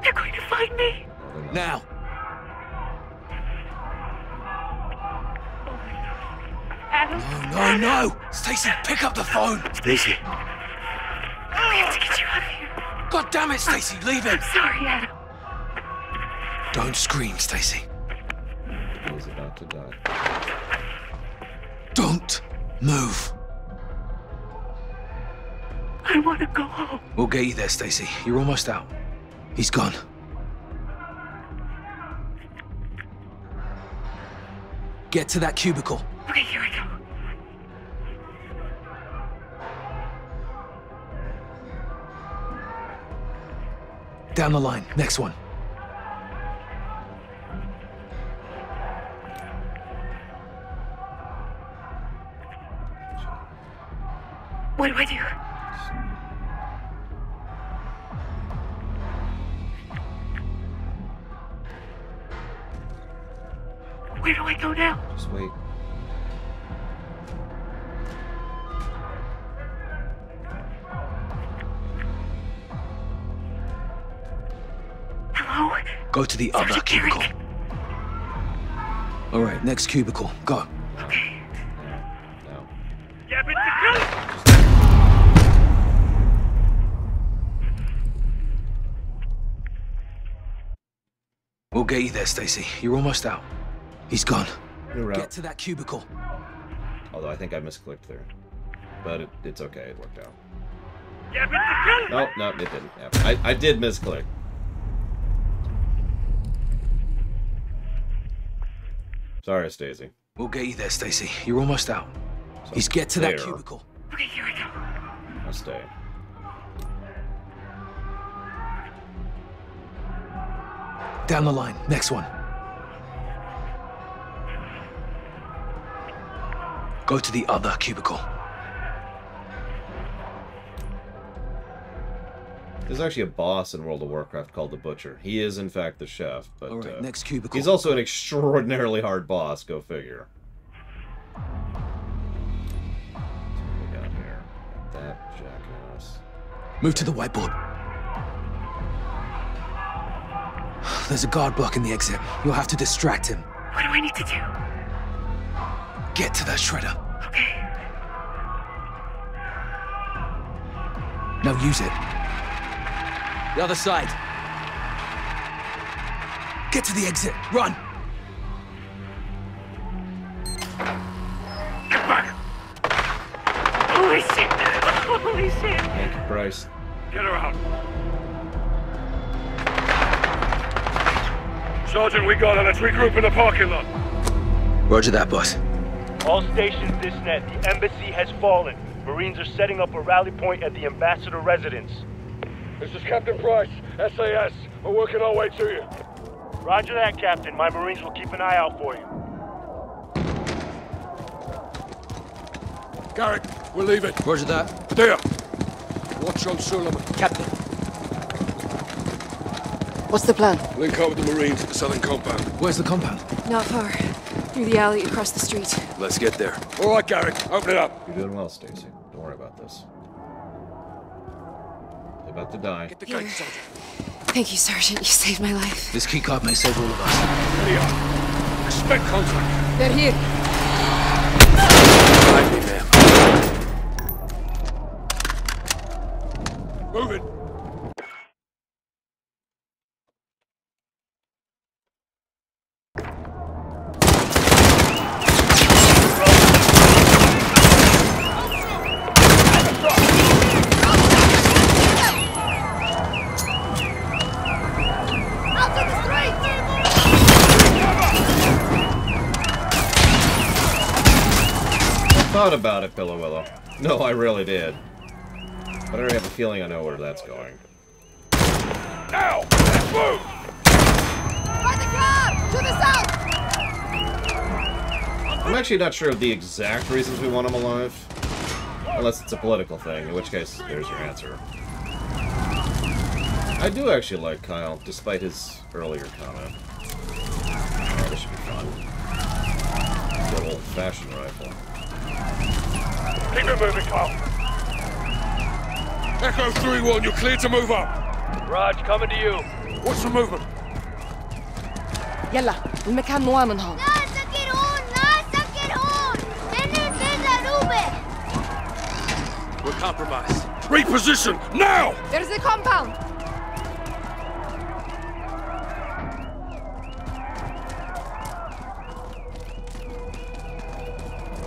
They're going to find me. Now! Adam. No! Stacy, pick up the phone! Stacy. We have to get you out of here. God damn it, Stacy, leave him! I'm sorry, Adam. Don't scream, Stacy. He's about to die. Don't move. I want to go home. We'll get you there, Stacy. You're almost out. He's gone. Get to that cubicle. Okay, here I go. Down the line. Next one. What do I do? Where do I go now? Just wait. Hello? Go to the other cubicle. All right, next cubicle. Go. Okay. No. Get it to We'll get you there, Stacy. You're almost out. He's gone. You're out. Get to that cubicle. Although I think I misclicked there. But it's okay, it worked out. Get it to No, it didn't. Yeah, I did misclick. Sorry, Stacy. We'll get you there, Stacy. You're almost out. He's get to that there. cubicle. Okay, here I go. I'll stay. Down the line. Next one. Go to the other cubicle. There's actually a boss in World of Warcraft called the Butcher. He is, in fact, the chef, but All right, next cubicle. he's also an extraordinarily hard boss. Go figure. What we got here? That jackass. Move to the whiteboard. There's a guard blocking the exit. You'll have to distract him. What do I need to do? Get to that shredder. Okay. Now use it. The other side. Get to the exit. Run. Get back! Holy shit! Holy shit! Thank you, Bryce. Get her out. Sergeant, we got her. Let's regroup in the parking lot. Roger that, boss. All stations this net. The embassy has fallen. Marines are setting up a rally point at the ambassador residence. This is Captain Price, SAS. We're working our way to you. Roger that, Captain. My Marines will keep an eye out for you. Garrick, we're leaving. Roger that. There. Watch on Suleiman. Captain. What's the plan? Link up with the Marines at the southern compound. Where's the compound? Not far. Through the alley across the street. Let's get there. All right, Garrick. Open it up. You're doing well, Stacy. Don't worry about this. You're about to die. Get the gate, Sergeant. Thank you, Sergeant. You saved my life. This key card may save all of us. There you are. Expect contact. They're here. Behind me, ma'am. Move it. Thought about it, Pillow Willow. No, I really did. But I already have a feeling I know where that's going. Now! Let's move! By the car! To the south! I'm actually not sure of the exact reasons we want him alive. Unless it's a political thing, in which case, there's your answer. I do actually like Kyle, despite his earlier comment. Oh, this should be fun. Good old-fashioned rifle. Keep it moving, Kyle. Echo 3-1, you're clear to move up. Raj, coming to you. What's the movement? يلا المكان مؤمن هون. We're compromised. Reposition, now! There's the compound.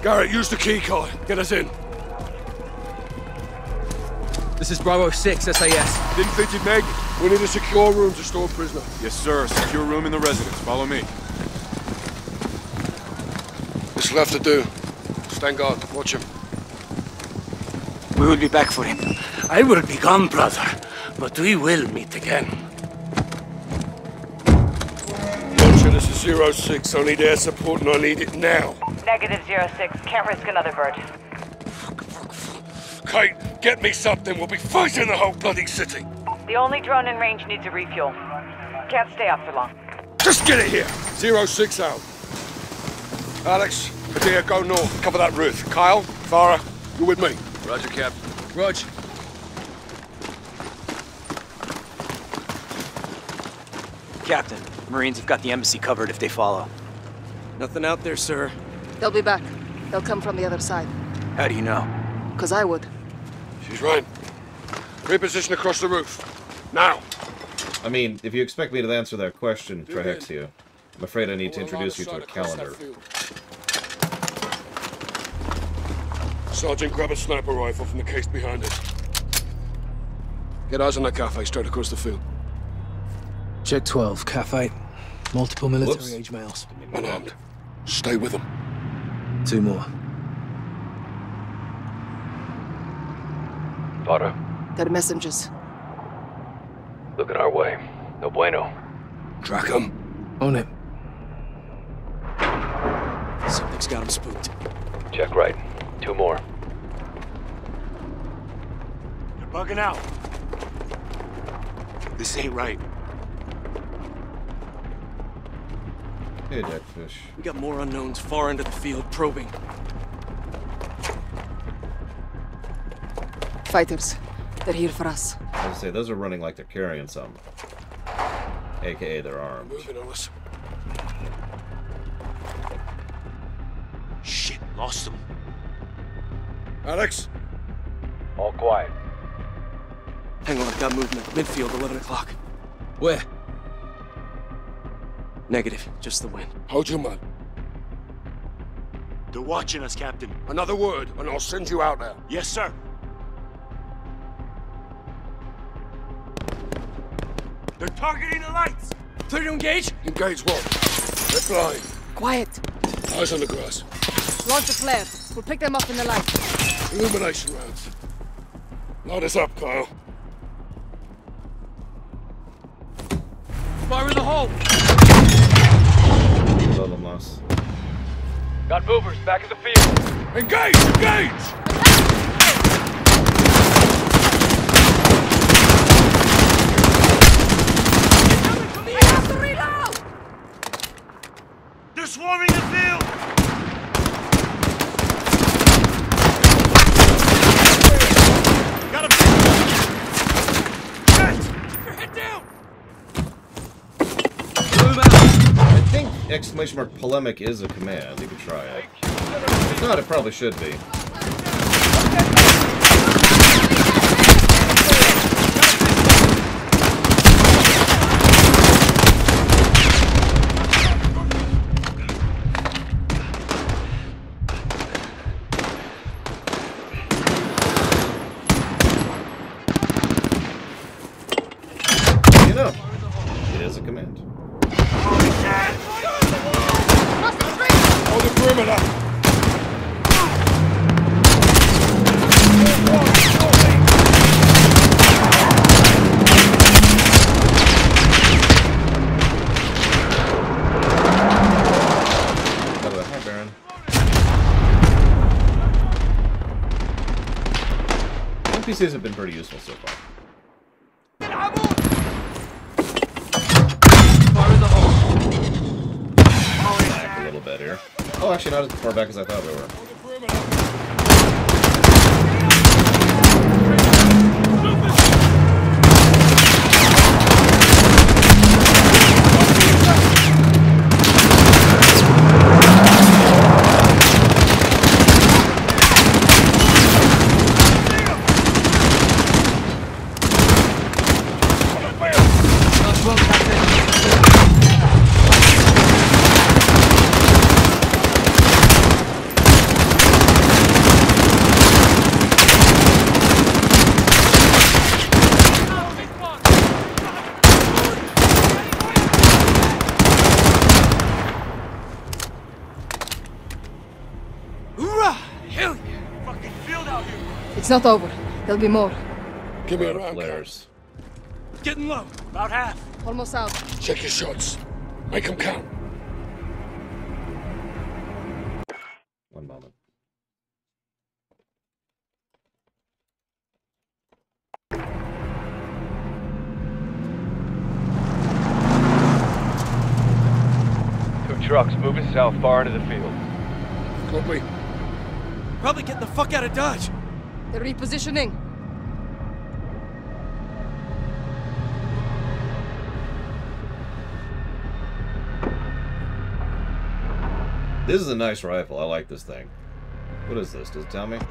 Garrett, use the key card. Get us in. This is Bravo 6, SAS. Didn't think you'd make it. We need a secure room to store prisoner. Yes, sir. Secure room in the residence. Follow me. This will have to do. Stand guard. Watch him. We will be back for him. I will be gone, brother, but we will meet again. Roger, this is 06. I need air support and I need it now. Negative 06. Can't risk another bird. Kate, get me something. We'll be fighting the whole bloody city. The only drone in range needs a refuel. Can't stay up for long. Just get it here. 06 out. Alex, Padilla, go north. Cover that roof. Kyle, Farah, you with me? Roger, Captain. Rog. Captain, Marines have got the embassy covered if they follow. Nothing out there, sir. They'll be back. They'll come from the other side. How do you know? 'Cause I would. She's right. Reposition across the roof. Now. I mean, if you expect me to answer that question, Trihexia, I'm afraid I need to introduce you to a calendar. Sergeant, grab a sniper rifle from the case behind us. Get eyes on that cafe straight across the field. Check 12, cafe. Multiple military-age males. Unarmed. Stay with them. 2 more. Potter, They're messengers. looking our way. No bueno. Track them. On it. Something's got him spooked. Check right. 2 more. You're bugging out. This ain't right. Hey, Deadfish. We got more unknowns far into the field probing. Fighters. They're here for us. I was say, those are running like they're carrying some. AKA, they're armed. Moving on us. Shit, lost them. Alex? All quiet. Hang on, I've got movement. Midfield, 11 o'clock. Where? Negative, just the wind. Hold your mud. They're watching us, Captain. Another word, and I'll send you out there. Yes, sir. They're targeting the lights. Clear to engage? Engage what? They're blind. Quiet. Eyes on the grass. Launch a flare. We'll pick them up in the light. Illumination rounds. Light us up, Kyle. Fire in the hole! little mouse. Got movers back in the field. Engage! Engage! They're swarming the field! Got him! You're hit down! I think exclamation mark polemic is a command. You could try it. If not, it probably should be. You know, it is a command. Hold the perimeter! Hi, Baron. NPCs have been pretty useful so far. Back a little bit here. Oh, actually not as far back as I thought we were. It's not over. There'll be more. Give me a round. Flares. Getting low. About half. Almost out. Check your shots. Make them count. One moment. Two trucks moving south far into the field. Copy. Probably getting the fuck out of Dodge. They're repositioning. This is a nice rifle. I like this thing. What is this? Does it tell me? Get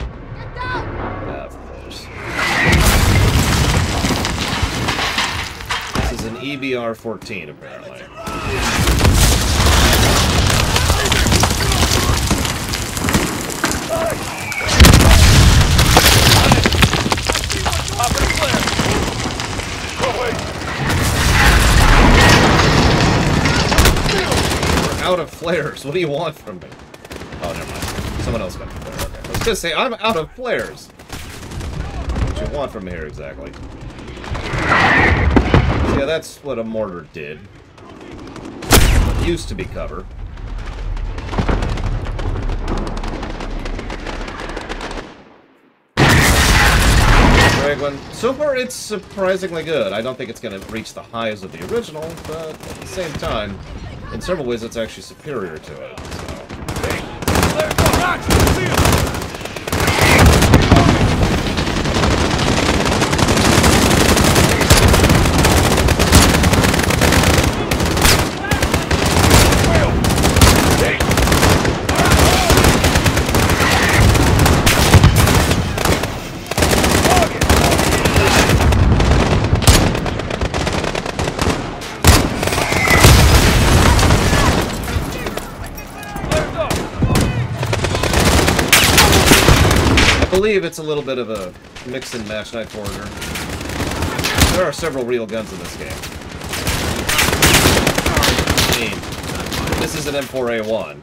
down! Ah, of course. This is an EBR-14, apparently. We're out of flares. What do you want from me? Oh, never mind. Someone else got the flare. Okay. I was gonna say, I'm out of flares. What you want from me here, exactly? Yeah, that's what a mortar did. It used to be cover. So far, it's surprisingly good. I don't think it's going to reach the highs of the original, but at the same time, in several ways, it's actually superior to it. I believe it's a little bit of a mix and match knife order. There are several real guns in this game. I mean, this is an M4A1,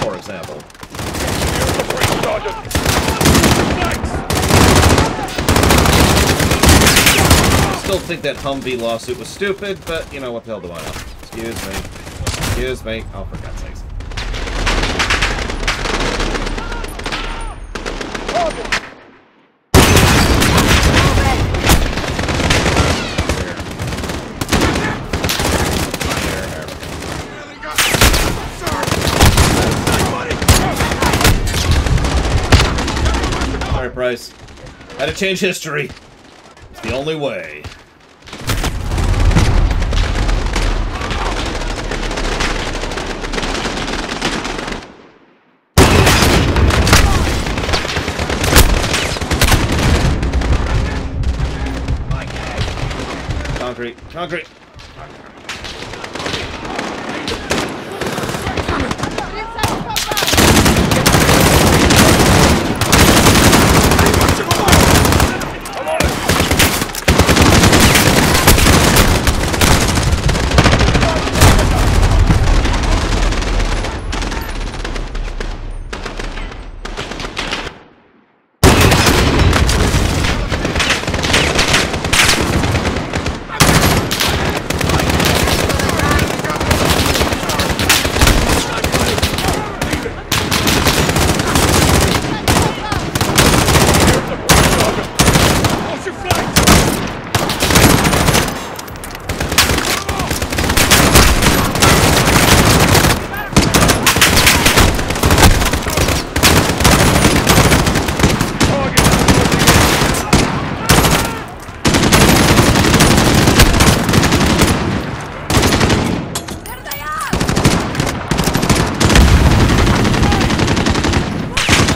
for example. Still think that Humvee lawsuit was stupid, but you know, what the hell do I know? Excuse me. Excuse me. Oh, for God's sakes. Sorry, Price. Had to change history. It's the only way. Concrete. Concrete.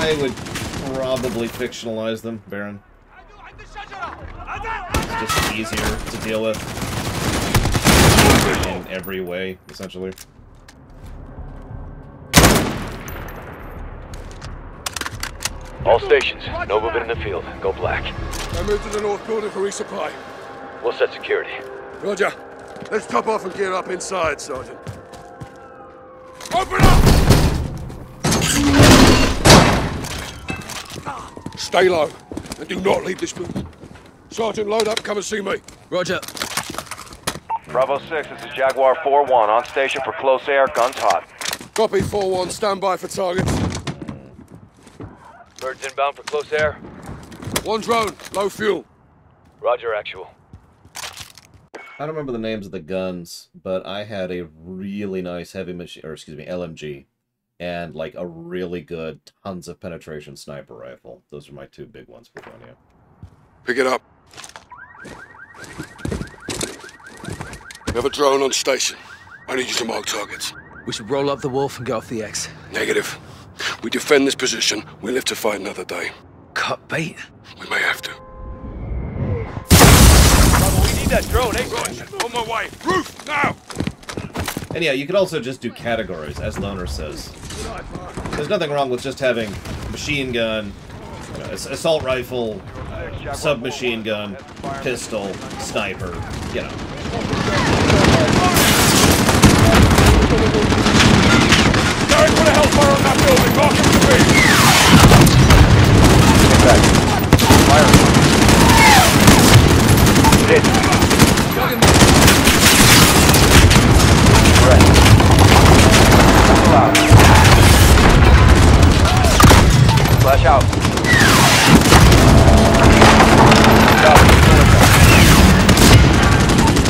I would probably fictionalize them, Baron. It's just easier to deal with in every way, essentially. All stations, no movement in the field. Go black. I move to the north building for resupply. We'll set security. Roger. Let's top off and gear up inside, Sergeant. Open up! Stay low, and do not leave this building. Sergeant, load up, come and see me. Roger. Bravo 6, this is Jaguar 4-1, on station for close air, guns hot. Copy, 4-1, stand by for targets. Birds inbound for close air. One drone, low fuel. Roger, actual. I don't remember the names of the guns, but I had a really nice heavy machine, or excuse me, LMG, and like a really good tons of penetration sniper rifle. Those are my two big ones for you. Pick it up. We have a drone on station. I need you to mark targets. We should roll up the wolf and get off the X. Negative. We defend this position, we live to fight another day. Cut bait? We may have to. We need that drone, eh? Right, on my way. Roof, now! And yeah, you could also just do categories, as Loner says. There's nothing wrong with just having machine gun, assault rifle, submachine gun, pistol, sniper, you know. Guys, put a hellfire on that building! Mark him to me! Get back. Fire. Hit. Right. Flash out.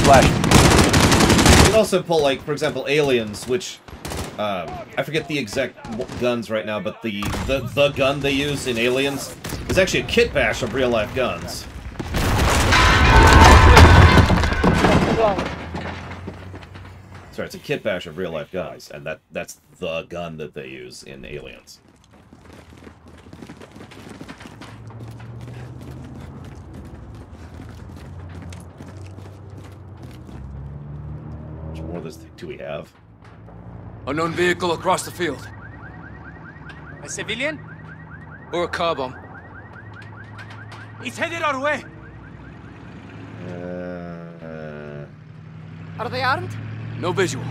Flash. You can also pull, like, for example, aliens, which I forget the exact guns right now, but the gun they use in Aliens is actually a kit bash of real-life guns. Sorry, it's a kit bash of real-life guns, and that's the gun that they use in Aliens. How much more of this do we have? Unknown vehicle across the field. A civilian? Or a car bomb. He's headed our way. Are they armed? No visual.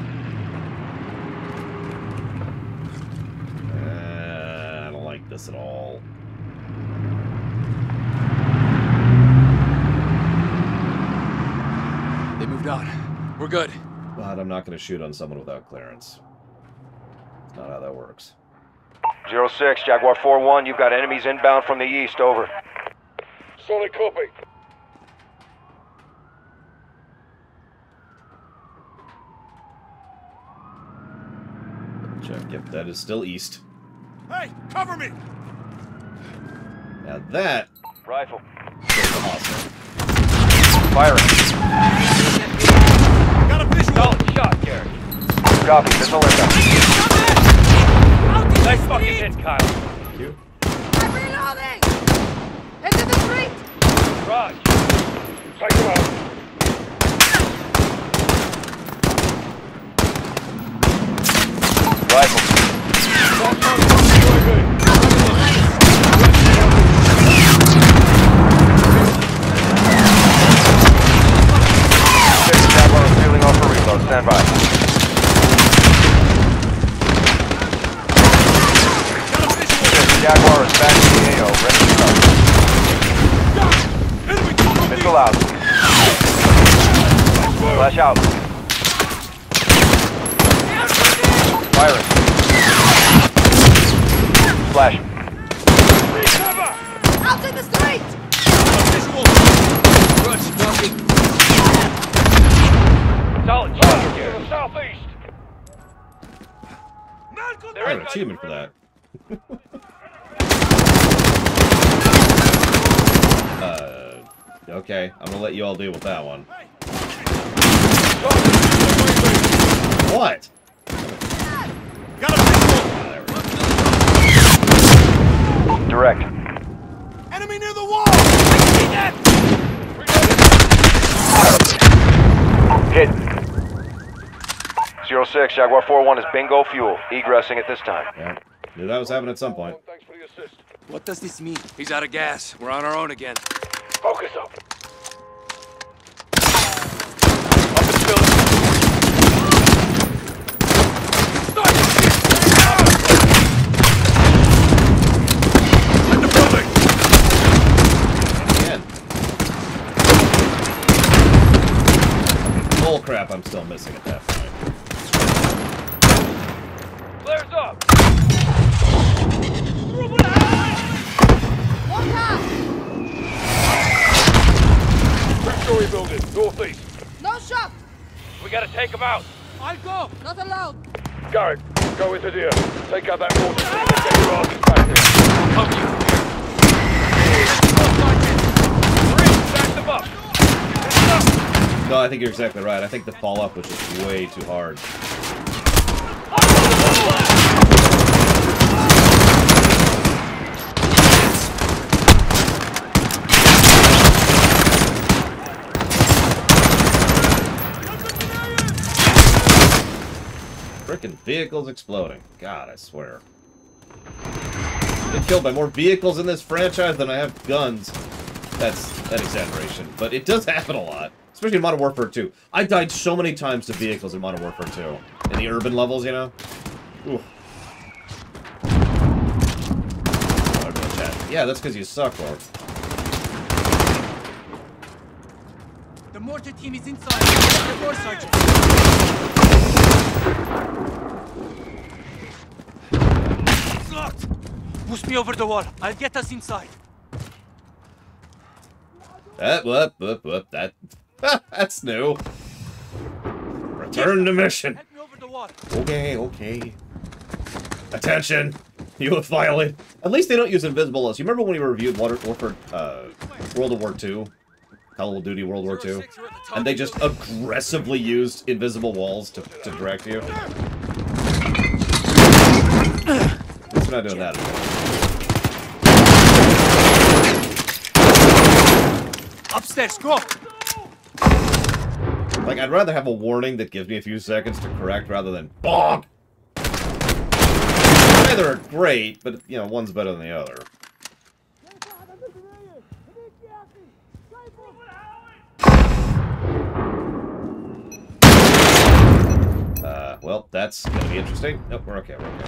I don't like this at all. They moved on. We're good. But I'm not going to shoot on someone without clearance. That's not how that works. 06, Jaguar 4-1, you've got enemies inbound from the east, over. Solid copy. Check. Yep, that is still east. Hey, cover me! Now that... Rifle. is awesome. Firing. Got a visual! Solid shot, Garrett. Copy, missile inbound. Nice fucking hit, Kyle. Thank you. I'm reloading! Into the street! Raj. Take him out. Rifle. Jaguar is peeling off for reload. Stand by. Jaguar is back in the AO. Ready to go. Missile out. Flash out. Firing. Flash. Out in the street! Solid shot here. Southeast. I have an achievement for that. Okay, I'm gonna let you all deal with that one. What? Got a visual! Direct. Enemy near the wall! Hit. 06, Jaguar 4-1 is bingo fuel. Egressing at this time. Yeah, knew that was happening at some point. What does this mean? He's out of gas. We're on our own again. Focus up. Up and fill it. In the building! Again. Bull crap, I'm still missing at that point. Flares up. Three-story building, northeast. No shot! We gotta take him out. I'll go! Not allowed! Garrett, go into there. Take out that mortar and get your asses back here. Help you. Back them up. No, I think you're exactly right. I think the fall up was just way too hard. Frickin' vehicles exploding. God, I swear. I've been killed by more vehicles in this franchise than I have guns. That's an exaggeration, but it does happen a lot. Especially in Modern Warfare 2. I died so many times to vehicles in Modern Warfare 2. In the urban levels, you know? Oof. Yeah, that's because you suck, Lord. The mortar team is inside. The door, Sergeant. It's locked. Push me over the wall. I'll get us inside. That's new. Return to mission. Help me over the wall. Okay, okay. Attention. You have violated. At least they don't use invisible walls. You remember when we reviewed World of War II? Call of Duty World War II? And they just aggressively used invisible walls to direct you? At least we're not doing that anymore. Upstairs, go! Like, I'd rather have a warning that gives me a few seconds to correct rather than BONK! Neither are great, but, you know, one's better than the other. Well, that's gonna be interesting. Nope, we're okay, we're okay.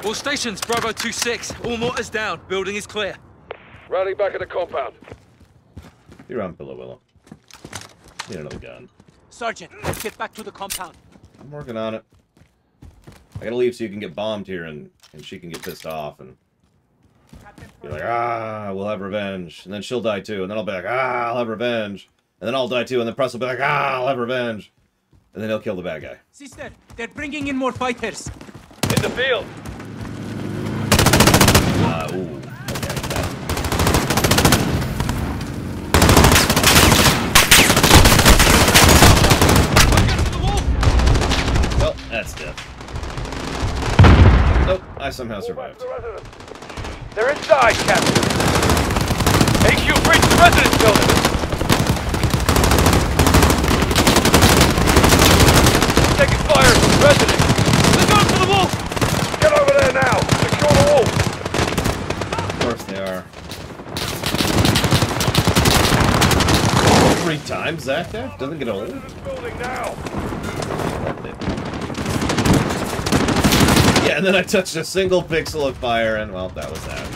All stations, Bravo 2-6. All mortars down. Building is clear. Rally back at the compound. You're on Pillow Willow. Need another gun. Sergeant, let's get back to the compound. I'm working on it. I gotta leave so you can get bombed here and she can get pissed off and be like, ah, we'll have revenge. And then she'll die too. And then I'll be like, ah, I'll have revenge. And then I'll die too. And then Press will be like, ah, I'll have revenge. And then he'll kill the bad guy. Sister, they're bringing in more fighters. In the field. Ooh. Well, that's death. Nope, I somehow survived. They're inside, Captain. HQ, breach the residence building. Taking fire from the residence. They're going for the wolf. Get over there now. Secure the wolf. Of course they are. 3 times that guy? Doesn't get old. Building now. Yeah, and then I touched a single pixel of fire, and well, that was that.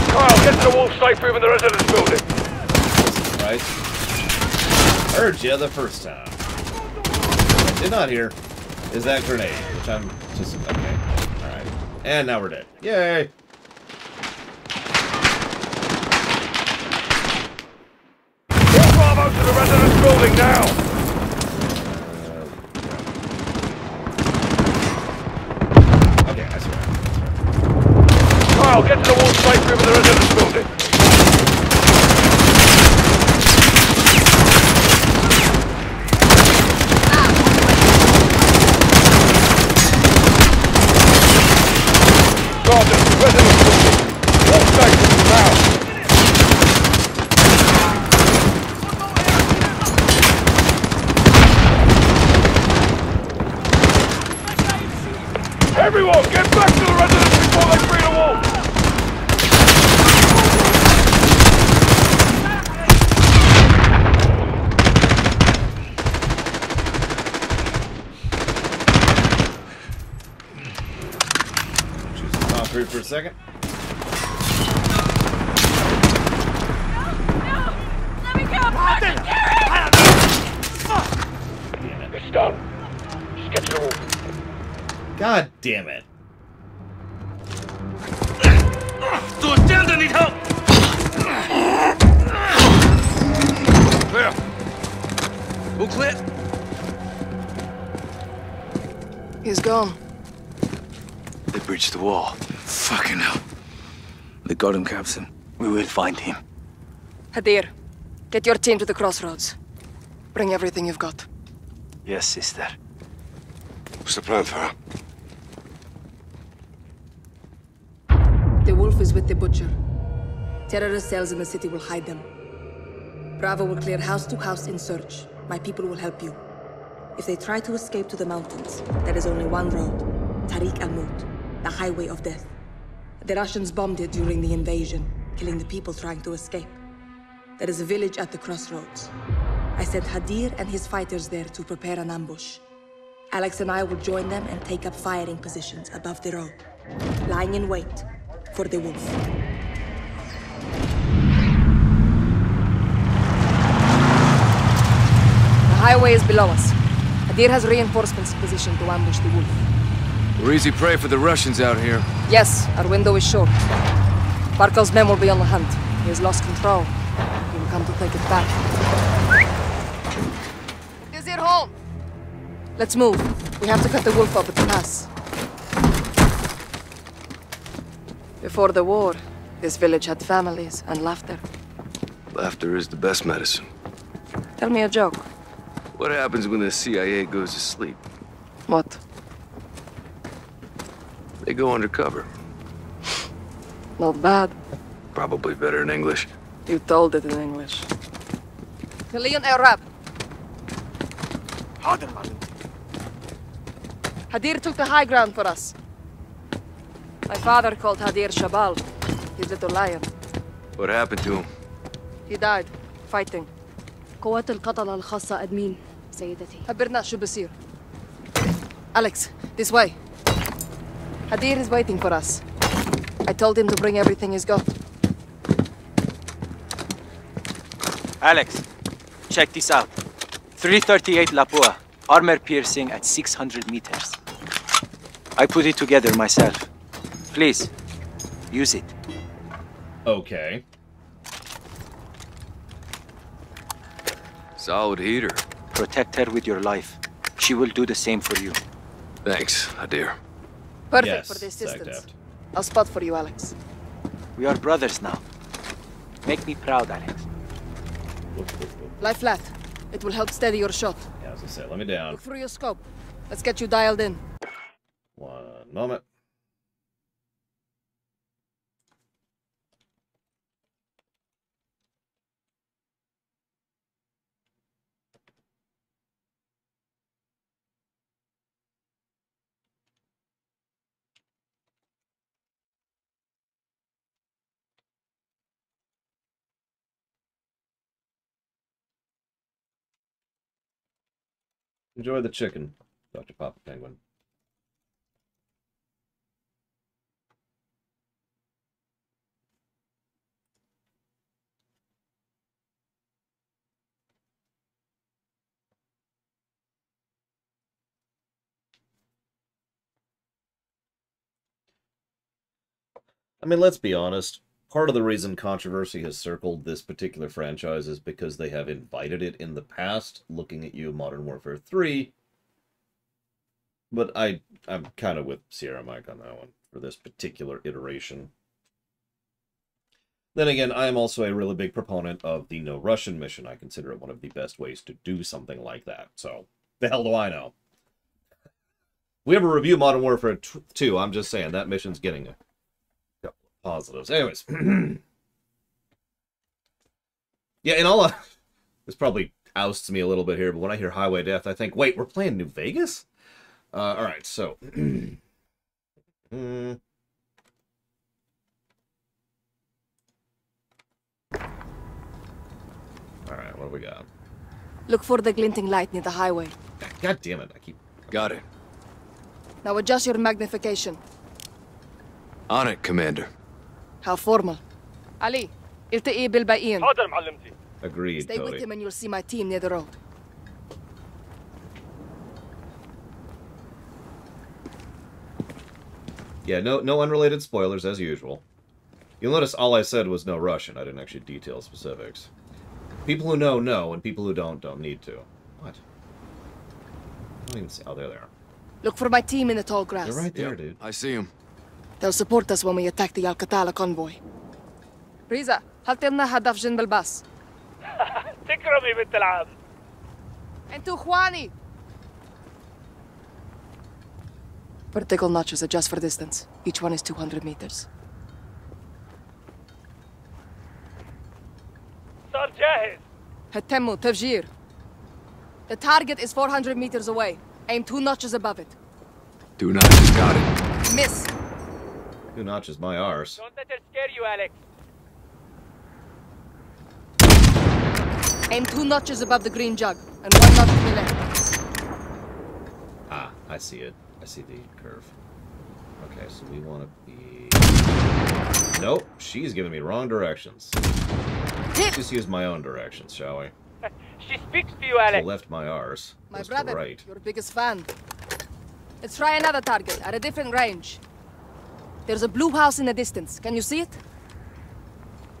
Kyle, get to the wolf safely from the residence building. Right? Heard you the first time. What I did not hear is that grenade, which I'm just okay. Alright. And now we're dead. Yay! Bravo to the residence building now! Okay, I swear. Kyle, get to the wall safely over the residence building! Sergeant, residence building! Wall safely now! Everyone, get back to the residence before they free the wall! Choose the top 3 for a second. Let me go! It's done. Just get to the wall. God damn it. Stand need help! Clear. All clear? He's gone. They breached the wall. Fucking hell. They got him, Captain. We will find him. Hadir, get your team to the crossroads. Bring everything you've got. Yes, sister. What's the plan, Farah? The wolf is with the butcher. Terrorist cells in the city will hide them. Bravo will clear house to house in search. My people will help you. If they try to escape to the mountains, there is only one road. Tariq al-Maut, the highway of death. The Russians bombed it during the invasion, killing the people trying to escape. There is a village at the crossroads. I sent Hadir and his fighters there to prepare an ambush. Alex and I will join them and take up firing positions above the road, lying in wait for the wolf. The highway is below us. Hadir has reinforcements positioned to ambush the wolf. We're easy prey for the Russians out here. Yes, our window is short. Barkov's men will be on the hunt. He has lost control. He will come to take it back. Is it home? Let's move. We have to cut the wolf up at the pass. Before the war, this village had families and laughter. Laughter is the best medicine. Tell me a joke. What happens when the CIA goes to sleep? What? They go undercover. Not bad. Probably better in English. You told it in English. Kalian Arab. Hadir took the high ground for us. My father called Hadir Shabal, his little lion. What happened to him? He died, fighting. قوات القتلة الخاصة أدمين سيدتي. خبرنا شو بصير. Alex, this way. Hadir is waiting for us. I told him to bring everything he's got. Alex, check this out. 338 Lapua, armor piercing at 600 meters. I put it together myself. Please, use it. Okay. Solid heater. Protect her with your life. She will do the same for you. Thanks, Hadir. Perfect Yes, for this distance. Sagdaft. I'll spot for you, Alex. We are brothers now. Make me proud, Alex. Lie flat. It will help steady your shot. Yeah, as I said, let me down. Look through your scope. Let's get you dialed in. One moment. Enjoy the chicken, Dr. Papa Penguin. I mean, let's be honest. Part of the reason controversy has circled this particular franchise is because they have invited it in the past, looking at you, Modern Warfare 3. But I'm kind of with Sierra Mike on that one for this particular iteration. Then again, I am also a really big proponent of the no Russian mission. I consider it one of the best ways to do something like that. So, the hell do I know? We ever review Modern Warfare 2, I'm just saying, that mission's getting a couple of positives. Anyways. Yeah, in all this probably ousts me a little bit here, but when I hear Highway Death, I think, wait, we're playing New Vegas? Alright, so... Alright, what do we got? Look for the glinting light near the highway. God damn it, I keep... Got it. Now adjust your magnification. On it, Commander. How formal. Ali, التقي بالباقيين. حاضر معلمتي. Agreed, Stay Cody. with him and you'll see my team near the road. Yeah, no unrelated spoilers, as usual. You'll notice all I said was no Russian. I didn't actually detail specifics. People who know, and people who don't need to. What? I don't even see... Oh, there they are. Look for my team in the tall grass. They're right there, dude. I see him. They'll support us when we attack the Al-Qatala convoy. ريزا حط لنا هدف جنب الباص. تكرمي بنت العم. انتوا اخواني. Vertical notches adjust for distance. Each one is 200 meters. صار جاهز. هتموا تفجير. The target is 400 meters away. Aim 2 notches above it. 2 notches, got it. Miss. 2 notches my arse. Don't let her scare you, Alex. Aim 2 notches above the green jug, and 1 notch to the left. Ah, I see it. I see the curve. Okay, so we want to be... Nope, she's giving me wrong directions. Let's just use my own directions, shall we? She speaks to you, Alex. To left my arse. My goes to brother, right. your biggest fan. Let's try another target at a different range. There's a blue house in the distance. Can you see it?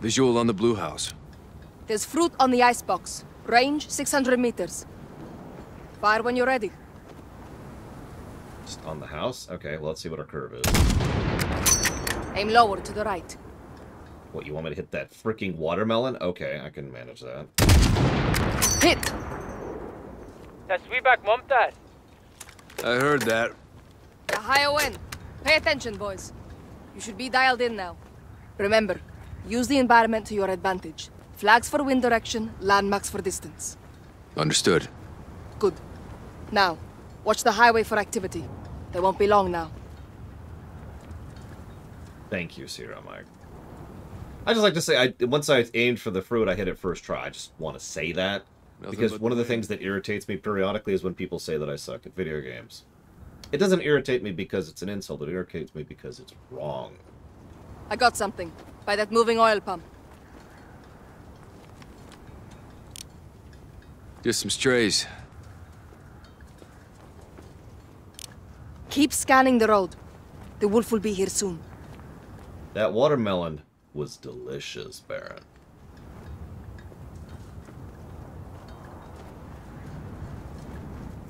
Visual on the blue house. There's fruit on the icebox. Range 600 meters. Fire when you're ready. Just on the house? Okay, well, let's see what our curve is. Aim lower to the right. What, you want me to hit that freaking watermelon? Okay, I can manage that. Hit! تسويبك ممتاز. I heard that. The higher win. Pay attention, boys. You should be dialed in now. Remember, use the environment to your advantage. Flags for wind direction, landmarks for distance. Understood. Good. Now, watch the highway for activity. They won't be long now. Thank you, Sierra Mike. I just like to say, once I aimed for the fruit, I hit it first try. I just want to say that. Nothing Because but one of the the things that irritates me periodically is when people say that I suck at video games. It doesn't irritate me because it's an insult. It irritates me because it's wrong. I got something. By that moving oil pump. Just some strays. Keep scanning the road. The wolf will be here soon. That watermelon was delicious, Baron.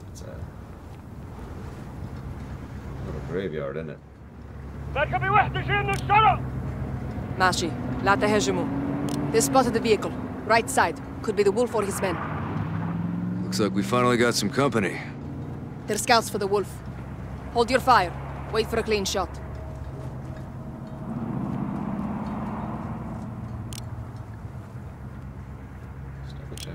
What's that? Little graveyard, isn't it? Mashi, لا تهاجموا. They spotted the vehicle. Right side. Could be the wolf or his men. Looks like we finally got some company. They're scouts for the wolf. Hold your fire. Wait for a clean shot. Just double check.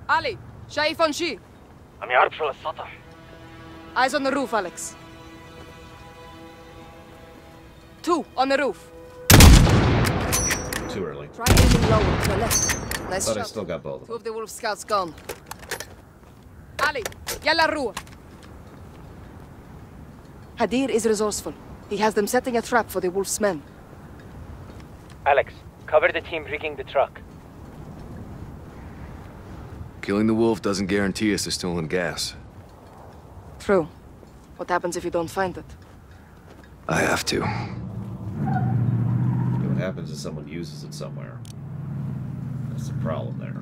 Ali, شايف on شي. عم يعرف شو السطح. Eyes on the roof, Alex. 2 on the roof. Too early. Try aiming lower to the left. Nice But I shot. still got both of 2 them. of the wolf scouts gone. Ali, يلا الروح. Hadir is resourceful. He has them setting a trap for the wolf's men. Alex, cover the team rigging the truck. Killing the wolf doesn't guarantee us the stolen gas. True. What happens if you don't find it? I have to. What happens if someone uses it somewhere? That's the problem there.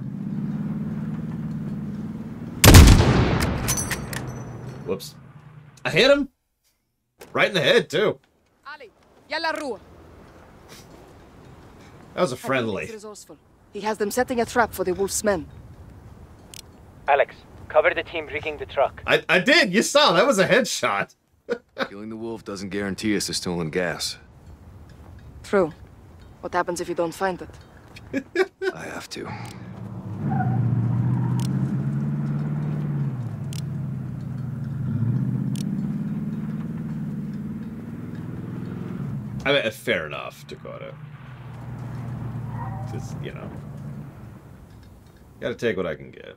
Whoops. I hit him! Right in the head, too. Ali, يلا الروح. That was a Hadir friendly. is resourceful. He has them setting a trap for the wolf's men. Alex, cover the team rigging the truck. I did! You saw! That was a headshot! Killing the wolf doesn't guarantee us the stolen gas. True. What happens if you don't find it? I have to. I mean, fair enough, Dakota. Just, you know. Gotta take what I can get.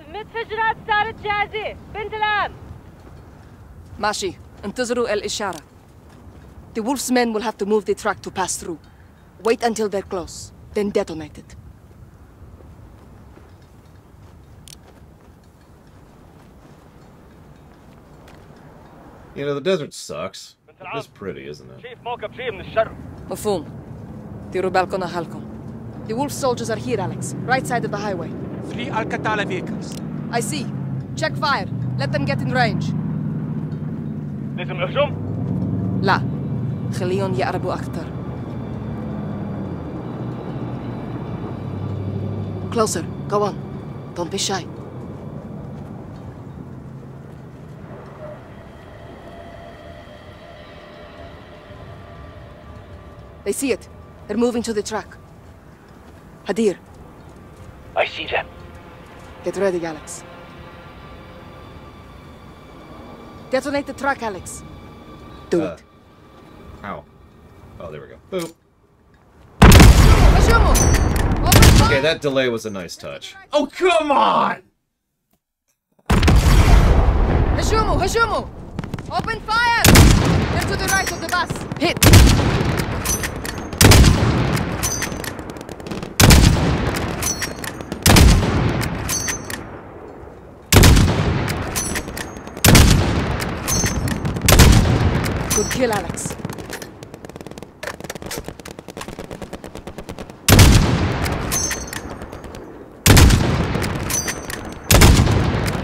المتفجرات صارت جاهزة. بنت الآن. ماشي. انتظروا الإشارة. The wolf's men will have to move the truck to pass through. Wait until they're close, then detonate it. You know, the desert sucks. It's pretty, isn't it? شايف موكب شيء من الشر. مفهوم. ديروا بالكم أهلكم. The wolf soldiers are here, Alex. Right side of the highway. 3 Alcatala vehicles. I see. Check fire. Let them get in range. لازم نهجم؟ لا. خليهم يقربوا أكتر. Closer. Go on. Don't be shy. They see it. They're moving to the truck. Hadir, I see them. get ready, Alex. Detonate the truck, Alex. Do it. Ow. Oh, there we go. Boop. Ashumu! Okay, that delay was a nice touch. Oh, come on! Ashumu! Ashumu! Open fire! They're to the right of the bus. Hit! Good kill, Alex.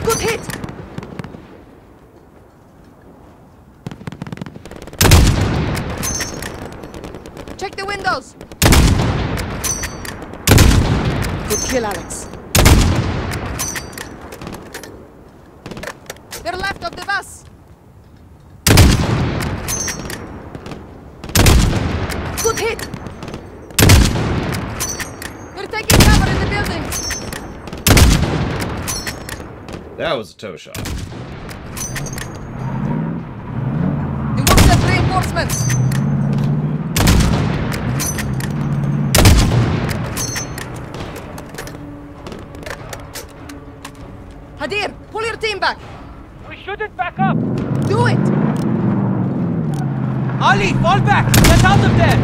Good hit! Check the windows! Good kill, Alex. They're left of the bus! Good hit! They're taking cover in the buildings! That was a toe shot. reinforcements! Hadir, pull your team back! We shouldn't back up! Do it! Ali, fall back! Get out of there!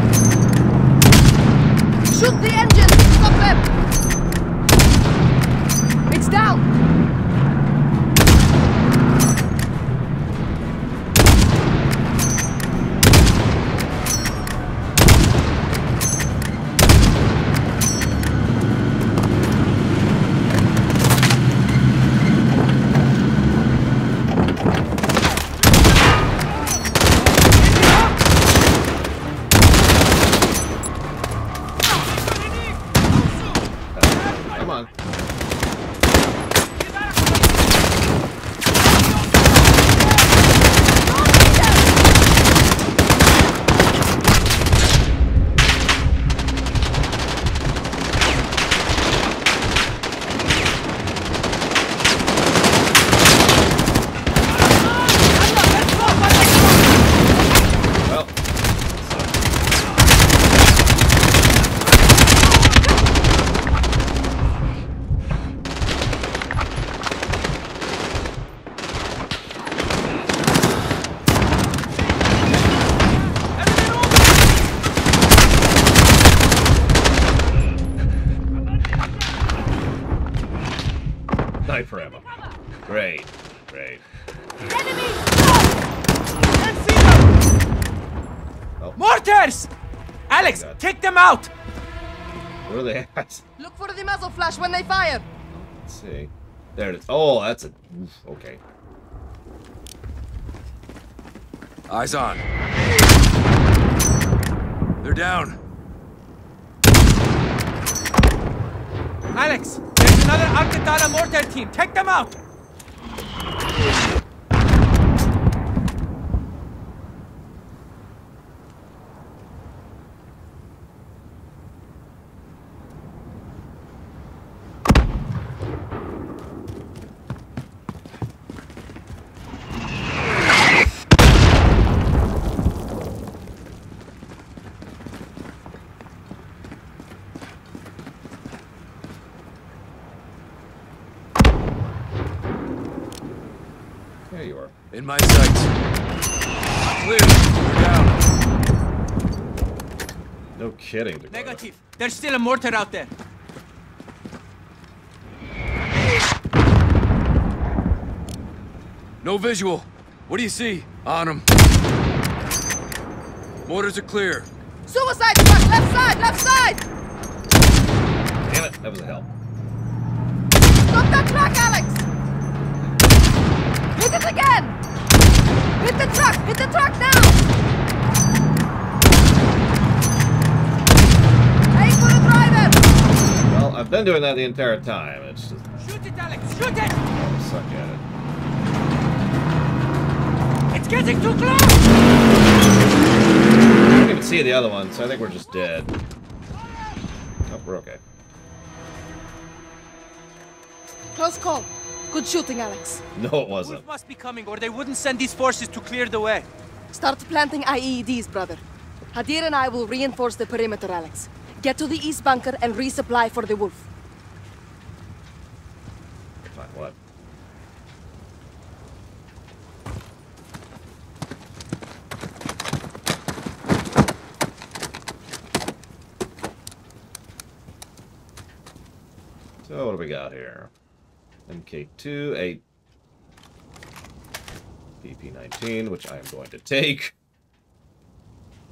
Shoot the engine! Stop them! It's down! Come on. Sniper ammo. Great. Great. Oh. Mortars! Alex, take them out! Where are they at? Look for the muzzle flash when they fire! Let's see. There it is. Oh, that's a... Oof, okay. Eyes on. They're down. Alex, there's another Al-Qatala mortar team. Take them out! There you are. In my sights. Clear. We're down. No kidding. Negative. There's still a mortar out there. No visual. What do you see? On them. Mortars are clear. Suicide truck! Left side! Left side! Damn it. That was a help. Stop that truck, Alex! Hit it again! Hit the truck! Hit the truck now! Aim for the driver! Well, I've been doing that the entire time. It's just... Shoot it, Alex! Shoot it! I suck at it. It's getting too close! I don't even see the other one, so I think we're just dead. Oh, we're okay. Close call. Good shooting, Alex. No, it wasn't. Wolf must be coming, or they wouldn't send these forces to clear the way. Start planting IEDs, brother. Hadir and I will reinforce the perimeter, Alex. Get to the east bunker and resupply for the Wolf. Fine, what? So what do we got here? MK2, a PP-19, which I am going to take.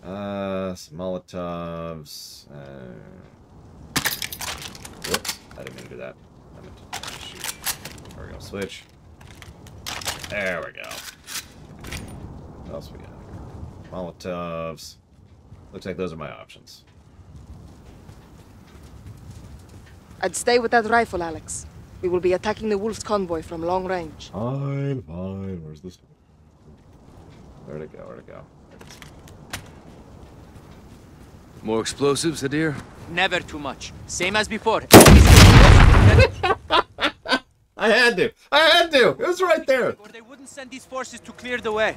Some Molotovs. Whoops, I didn't mean to do that. I meant to shoot. There we go, switch. There we go. What else we got? Molotovs. Looks like those are my options. I'd stay with that rifle, Alex. We will be attacking the Wolf's convoy from long range. Fine, fine. Where's this? Where'd it go? Where'd it go? More explosives, Hadir? Never too much. Same as before. I had to! I had to! It was right there! Or they wouldn't send these forces to clear the way.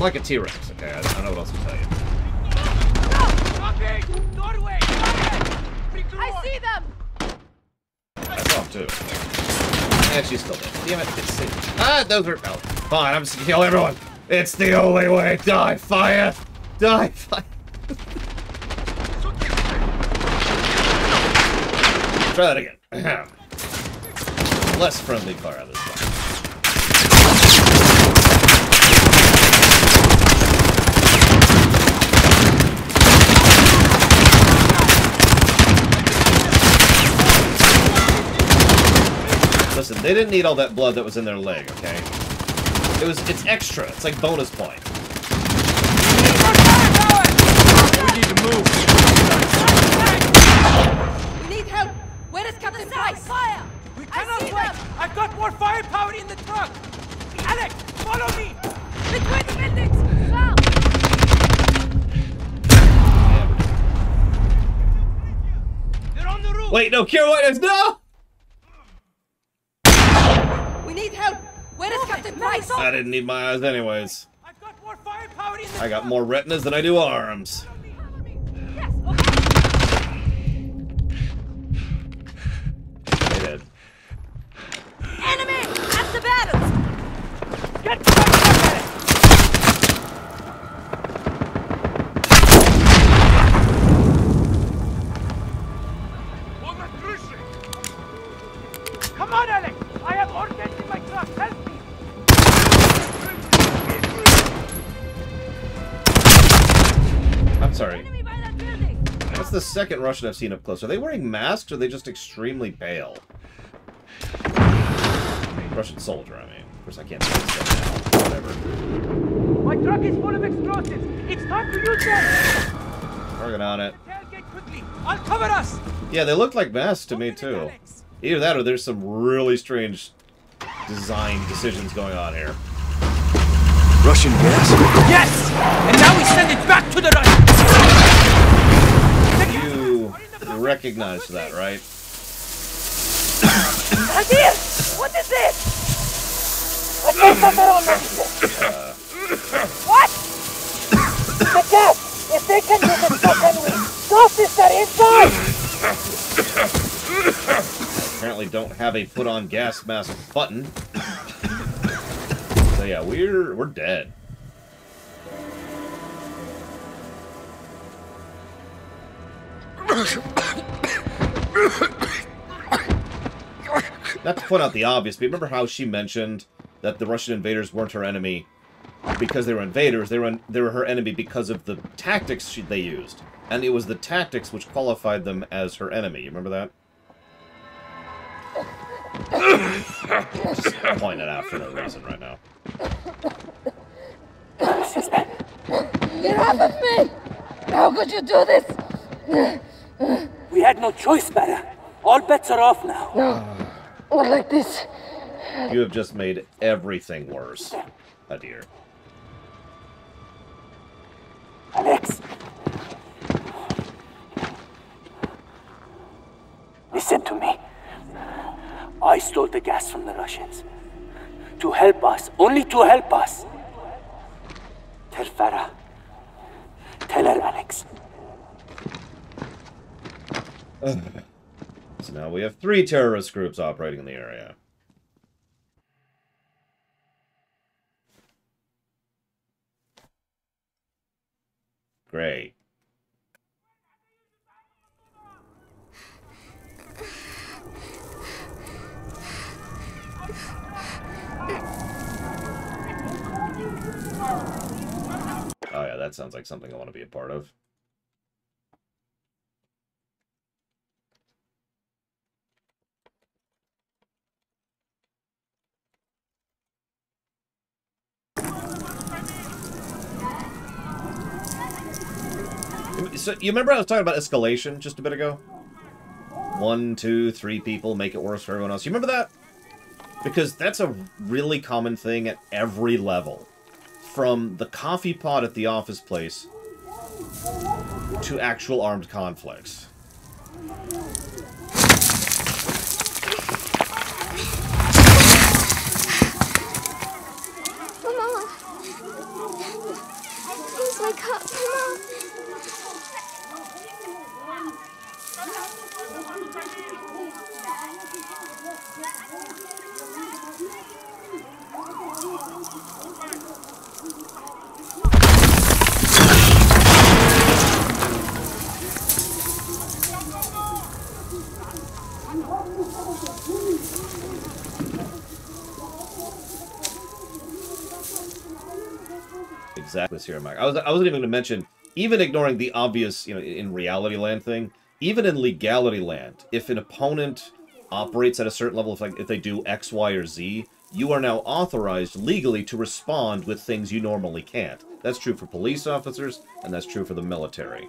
I'm like a T-Rex, okay? I don't know what else to tell you. I see them! I saw him too. And she's still dead. Damn it, it's safe. Ah, those are... Oh, fine, I'm just gonna kill everyone. It's the only way. Die, fire! Die, fire! Try that again. Less friendly fire this time. Listen, they didn't need all that blood that was in their leg, okay? It's extra. It's like bonus point. We need to move. We need help. Where is Captain Price? Fire! We cannot wait. I've got more firepower in the truck. Alex, follow me. Between the buildings. Now. They're on the roof. Wait, no, Kira White is no! We need help. Where is Captain Price? I didn't need my eyes anyways. I've got more firepower in the I got more retinas than I do arms. Yes, okay. They did. Enemy at the battles. Get back at it. Come on, Alex. I have ordnance in my truck. Help me. I'm sorry. That's the second Russian I've seen up close. Are they wearing masks or are they just extremely pale? Russian soldier, I mean. Of course, I can't see this stuff now. Whatever. My truck is full of explosives. It's time to use them. Working on it. Tailgate quickly. I'll cover us. Yeah, they look like masks to me, too. Either that or there's some really strange design decisions going on here. Russian gas? Yes! And now we send it back to the Russians! You recognize that, right? Adil! What is this? What? The gas! If they can use it, so can we! Sauces are inside! Apparently don't have a put on gas mask button. So yeah, we're dead. Not to point out the obvious, but remember how she mentioned that the Russian invaders weren't her enemy because they were invaders. They were her enemy because of the tactics they used. And it was the tactics which qualified them as her enemy. You remember that? Just pointing it out for no reason right now. Get off of me! How could you do this? We had no choice, Mara. All bets are off now. No, not like this. You have just made everything worse, Adir. Alex. Listen to me. I stole the gas from the Russians. To help us. Only to help us. Tell Farah. Tell her, Alex. So now we have 3 terrorist groups operating in the area. Great. Oh yeah, that sounds like something I want to be a part of. So, you remember I was talking about escalation just a bit ago? 1, 2, 3 people make it worse for everyone else. You remember that? Because that's a really common thing at every level. From the coffee pot at the office place to actual armed conflicts. my cup. Mom. Exactly, Sierra Mac. I wasn't even going to mention, even ignoring the obvious, in reality land thing, even in legality land, if an opponent operates at a certain level, if they do X, Y, or Z, you are now authorized legally to respond with things you normally can't. That's true for police officers, and that's true for the military.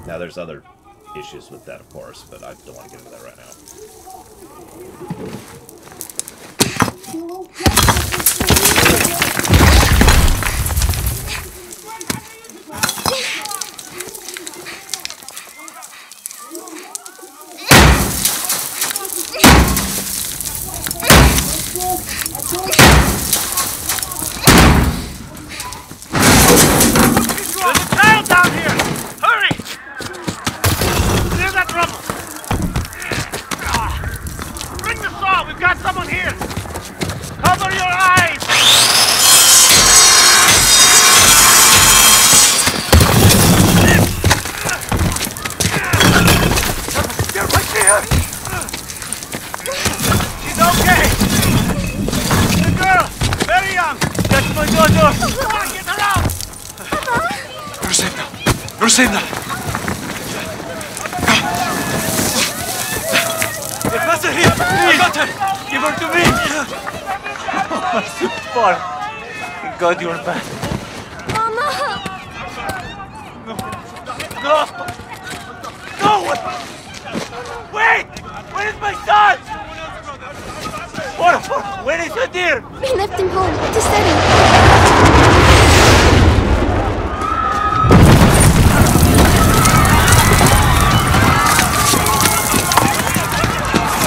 Now, there's other issues with that, of course, but I don't want to get into that right now. There's a child down here! Hurry! Clear that rubble! Bring the saw! We've got someone here! Cover your eyes! They're right here! She's okay! The girl! Very young! That's my daughter! Come on, get her out! Rosenda! The passer here! I got her! Give her to me! Oh, my sweetheart! Thank God you're back. Mama! No! No! Wait! Where is my son? Where is your dear? We left him home to study.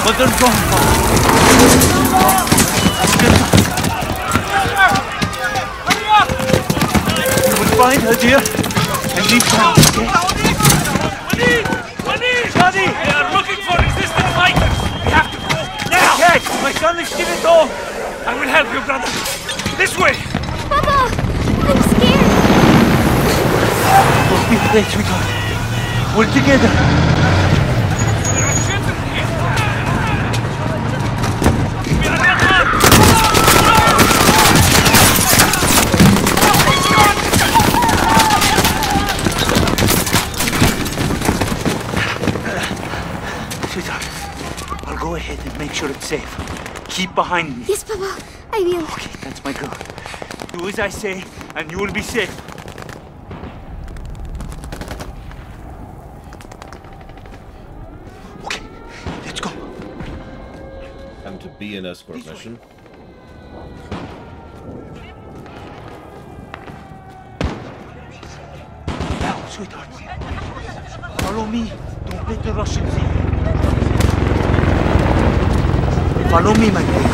But they're gone. Hurry up! You will find her, dear, and leave town, okay? Johnny! They are looking for resistant fighters! We have to go now! Okay, my son is still at home. I will help you, brother. This way! Papa! I'm scared. Don't be afraid, sweetheart. We're together. Sweetheart, I'll go ahead and make sure it's safe. Keep behind me. Yes, Papa. I will. Okay, that's my girl. Do as I say, and you will be safe. Okay, let's go. Time to be an escort mission. Now, sweetheart. Follow me. Don't let the Russians see you. Follow me, my baby.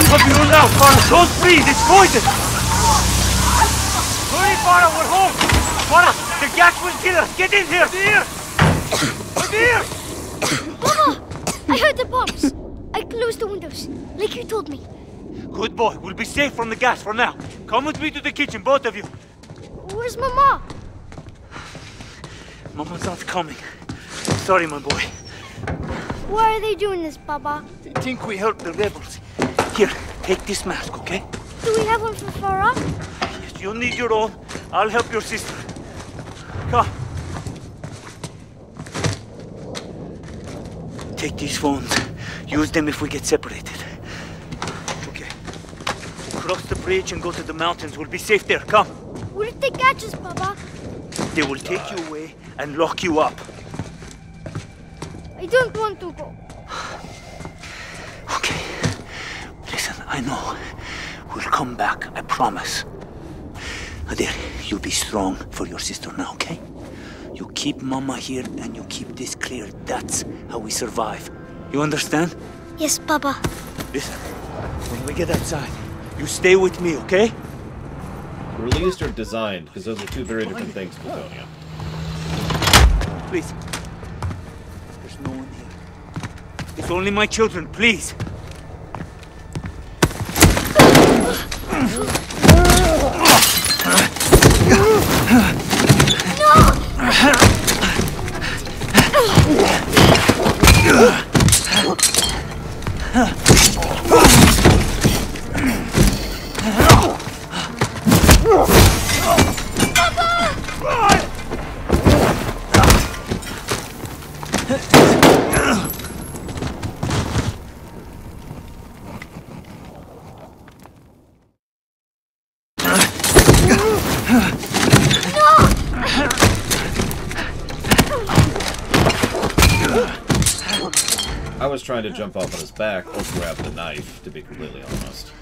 Cover you now, Farah. Don't breathe. It's poison. Hurry, Farah. We're home. Farah, the gas will kill us. Get in here. Dear. Dear. Mama! I heard the bombs. I closed the windows, like you told me. Good boy. We'll be safe from the gas for now. Come with me to the kitchen, both of you. Where's Mama? Mama's not coming. Sorry, my boy. Why are they doing this, Papa? They think we helped the rebels. Here, take this mask, okay? Do we have one for Farah? Yes, you'll need your own. I'll help your sister. Come. Take these phones. Use them if we get separated. Okay. Cross the bridge and go to the mountains. We'll be safe there. Come. What if they catch us, Papa? They will take you away and lock you up. I don't want to go. Okay. Listen, I know. We'll come back, I promise. There, you be strong for your sister now, okay? You keep Mama here and you keep this clear. That's how we survive. You understand? Yes, Papa. Listen, when we get outside, you stay with me, okay? Released or designed? Because those are two very different things, Plutonium. Please. There's no one here. It's only my children, please. I was trying to jump off on his back or grab the knife, to be completely honest.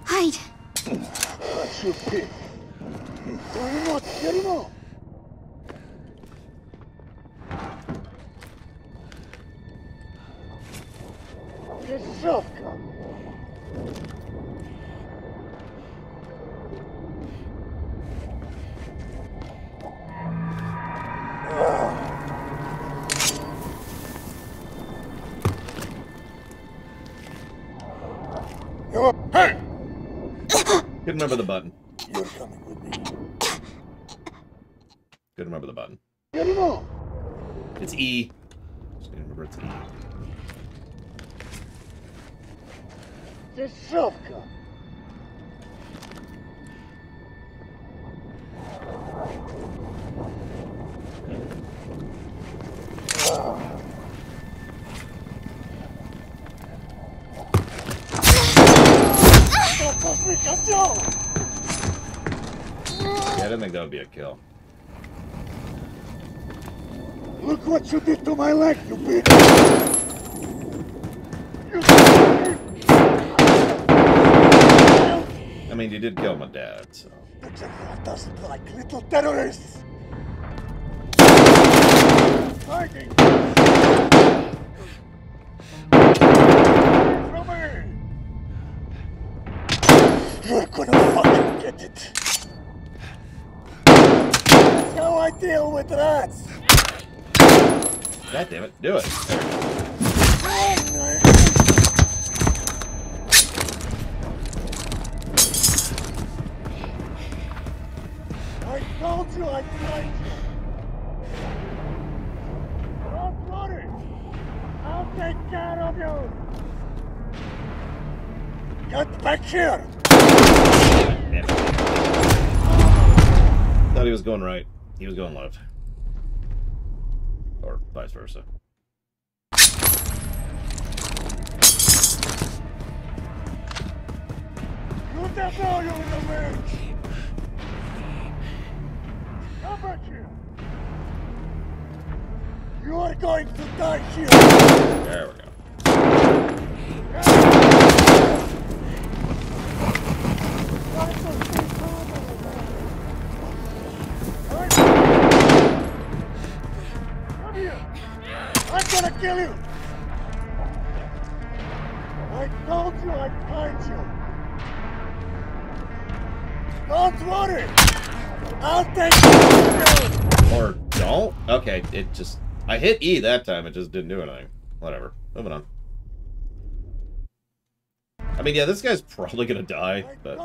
Hide. That's your pig. Turn him up, get him up. Дешевка! Hey! Couldn't remember the button. You're coming with me. Couldn't remember the button. Get him up! It's E. Just gotta remember it's E. Дешевка! Yeah, I didn't think that would be a kill. Look what you did to my leg, you bitch! I mean, you did kill my dad, so... The general doesn't like little terrorists! Fighting! From me! You're gonna fucking get it! That's how I deal with rats! God damn it, do it. I told you I'd find you! Don't worry! I'll take care of you! Get back here! Damn it. Thought he was going right. He was going left. Or vice versa. You don't know you're in the way! Come back here! You are going to die here! There we go. Come here! I'm gonna kill you! I told you I'd find you! Don't worry! I'll take care of you! Or don't? Okay, it just... I hit E that time, it just didn't do anything. Whatever. Moving on. I mean, yeah, this guy's probably gonna die, but,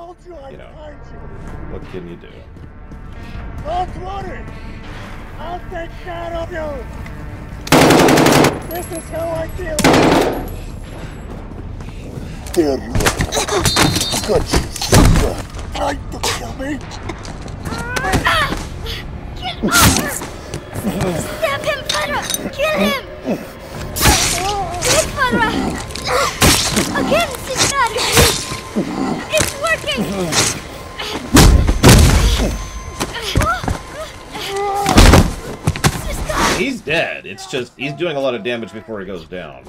you know, what can you do? Don't worry! I'll take care of you! This is how I deal with you! There you are! Got you, sucker! Trying to kill me? Get over! Stab him, Farah! Kill him! Quick, Farah! Again, Sister! It's working! He's dead. It's just, he's doing a lot of damage before he goes down.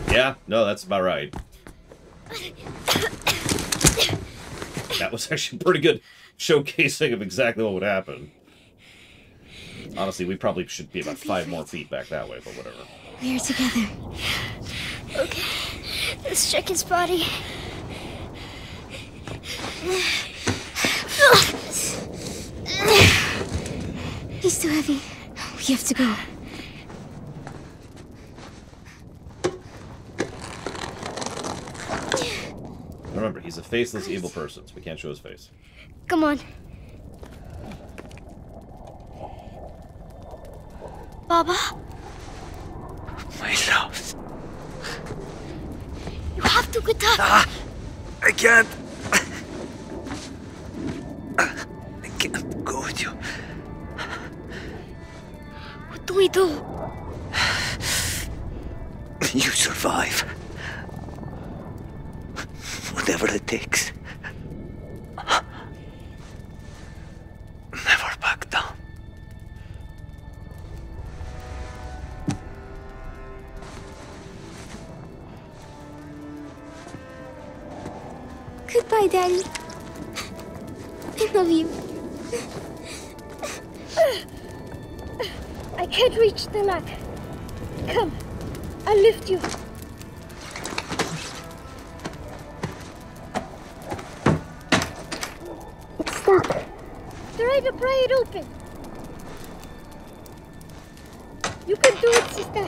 Yeah, no, that's about right. That was actually pretty good showcasing of exactly what would happen. Honestly, we probably should be about 5 more feet back that way, but whatever. We're together. Okay, let's check his body. He's too heavy. We have to go. Remember, he's a faceless evil person, so we can't show his face. Come on. Baba? My love. You have to get up. I can't. I can't go with you. What do we do? You survive. Whatever it takes. Never back down. Goodbye, Daddy. I love you. I can't reach the ladder. Come, I'll lift you. It's stuck. Try to pry it open. You can do it, sister.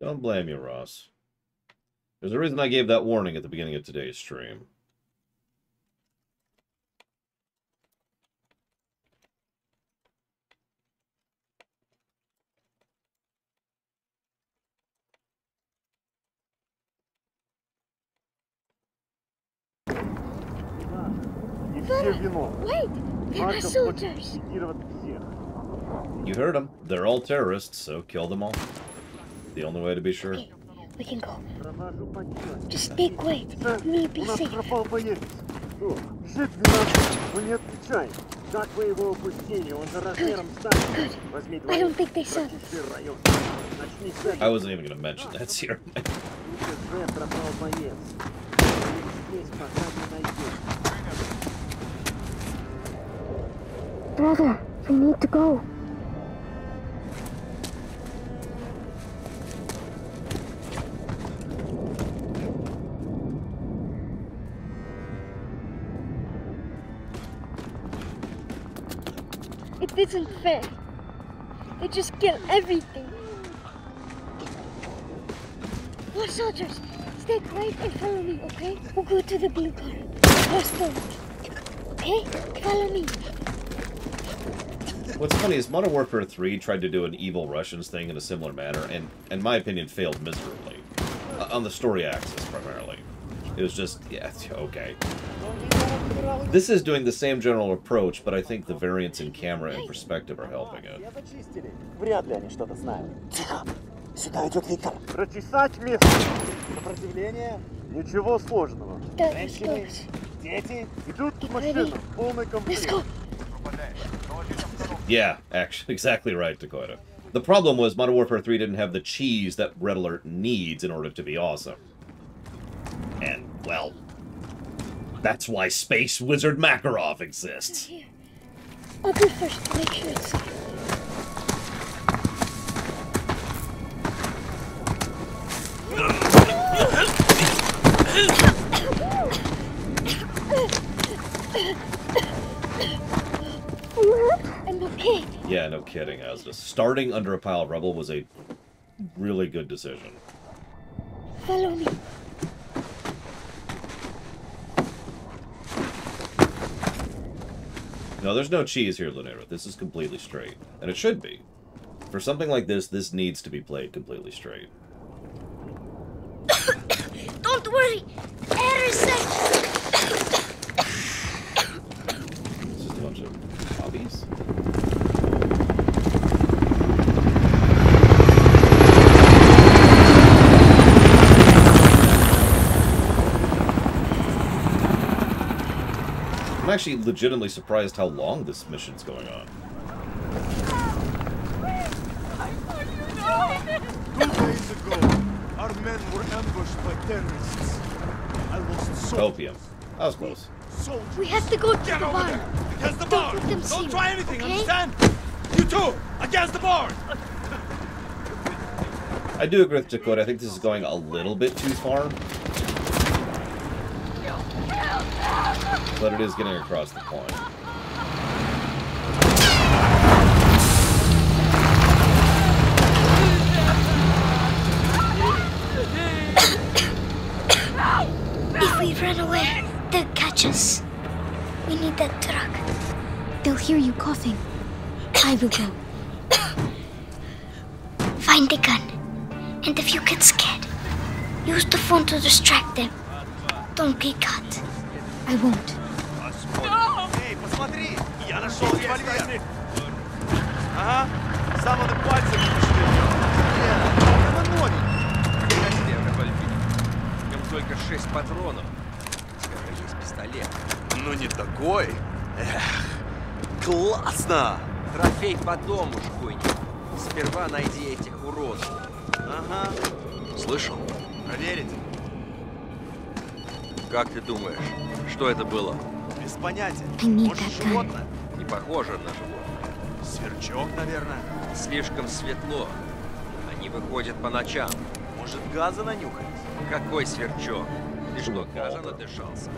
Don't blame you, Ross. There's a reason I gave that warning at the beginning of today's stream. Wait, there are soldiers. You heard them. They're all terrorists, so kill them all. The only way to be sure. Okay, we can go. Just stay quiet. Me be safe. Good. I don't think they saw this. I wasn't even going to mention that here. Brother, we need to go. It isn't fair. They just kill everything. More soldiers. Stay quiet and follow me, okay? We'll go to the blue car. Cross the road. Okay? Follow me. What's funny is Modern Warfare 3 tried to do an evil Russians thing in a similar manner, and in my opinion failed miserably. On the story axis, primarily. It was just, yeah, okay. This is doing the same general approach, but I think the variants in camera and perspective are helping it. Вряд ли они что-то знают. Тихо! Сюда идет Виктор. Прочесать место. Сопротивление. Ничего сложного. Женщины, дети идут к машинам. Полный комплект. Yeah, actually, exactly right, Dakota. The problem was Modern Warfare 3 didn't have the cheese that Red Alert needs in order to be awesome. And, well, that's why Space Wizard Makarov exists. Here. I'll go first to make sure it's safe. I'm okay. Yeah, no kidding, Asda. Starting under a pile of rubble was a really good decision. Follow me. No, there's no cheese here, Lunera. This is completely straight. And it should be. For something like this, this needs to be played completely straight. Don't worry. Air is safe. It's just a bunch of hobbies. I'm actually legitimately surprised how long this mission's going on. 2 days ago, our men were ambushed by terrorists. I lost soldiers. Opium. That was close. We have to go to the barn. Against the Don't barn! let them see Don't me, try anything, okay? understand? You two! Against the barn! I do agree with Dakota. I think this is going a little bit too far. But it is getting across the point. If we run away, they'll catch us. We need that truck. They'll hear you coughing. I will go. Find the gun. And if you get scared, use the phone to distract them. Don't get caught. I won't. Эй, посмотри! Я нашел револьвер! Ага, сам он и пальцем не пошевелил. Прямо новенький. Подожди, револьвер. В нем только 6 патронов. Скажи, есть пистолет. Ну не такой. Эх, классно! Трофей потом уж, хуйня. Сперва найди этих уродов. Ага. Слышал? Проверить? Как ты думаешь, что это было? Без понятия. Может, животное? Не похоже на животное. Сверчок, наверное. Слишком светло. Они выходят по ночам. Может, газа нанюхать? Какой сверчок? Ты что, газа надышался?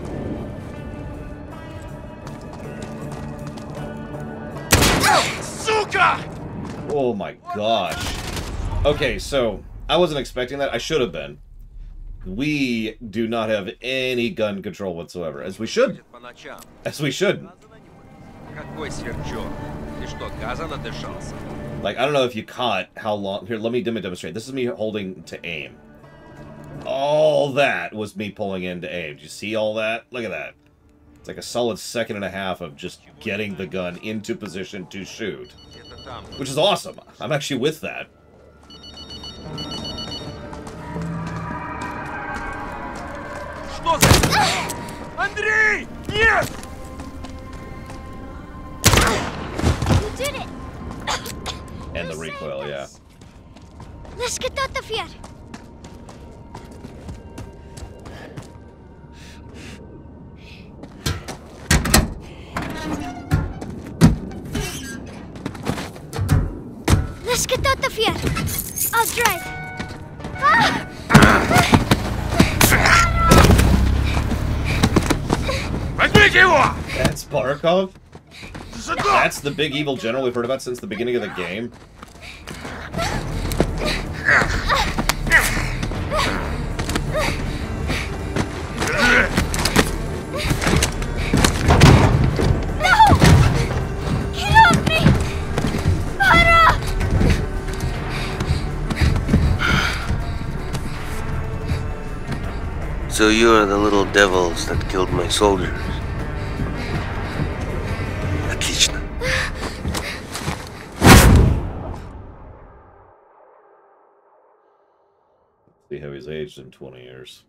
Сука! Oh my gosh. Okay, so I wasn't expecting that. I should have been. We do not have any gun control whatsoever, as we should. As we should. Какой сверчок? Ты что, газа надышался? Like, I don't know if you caught how long... Here, let me demonstrate. This is me holding to aim. All that was me pulling in to aim. Do you see all that? Look at that. It's like a solid 1.5 seconds of just getting the gun into position to shoot. Which is awesome. I'm actually with that. Что за... Андрей! Нет! You did it! And the recoil, yeah. Let's get out of here. Let's get out of here. I'll drive. That's Barkov? That's the big evil general we've heard about since the beginning of the game? So you're the little devils that killed my soldiers. Отлично. See how he's aged in 20 years.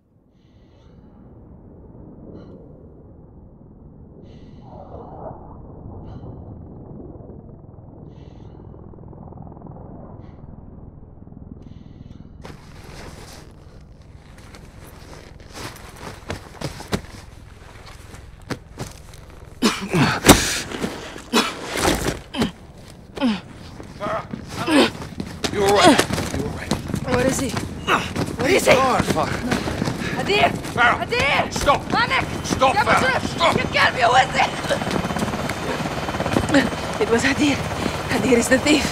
You're right. Where is he? Where is he? Adir! Adir! Stop! Manek! Stop, Farah! Stop! You can't be with it! It was Adir. Adir is the thief.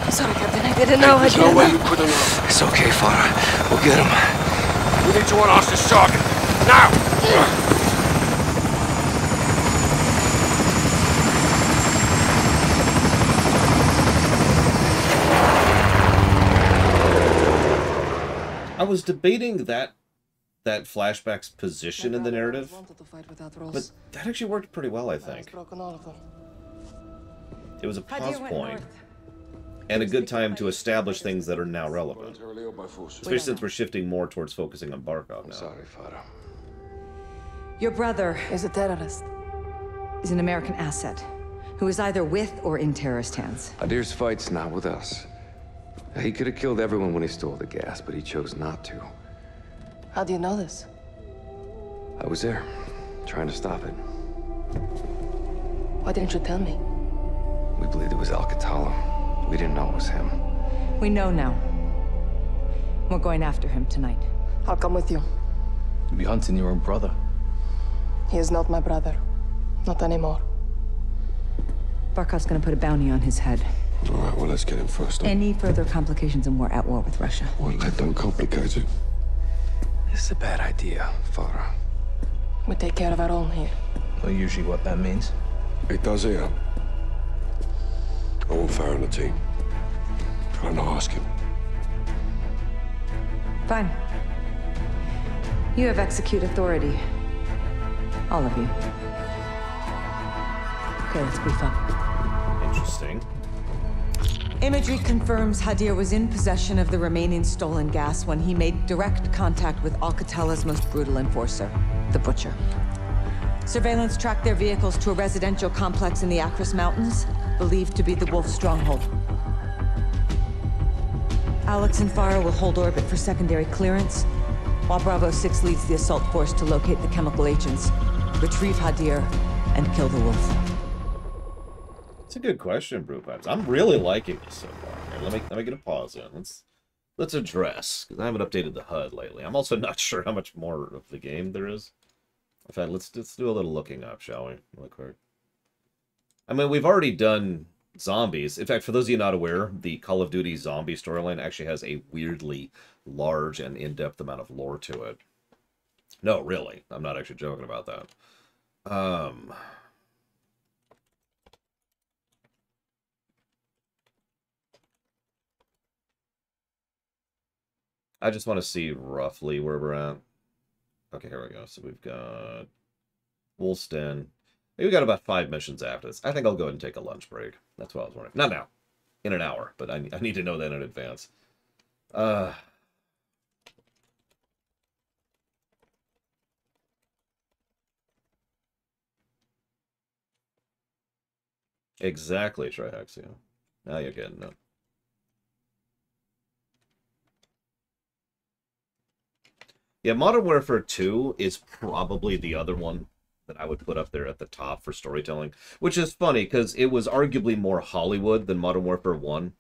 I'm sorry, Captain. I didn't know. There's no way you could have known. It's okay, Farah. We'll get him. We need to unarm this target. Now! I was debating that flashback's position in the narrative, but that actually worked pretty well, I think. It was a pause point and a good time to establish things that are now relevant, especially since we're shifting more towards focusing on Barkov now. Sorry, Father. Your brother is a terrorist. He's an American asset who is either with or in terrorist hands. Adir's fight's not with us. He could have killed everyone when he stole the gas, but he chose not to. How do you know this? I was there, trying to stop it. Why didn't you tell me? We believed it was Alcatala. We didn't know it was him. We know now. We're going after him tonight. I'll come with you. You'll be hunting your own brother. He is not my brother. Not anymore. Barkov's gonna put a bounty on his head. All right, well, let's get him first. Any further complications and we're at war with Russia. Well, don't complicate it. This is a bad idea, Father. We take care of our own here. Not usually what that means. It does here. I want Farah on the team. Trying to ask him. Fine. You have execute authority. All of you. Okay, let's brief up. Interesting. Imagery confirms Hadir was in possession of the remaining stolen gas when he made direct contact with Alcatala's most brutal enforcer, the Butcher. Surveillance tracked their vehicles to a residential complex in the Acris Mountains, believed to be the Wolf stronghold. Alex and Farah will hold orbit for secondary clearance, while Bravo 6 leads the assault force to locate the chemical agents, retrieve Hadir, and kill the Wolf. It's a good question, Brewpipes. I'm really liking this so far. Here, let me get a pause in. Let's address, because I haven't updated the HUD lately. I'm also not sure how much more of the game there is. In fact, let's do a little looking up, shall we? Really quick. I mean, we've already done zombies. In fact, for those of you not aware, the Call of Duty zombie storyline actually has a weirdly large and in-depth amount of lore to it. No, really. I'm not actually joking about that. I just want to see roughly where we're at. Okay, here we go. So we've got Wolf's Den. Maybe we got about 5 missions after this. I think I'll go ahead and take a lunch break. That's what I was wondering. Not now. In an hour. But I need to know that in advance. Exactly, Trihexia. Now you're getting it. Yeah, Modern Warfare 2 is probably the other one that I would put up there at the top for storytelling. Which is funny, because it was arguably more Hollywood than Modern Warfare 1.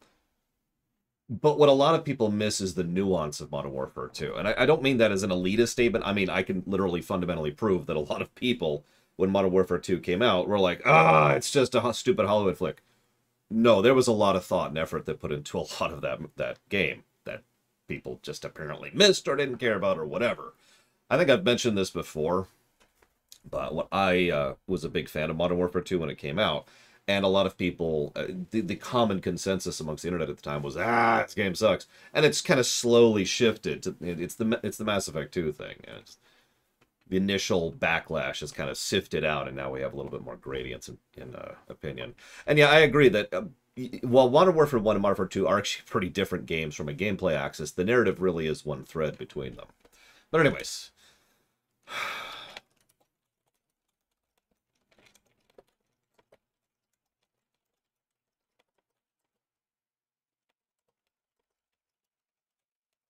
But what a lot of people miss is the nuance of Modern Warfare 2. And I don't mean that as an elitist statement. I mean, I can literally fundamentally prove that a lot of people, when Modern Warfare 2 came out, were like, it's just a stupid Hollywood flick. No, there was a lot of thought and effort that put into a lot of that game that people just apparently missed or didn't care about or whatever. I think I've mentioned this before, but what I was a big fan of Modern Warfare 2 when it came out, and a lot of people, the common consensus amongst the internet at the time was, this game sucks, and it's kind of slowly shifted to it's the Mass Effect 2 thing. The initial backlash has kind of sifted out, and now we have a little bit more gradients in opinion. And yeah, I agree that while Modern Warfare 1 and Modern Warfare 2 are actually pretty different games from a gameplay axis, the narrative really is one thread between them. But anyways.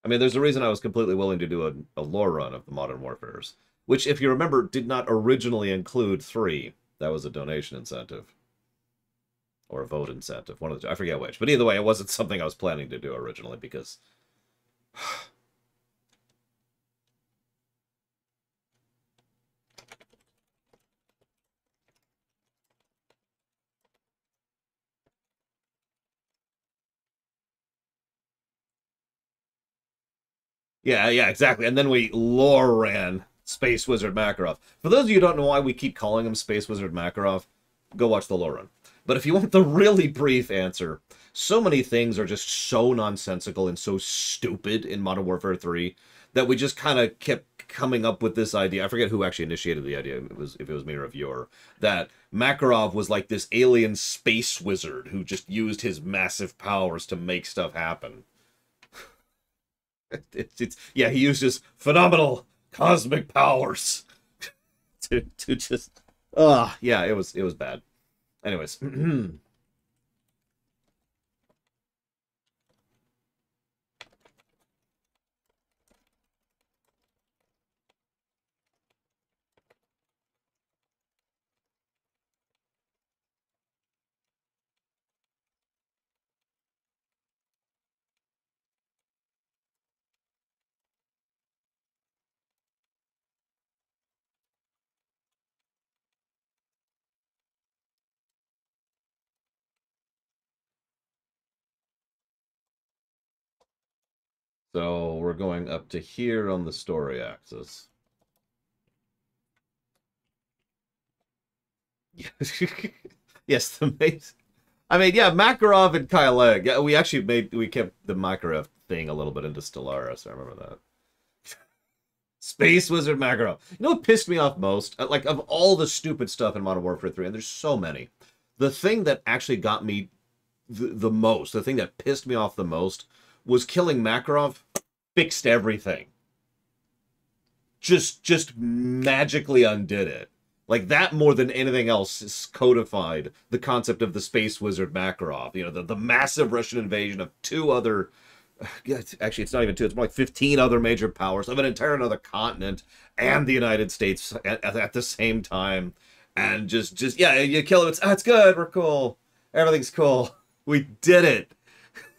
I mean, there's a reason I was completely willing to do a lore run of the Modern Warfares, which, if you remember, did not originally include 3. That was a donation incentive. Or a vote incentive. One of the two. I forget which. But either way, it wasn't something I was planning to do originally because Yeah, yeah, exactly. And then we lore ran Space Wizard Makarov. For those of you who don't know why we keep calling him Space Wizard Makarov, go watch the lore run. But if you want the really brief answer, so many things are just so nonsensical and so stupid in Modern Warfare 3 that we just kind of kept coming up with this idea. I forget who actually initiated the idea, if it was me or a viewer, that Makarov was like this alien space wizard who just used his massive powers to make stuff happen. Yeah, he used his phenomenal cosmic powers to just yeah, it was bad. Anyways. So we're going up to here on the story axis. Yes, the mate. I mean, yeah, Makarov and Kyle. Yeah, we kept the Makarov thing a little bit into Stellaris. I remember that. Space Wizard Makarov. You know what pissed me off most? Like, of all the stupid stuff in Modern Warfare 3, and there's so many, the thing that actually got me the most, the thing that pissed me off the most, was killing Makarov fixed everything. Just magically undid it. Like, that more than anything else is codified the concept of the Space Wizard Makarov. You know, the massive Russian invasion of two other... Actually, it's not even two. It's more like 15 other major powers of an entire another continent and the United States at the same time. And just yeah, you kill it. It's good. We're cool. Everything's cool. We did it.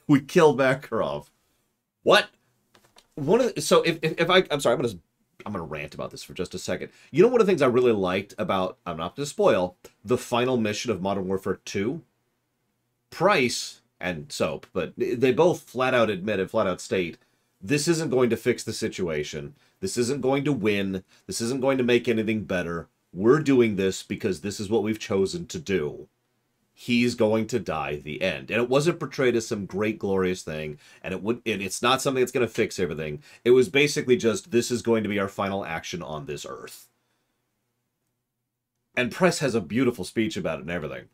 We killed Makarov. What? So I'm sorry, I'm gonna rant about this for just a second. You know, one of the things I really liked about, I'm not going to spoil, the final mission of Modern Warfare 2? Price and Soap, but they both flat out state, this isn't going to fix the situation. This isn't going to win. This isn't going to make anything better. We're doing this because this is what we've chosen to do. He's going to die the end. And it wasn't portrayed as some great, glorious thing, and it's not something that's going to fix everything. It was basically just, this is going to be our final action on this earth. And Press has a beautiful speech about it and everything.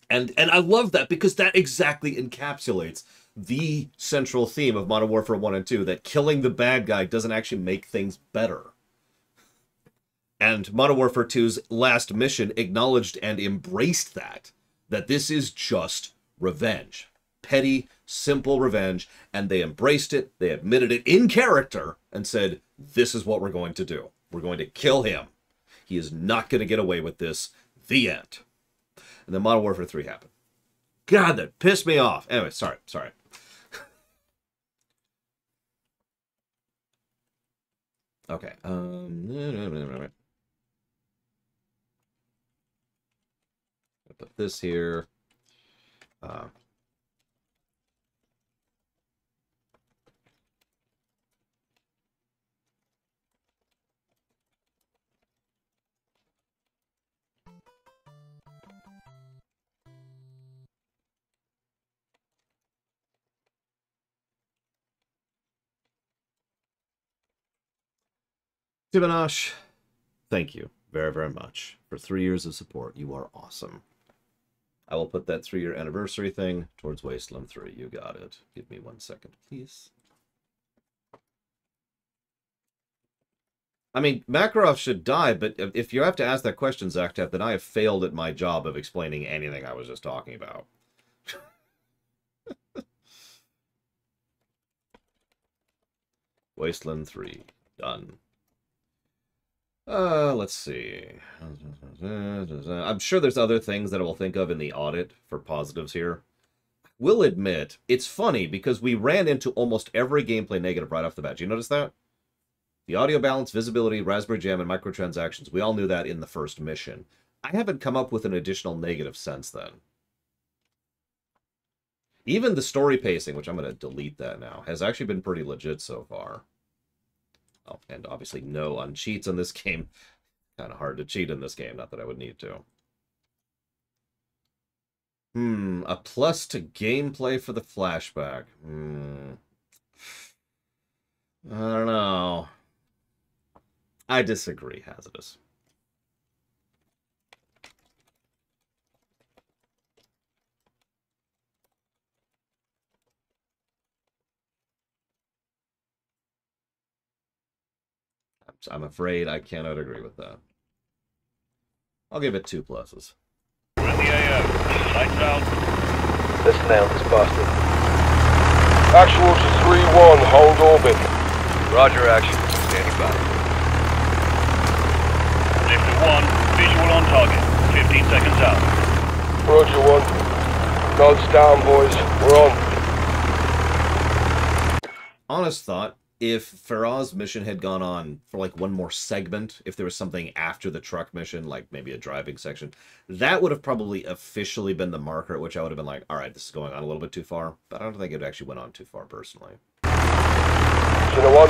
And I love that, because that exactly encapsulates the central theme of Modern Warfare 1 and 2, that killing the bad guy doesn't actually make things better. And Modern Warfare 2's last mission acknowledged and embraced that this is just revenge. Petty, simple revenge, and they embraced it, they admitted it in character, and said, this is what we're going to do. We're going to kill him. He is not going to get away with this. The end. And then Modern Warfare 3 happened. God, that pissed me off. Anyway, sorry. Okay. Put this here. Tibanash, thank you very, very much for 3 years of support. You are awesome. I will put that 3-year anniversary thing towards Wasteland 3. You got it. Give me 1 second, please. I mean, Makarov should die, but if you have to ask that question, Zaktap, then I have failed at my job of explaining anything I was just talking about. Wasteland 3. Done. Let's see. I'm sure there's other things that I will think of in the audit for positives here. We'll admit, it's funny because we ran into almost every gameplay negative right off the bat. Do you notice that? The audio balance, visibility, Raspberry Jam, and microtransactions. We all knew that in the first mission. I haven't come up with an additional negative since then. Even the story pacing, which I'm going to delete that now, has actually been pretty legit so far. Oh, and obviously no on cheats in this game. Kind of hard to cheat in this game, not that I would need to. A plus to gameplay for the flashback. I don't know. I disagree, Hazardous. I'm afraid I cannot agree with that. I'll give it 2 pluses. We're in the AO. Lights out. Let's nail this bastard. Actual to 3-1, hold orbit. Roger, action. Standing by. Lift to 1, visual on target. 15 seconds out. Roger 1. Nods down, boys. We're on. Honest thought, if Faraz's mission had gone on for like one more segment, if there was something after the truck mission, like maybe a driving section, that would have probably officially been the marker at which I would have been like, alright, this is going on a little bit too far, but I don't think it actually went on too far personally. Center 1,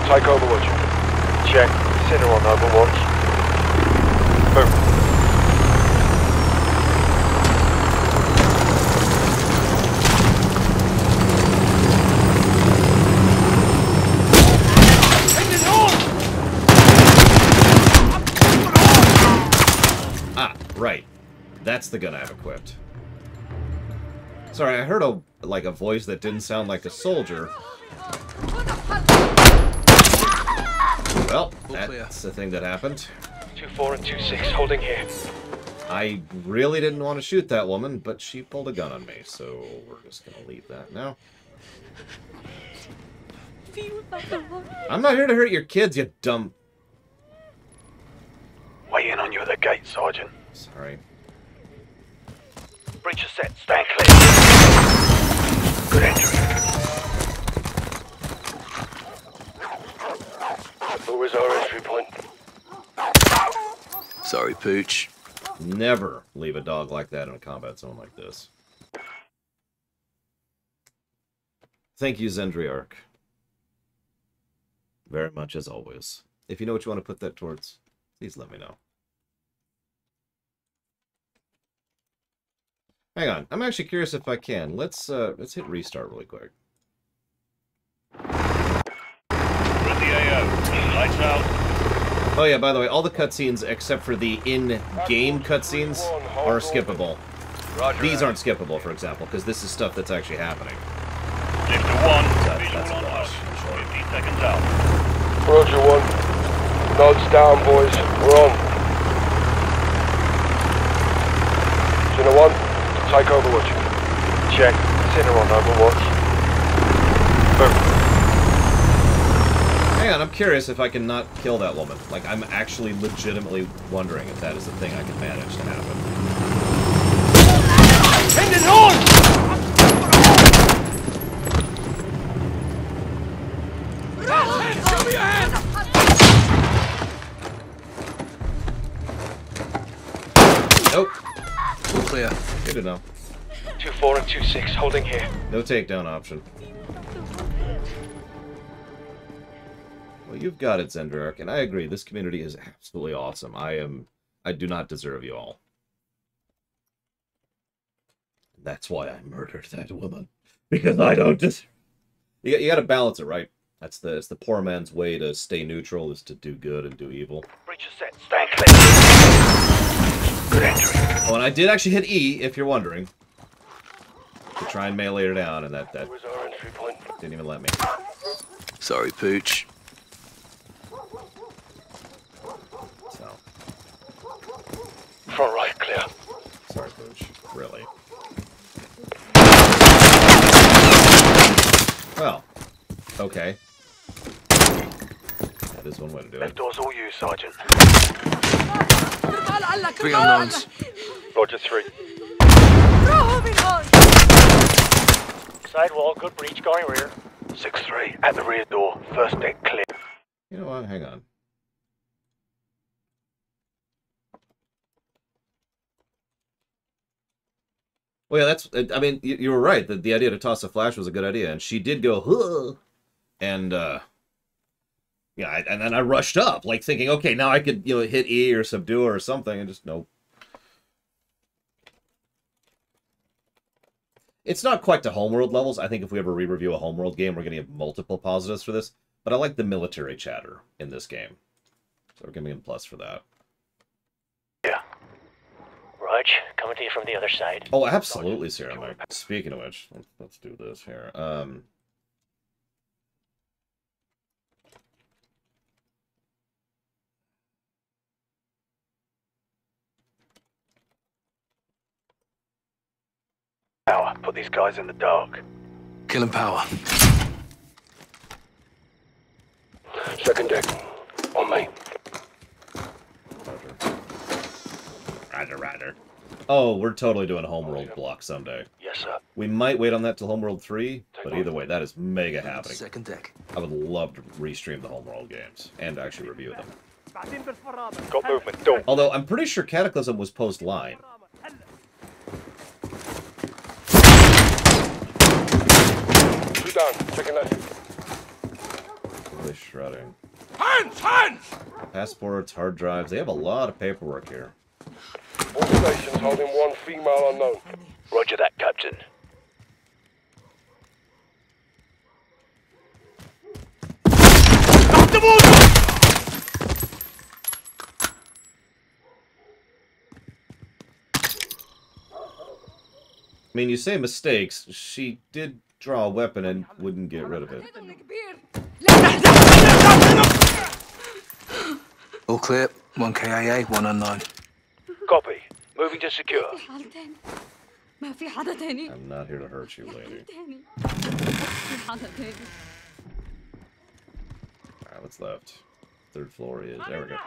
take Overwatch. Check. Center on Overwatch. Boom. Right. That's the gun I have equipped. Sorry, I heard a voice that didn't sound like a soldier. Well, that's the thing that happened. 2-4 and 2-6, holding here. I really didn't want to shoot that woman, but she pulled a gun on me, so we're just gonna leave that now. I'm not here to hurt your kids, you dumb... Waiting on you at the gate, Sergeant. Sorry. Breach is set. Stand clear. Good entry. Who is our entry point? Sorry, Pooch. Never leave a dog like that in a combat zone like this. Thank you, Zendriarch. Very much as always. If you know what you want to put that towards, please let me know. Hang on, I'm actually curious if I can. Let's hit restart really quick. We're in the AO. Lights out. Oh yeah, by the way, all the cutscenes except for the in-game cutscenes are skippable. Roger. These aren't skippable, for example, because this is stuff that's actually happening. Lift to 1, visual on target. 15 seconds out. Roger 1. Nods down, boys. We're on. Center 1. Take Overwatch. Check. Center on Overwatch. Boom. Hang on, I'm curious if I can not kill that woman. Like, I'm actually legitimately wondering if that is a thing I can manage to happen. Engine on! Show me your hand! Nope. Clear. Good to know. 2-4 and 2-6, holding here. No takedown option. Well, you've got it, Zendriarch, and I agree. This community is absolutely awesome. I do not deserve you all. That's why I murdered that woman. Because I don't deserve... You got to balance it, right? It's the poor man's way to stay neutral, is to do good and do evil. Breach is set. Stand clear. Good entry. Oh, and I did actually hit E, if you're wondering. To try and melee her down, and that Where's our entry point? didn't even let me. Sorry, Pooch. So. Front right, clear. Sorry, Pooch. Really. Well. Okay. That is one way to do it. Left door's all you, Sergeant. 3 unknowns. Roger 3. Sidewall, good breach, going rear. 6-3, at the rear door. First deck clear. You know what? Hang on. Well, yeah, that's... I mean, you were right. The idea to toss a flash was a good idea. And she did go, huh! And, Yeah, and then I rushed up, like thinking, okay, now I could, you know, hit E or subdue or something, and just nope. It's not quite to homeworld levels. I think if we ever re-review a homeworld game, we're going to get multiple positives for this. But I like the military chatter in this game. So we're giving him plus for that. Yeah. Raj, coming to you from the other side. Oh, absolutely, Sarah Mike. Speaking of which, let's do this here. Power. Put these guys in the dark. Killing power. Second deck. On me. Roger. Oh, we're totally doing a homeworld block someday. Yes, sir. We might wait on that till homeworld 3, but either way, that is mega happening. Second deck. I would love to restream the homeworld games and actually review them. Got movement. Don't. Although I'm pretty sure Cataclysm was post-line. Two down. Checking left. Really shredding. Hands! Passports, hard drives, they have a lot of paperwork here. All stations holding one female unknown. Roger that, Captain. Stop the I mean, you say mistakes. She did draw a weapon and wouldn't get rid of it. All clear. 1 KIA, 1 unknown. Copy. Moving to secure. I'm not here to hurt you, lady. Alright, what's left? Third floor is. There we go.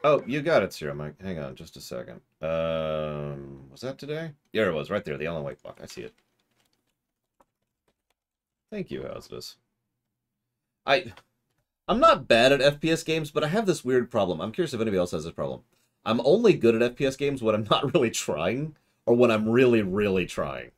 Oh, you got it, Sarah Mike. Hang on just a second. Was that today? Yeah, it was. Right there. The Alan Wake block. I see it. Thank you, Hazardous. I'm not bad at FPS games, but I have this weird problem. I'm curious if anybody else has this problem. I'm only good at FPS games when I'm not really trying, or when I'm really, really trying.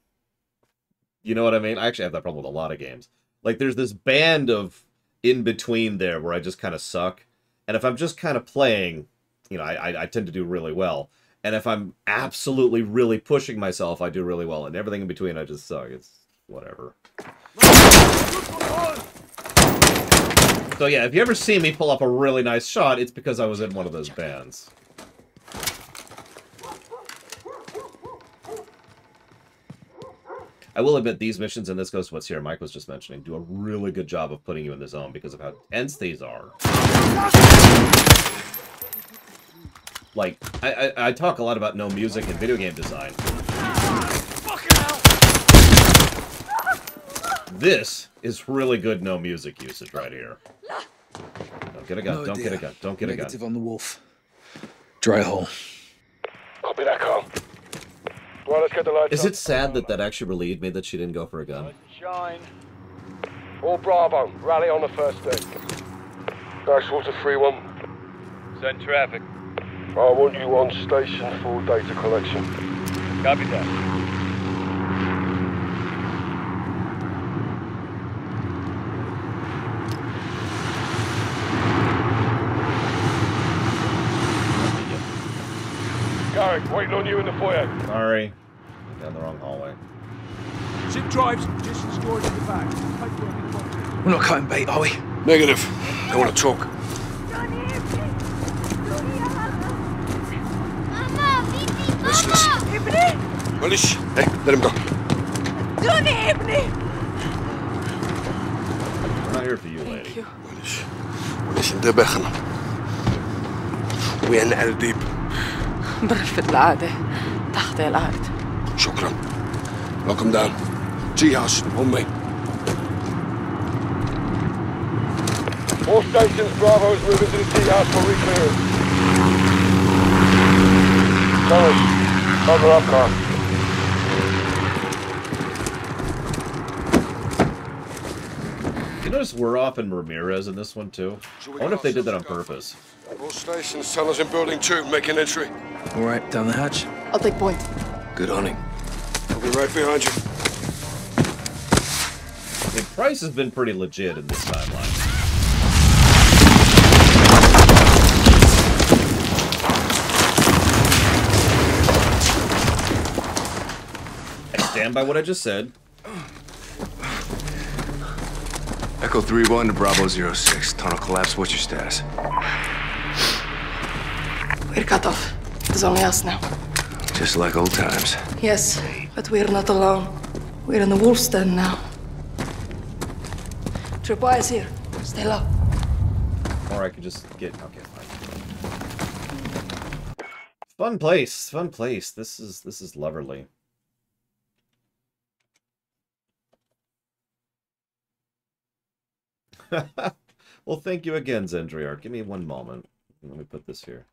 You know what I mean? I actually have that problem with a lot of games. Like, there's this band of in-between there where I just kind of suck. And if I'm just kind of playing, you know, I tend to do really well. And if I'm absolutely really pushing myself, I do really well. And everything in between, I just suck. It's whatever. So yeah, if you ever see me pull up a really nice shot, it's because I was in one of those bands. I will admit, these missions, and this goes to what Sierra Mike was just mentioning, do a really good job of putting you in the zone because of how tense these are. Like, I talk a lot about no music in video game design. This is really good no music usage right here. Don't get a gun, don't get a gun, don't get a gun. Negative on the wolf. Dry hole. Copy that, Carl. Well, let's get the lights Is up. it sad that that actually relieved me that she didn't go for a gun? Shine. All Bravo, rally on the first deck. Nice water 3-1. Send traffic. I want you on station for data collection. Copy that. Garrick, waiting on you in the foyer. Sorry. Down the wrong hallway. Zip drives, just stored in the back. We're not cutting bait, are we? Negative. I want to talk. Listen. Manish, hey, let him go. I'm not here for you, lady. Manish, انتبهنا. وين الديب؟ برفة العادة تحت الأرض. شكرا. Lock him down. G-house, on me. All stations, Bravo's moving to the T-house for re-clearance. Sorry. Cover up, Carl. You notice we're off in Ramirez in this one, too? I wonder if they did that on purpose. All stations, tunnels in building 2, making entry. All right, down the hatch. I'll take point. Good hunting. I'll be right behind you. I mean, Price has been pretty legit in this timeline. I stand by what I just said. Echo 3-1 to Bravo 06. Tunnel collapse. What's your status? We're cut off. There's only us now. Just like old times. Yes, but we're not alone. We're in the wolf's den now. Tripwire's here. Stay low. Or I could just get... Okay, fine. Fun place. Fun place. This is loverly. Well, thank you again, Zendriark. Give me one moment. Let me put this here.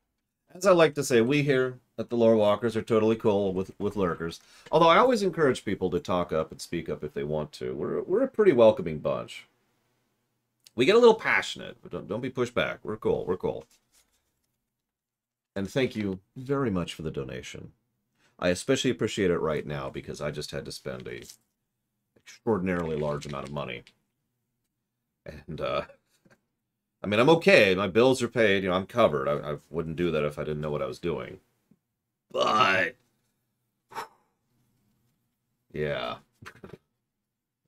As I like to say, we here at the Lore Walkers are totally cool with lurkers. Although I always encourage people to talk up and speak up if they want to. We're a pretty welcoming bunch. We get a little passionate, but don't be pushed back. We're cool. We're cool. And thank you very much for the donation. I especially appreciate it right now because I just had to spend a extraordinarily large amount of money. And, I mean, I'm okay. My bills are paid. You know, I'm covered. I wouldn't do that if I didn't know what I was doing. But, yeah.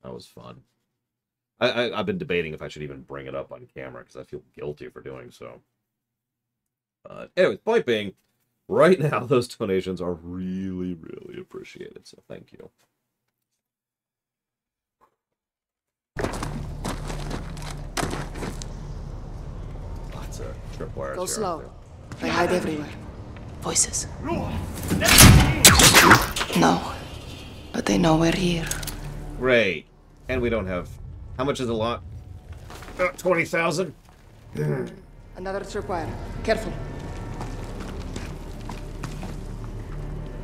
That was fun. I've been debating if I should even bring it up on camera because I feel guilty for doing so. But anyway, point being, right now those donations are really, really appreciated. So thank you. Lots of tripwires. Go slow. They hide everywhere. Voices. No. But they know we're here. Great. And we don't have... How much is a lot? 20,000? Another tripwire. Careful.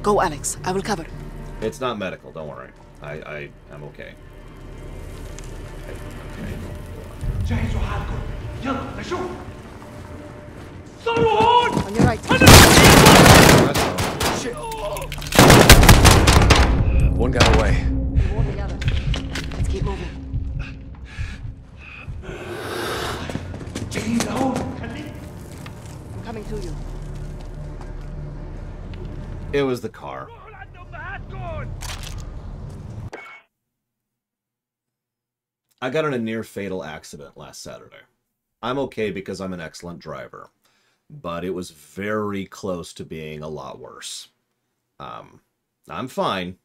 Go, Alex. I will cover. It's not medical, don't worry. I'm okay. On your right. Shit. One got away. Warn the other. Let's keep moving. I'm coming to you. It was the car. I got in a near-fatal accident last Saturday. I'm okay because I'm an excellent driver, but it was very close to being a lot worse. I'm fine.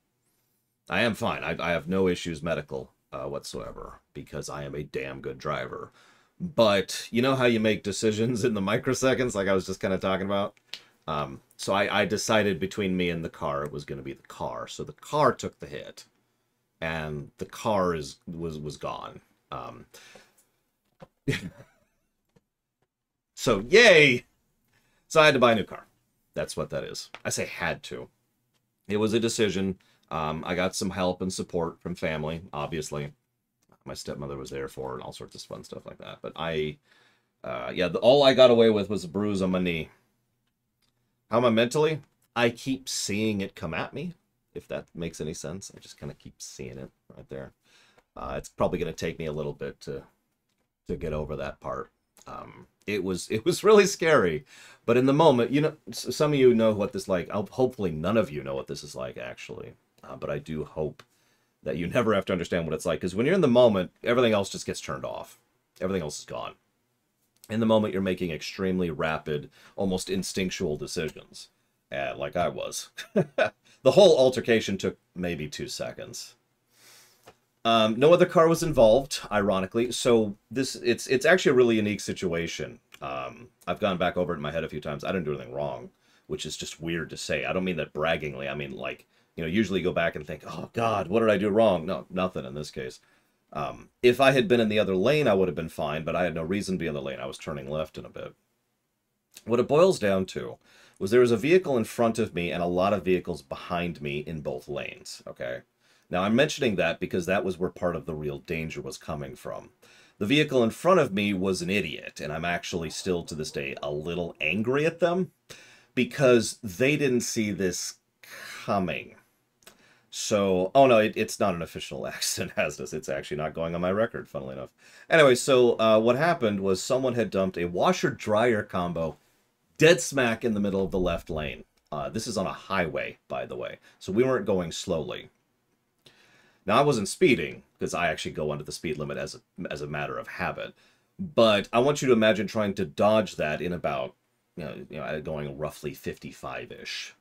I am fine. I have no issues medical whatsoever because I am a damn good driver. But you know how you make decisions in the microseconds, like I was just kind of talking about? So I decided between me and the car, it was going to be the car. So the car took the hit, and the car was gone. So yay! So I had to buy a new car. That's what that is. I say had to. It was a decision. I got some help and support from family, obviously. My stepmother was there for it and all sorts of fun stuff like that. But all I got away with was a bruise on my knee. How am I mentally? I keep seeing it come at me, if that makes any sense. I just kind of keep seeing it right there. It's probably going to take me a little bit to get over that part. It was really scary, but in the moment, you know, some of you know what this is like. Hopefully none of you know what this is like, actually. But I do hope that you never have to understand what it's like, because when you're in the moment, everything else just gets turned off. Everything else is gone. In the moment, you're making extremely rapid, almost instinctual decisions, like I was. The whole altercation took maybe 2 seconds. No other car was involved, ironically, so it's actually a really unique situation. I've gone back over it in my head a few times. I didn't do anything wrong, which is just weird to say. I don't mean that braggingly. I mean, like, you know, usually go back and think, oh, God, what did I do wrong? No, nothing in this case. If I had been in the other lane, I would have been fine, but I had no reason to be in the lane. I was turning left in a bit. What it boils down to was there was a vehicle in front of me and a lot of vehicles behind me in both lanes, okay? Now, I'm mentioning that because that was where part of the real danger was coming from. The vehicle in front of me was an idiot, and I'm actually still to this day a little angry at them because they didn't see this coming. So, oh no, it's not an official accident hazardous. It's actually not going on my record, funnily enough. Anyway, so what happened was someone had dumped a washer-dryer combo dead smack in the middle of the left lane. This is on a highway, by the way, so we weren't going slowly. Now, I wasn't speeding, because I actually go under the speed limit as a matter of habit. But I want you to imagine trying to dodge that in about, going roughly 55-ish.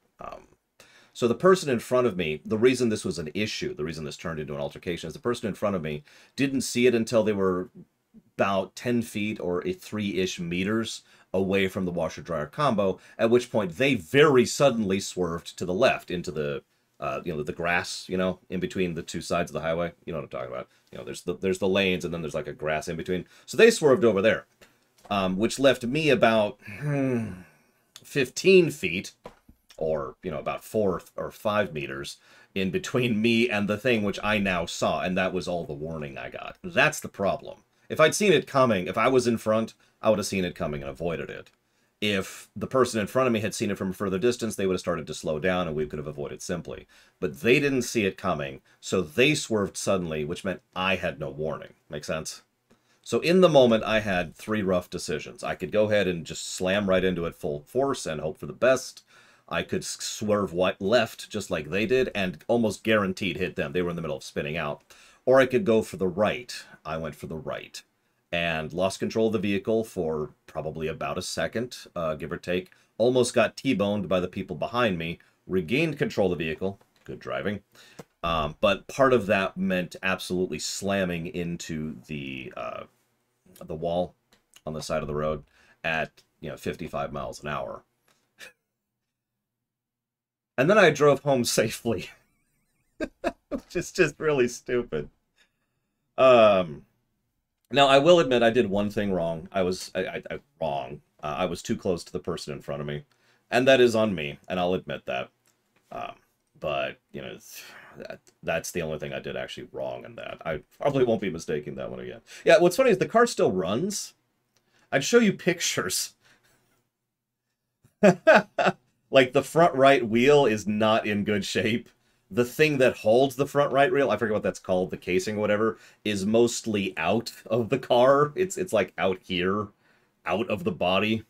So the person in front of me, the reason this was an issue, the reason this turned into an altercation, is the person in front of me didn't see it until they were about 10 feet or 3-ish meters away from the washer-dryer combo, at which point they very suddenly swerved to the left into the, the grass, in between the two sides of the highway. You know what I'm talking about. There's the lanes, and then there's like a grass in between. So they swerved over there, which left me about 15 feet, or, about 4 or 5 meters in between me and the thing, which I now saw, and that was all the warning I got. That's the problem. If I'd seen it coming, if I was in front, I would have seen it coming and avoided it. If the person in front of me had seen it from a further distance, they would have started to slow down and we could have avoided simply. But they didn't see it coming, so they swerved suddenly, which meant I had no warning. Make sense? So in the moment, I had 3 rough decisions. I could go ahead and just slam right into it full force and hope for the best. I could swerve left, just like they did, and almost guaranteed hit them. They were in the middle of spinning out. Or I could go for the right. I went for the right. And lost control of the vehicle for probably about a second, give or take. Almost got T-boned by the people behind me. Regained control of the vehicle. Good driving. But part of that meant absolutely slamming into the wall on the side of the road at 55 miles an hour. And then I drove home safely, which is just really stupid. Now, I will admit I did one thing wrong. I was too close to the person in front of me, and that is on me, and I'll admit that. But, that's the only thing I did actually wrong in that. I probably won't be mistaking that one again. Yeah, what's funny is the car still runs. I'd show you pictures. Like, the front right wheel is not in good shape. The thing that holds the front right wheel, I forget what that's called, the casing or whatever, is mostly out of the car. It's like out here, out of the body.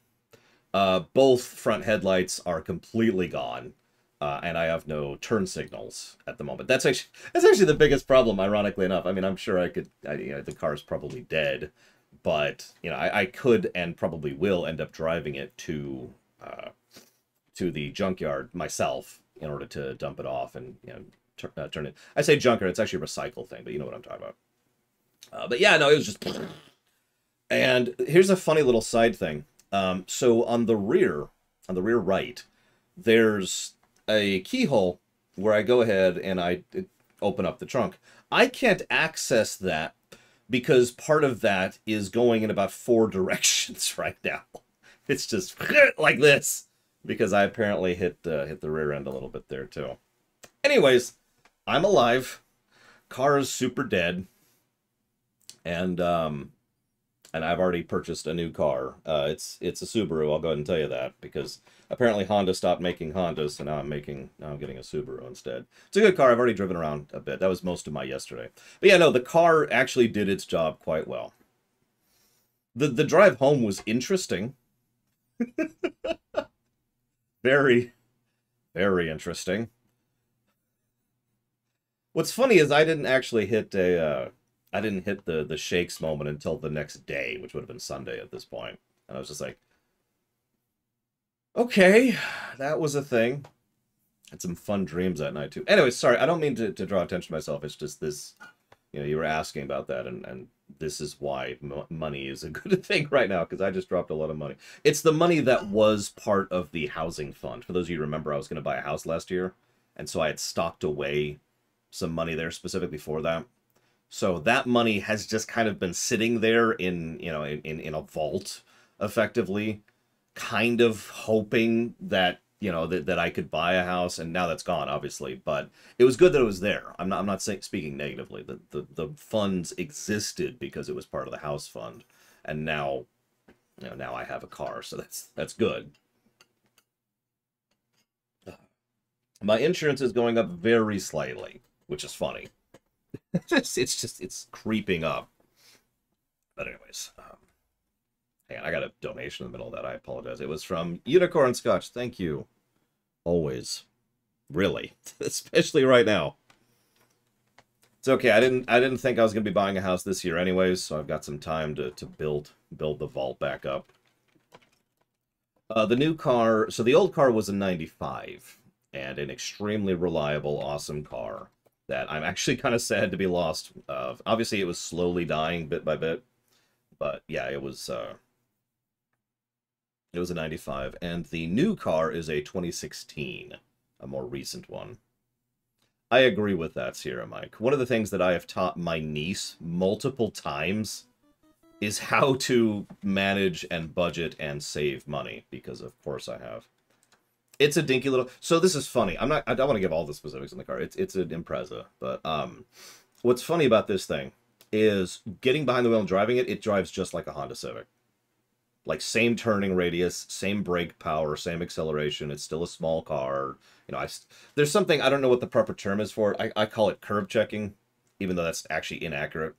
Both front headlights are completely gone, and I have no turn signals at the moment. That's actually the biggest problem, ironically enough. I mean, I'm sure the car's probably dead, but I could and probably will end up driving it to the junkyard myself in order to dump it off and turn it. I say junkyard, it's actually a recycle thing, but you know what I'm talking about. But yeah, no, it was just. And here's a funny little side thing. So on the rear right, there's a keyhole where I go ahead and I open up the trunk. I can't access that because part of that is going in about 4 directions right now. It's just like this. Because I apparently hit the rear end a little bit there, too. Anyways, I'm alive. Car is super dead. And I've already purchased a new car. It's a Subaru, I'll go ahead and tell you that. Because apparently Honda stopped making Hondas, so now I'm getting a Subaru instead. It's a good car. I've already driven around a bit. That was most of my yesterday. But yeah, no, the car actually did its job quite well. The drive home was interesting. Very, very interesting. What's funny is I didn't actually hit the shakes moment until the next day, which would have been Sunday at this point. And I was just like, okay, that was a thing. Had some fun dreams that night, too. Anyway, sorry, I don't mean to draw attention to myself. It's just this, you were asking about that, and this is why money is a good thing right now, because I just dropped a lot of money. It's the money that was part of the housing fund. For those of you who remember, I was going to buy a house last year, and so I had stocked away some money there specifically for that. So that money has just kind of been sitting there in a vault, effectively, kind of hoping that you know, that I could buy a house, and now that's gone, obviously. But it was good that it was there. I'm not speaking negatively. The funds existed because it was part of the house fund, and now, you know, now I have a car, so that's good. My insurance is going up very slightly, which is funny. it's creeping up. But anyways, hang on, I got a donation in the middle of that. I apologize. It was from Unicorn Scotch. Thank you. Always. Really. Especially right now. It's okay. I didn't think I was going to be buying a house this year anyways, so I've got some time to build the vault back up. The new car, so the old car was a 95, and an extremely reliable, awesome car that I'm actually kind of sad to be lost of. Obviously, it was slowly dying bit by bit, but yeah, it was a 95, and the new car is a 2016, a more recent one. I agree with that, Sierra Mike. One of the things that I have taught my niece multiple times is how to manage and budget and save money, because of course I have. It's a dinky little... So this is funny. I don't want to give all the specifics on the car. It's an Impreza, but what's funny about this thing is getting behind the wheel and driving it, it drives just like a Honda Civic. Like, same turning radius, same brake power, same acceleration. It's still a small car. You know, there's something, I don't know what the proper term is for it. I call it curb checking, even though that's actually inaccurate.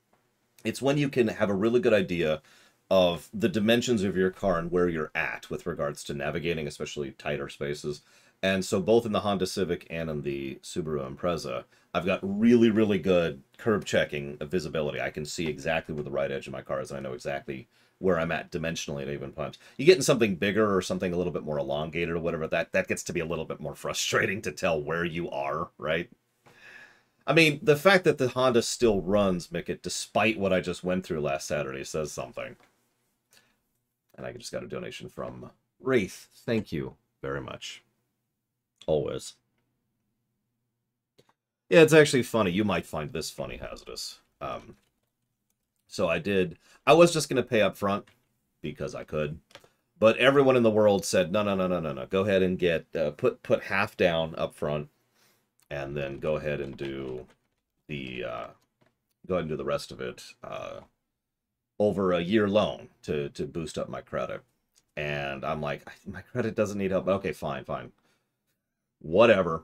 It's when you can have a really good idea of the dimensions of your car and where you're at with regards to navigating, especially tighter spaces. And so both in the Honda Civic and in the Subaru Impreza, I've got really, really good curb checking of visibility. I can see exactly where the right edge of my car is, and I know exactly where I'm at dimensionally at even times. You get in something bigger or something a little bit more elongated or whatever, that gets to be a little bit more frustrating to tell where you are, right? I mean, the fact that the Honda still runs, Mickett, despite what I just went through last Saturday, says something. And I just got a donation from Wraith. Thank you very much. Always. Yeah, it's actually funny. You might find this funny, Hazardous. So I was just going to pay up front because I could. But everyone in the world said, no. Go ahead and get, put half down up front. And then go ahead and do the rest of it over a year loan to boost up my credit. And I'm like, my credit doesn't need help. Okay, fine. Whatever.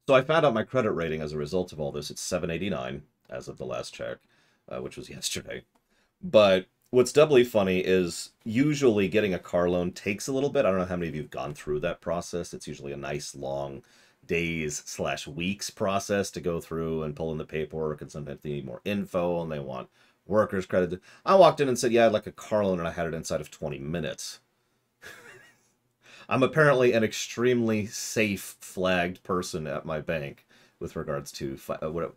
So I found out my credit rating as a result of all this. It's 789 as of the last check, which was yesterday. But what's doubly funny is usually getting a car loan takes a little bit. I don't know how many of you have gone through that process. It's usually a nice long days/weeks process to go through and pull in the paperwork, and sometimes they need more info and they want workers credit. I walked in and said, yeah, I'd like a car loan, and I had it inside of 20 minutes. I'm apparently an extremely safe flagged person at my bank with regards to,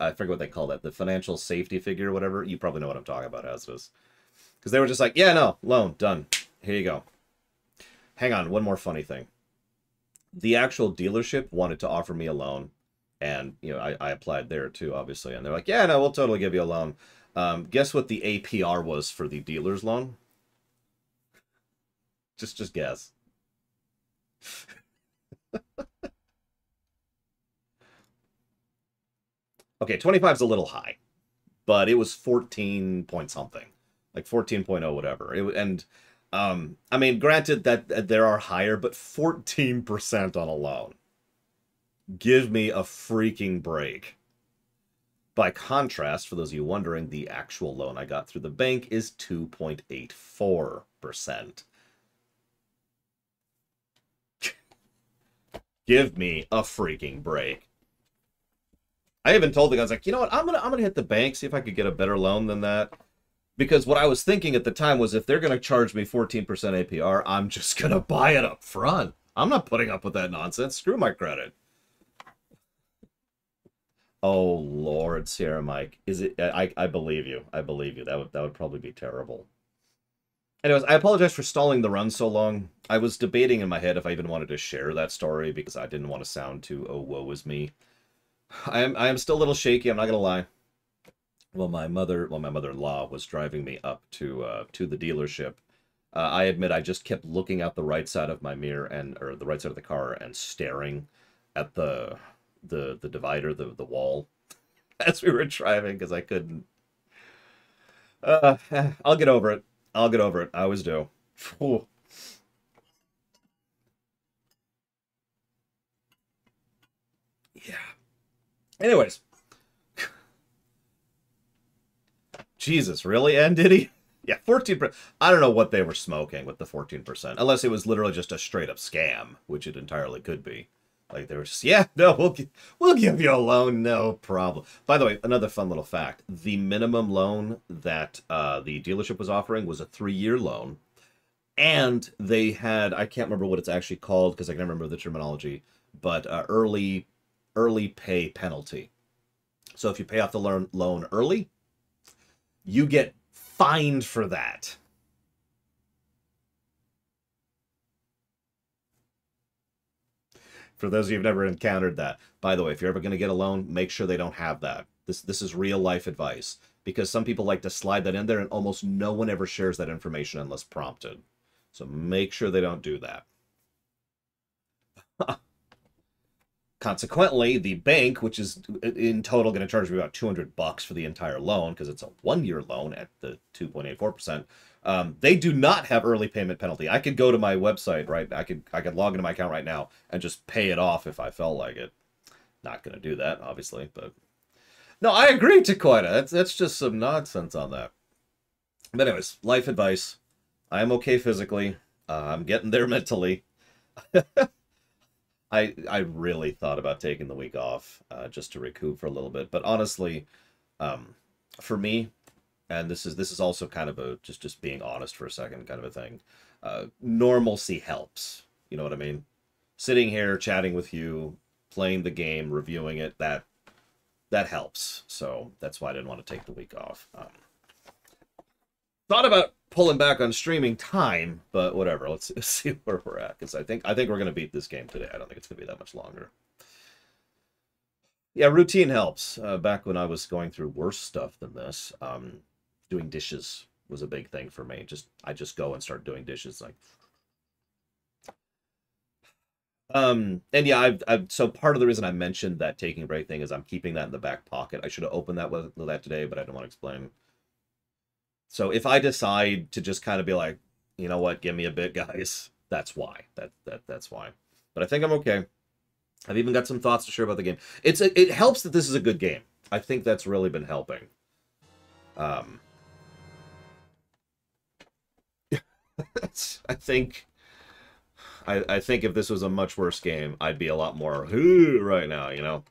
I forget what they call that, the financial safety figure or whatever. You probably know what I'm talking about, as it is. Because they were just like, yeah, no, loan, done. Here you go. Hang on, one more funny thing. The actual dealership wanted to offer me a loan, and you know, I applied there too, obviously, and they're like, yeah, no, we'll totally give you a loan. Guess what the APR was for the dealer's loan? Just guess. Okay, 25 is a little high, but it was 14 point something, like 14.0 whatever. I mean, granted that there are higher, but 14% on a loan. Give me a freaking break. By contrast, for those of you wondering, the actual loan I got through the bank is 2.84%. Give me a freaking break. I even told the guys, like, you know what, I'm gonna hit the bank, see if I could get a better loan than that. Because what I was thinking at the time was, if they're going to charge me 14% APR, I'm just going to buy it up front. I'm not putting up with that nonsense. Screw my credit. Oh, Lord, Sierra Mike. Is it? I believe you. I believe you. That would probably be terrible. Anyways, I apologize for stalling the run so long. I was debating in my head if I even wanted to share that story because I didn't want to sound too, oh, woe is me. I am still a little shaky, I'm not going to lie. Well, my mother-in-law was driving me up to the dealership I admit I just kept looking out the right side of my mirror or the right side of the car and staring at the divider, the wall, as we were driving because I couldn't. I'll get over it. I'll get over it. I always do. Whew. Yeah. Anyways. Jesus, really? And did he? Yeah, 14%. I don't know what they were smoking with the 14%, unless it was literally just a straight up scam, which it entirely could be. Like they were just, yeah, no, we'll give you a loan, no problem. By the way, another fun little fact: the minimum loan that the dealership was offering was a 3-year loan, and they had, I can't remember what it's actually called because I can't remember the terminology, but early pay penalty. So if you pay off the loan early, you get fined for that. For those of you who've never encountered that. By the way, if you're ever going to get a loan, make sure they don't have that. This is real life advice. Because some people like to slide that in there and almost no one ever shares that information unless prompted. So make sure they don't do that. Consequently, the bank, which is in total going to charge me about $200 for the entire loan because it's a 1-year loan at the 2.84%. They do not have early payment penalty. I could go to my website, right? I could log into my account right now and just pay it off if I felt like it. Not going to do that, obviously, but no, I agree, Taquita. That's just some nonsense on that. But anyways, life advice. I am okay physically. I'm getting there mentally. I really thought about taking the week off just to recoup for a little bit, but honestly, for me, and this is also kind of a just being honest for a second kind of a thing. Normalcy helps. You know what I mean? Sitting here chatting with you, playing the game, reviewing it, that helps. So that's why I didn't want to take the week off. Thought about pulling back on streaming time, but whatever. Let's see where we're at, because I think we're going to beat this game today. I don't think it's going to be that much longer. Yeah, routine helps. Back when I was going through worse stuff than this, doing dishes was a big thing for me. I just go and start doing dishes like. And yeah, so part of the reason I mentioned that taking a break thing is I'm keeping that in the back pocket. I should have opened that with that today, but I don't want to explain. So if I decide to just kind of be like, you know what, give me a bit, guys, that's why. That's why. But I think I'm okay. I've even got some thoughts to share about the game. It helps that this is a good game. I think that's really been helping. I think if this was a much worse game, I'd be a lot more right now, you know.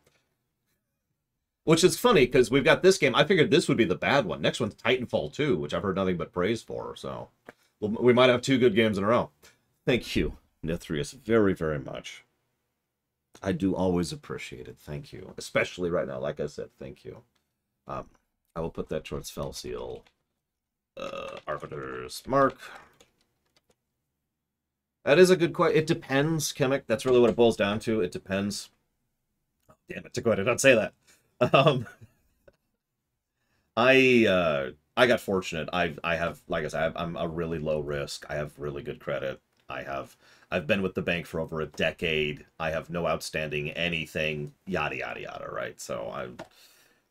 Which is funny, because we've got this game. I figured this would be the bad one. Next one's Titanfall 2, which I've heard nothing but praise for. So we might have 2 good games in a row. Thank you, Nithrius, very, very much. I do always appreciate it. Thank you. Especially right now. Like I said, thank you. I will put that towards Fell Seal. Arbiter's Mark. That is a good question. It depends, Chemic. That's really what it boils down to. It depends. Oh, damn it, Dakota, don't say that. I got fortunate. I have, like I said, I'm a really low risk. I have really good credit. I've been with the bank for over a decade. I have no outstanding anything, yada yada yada, right? So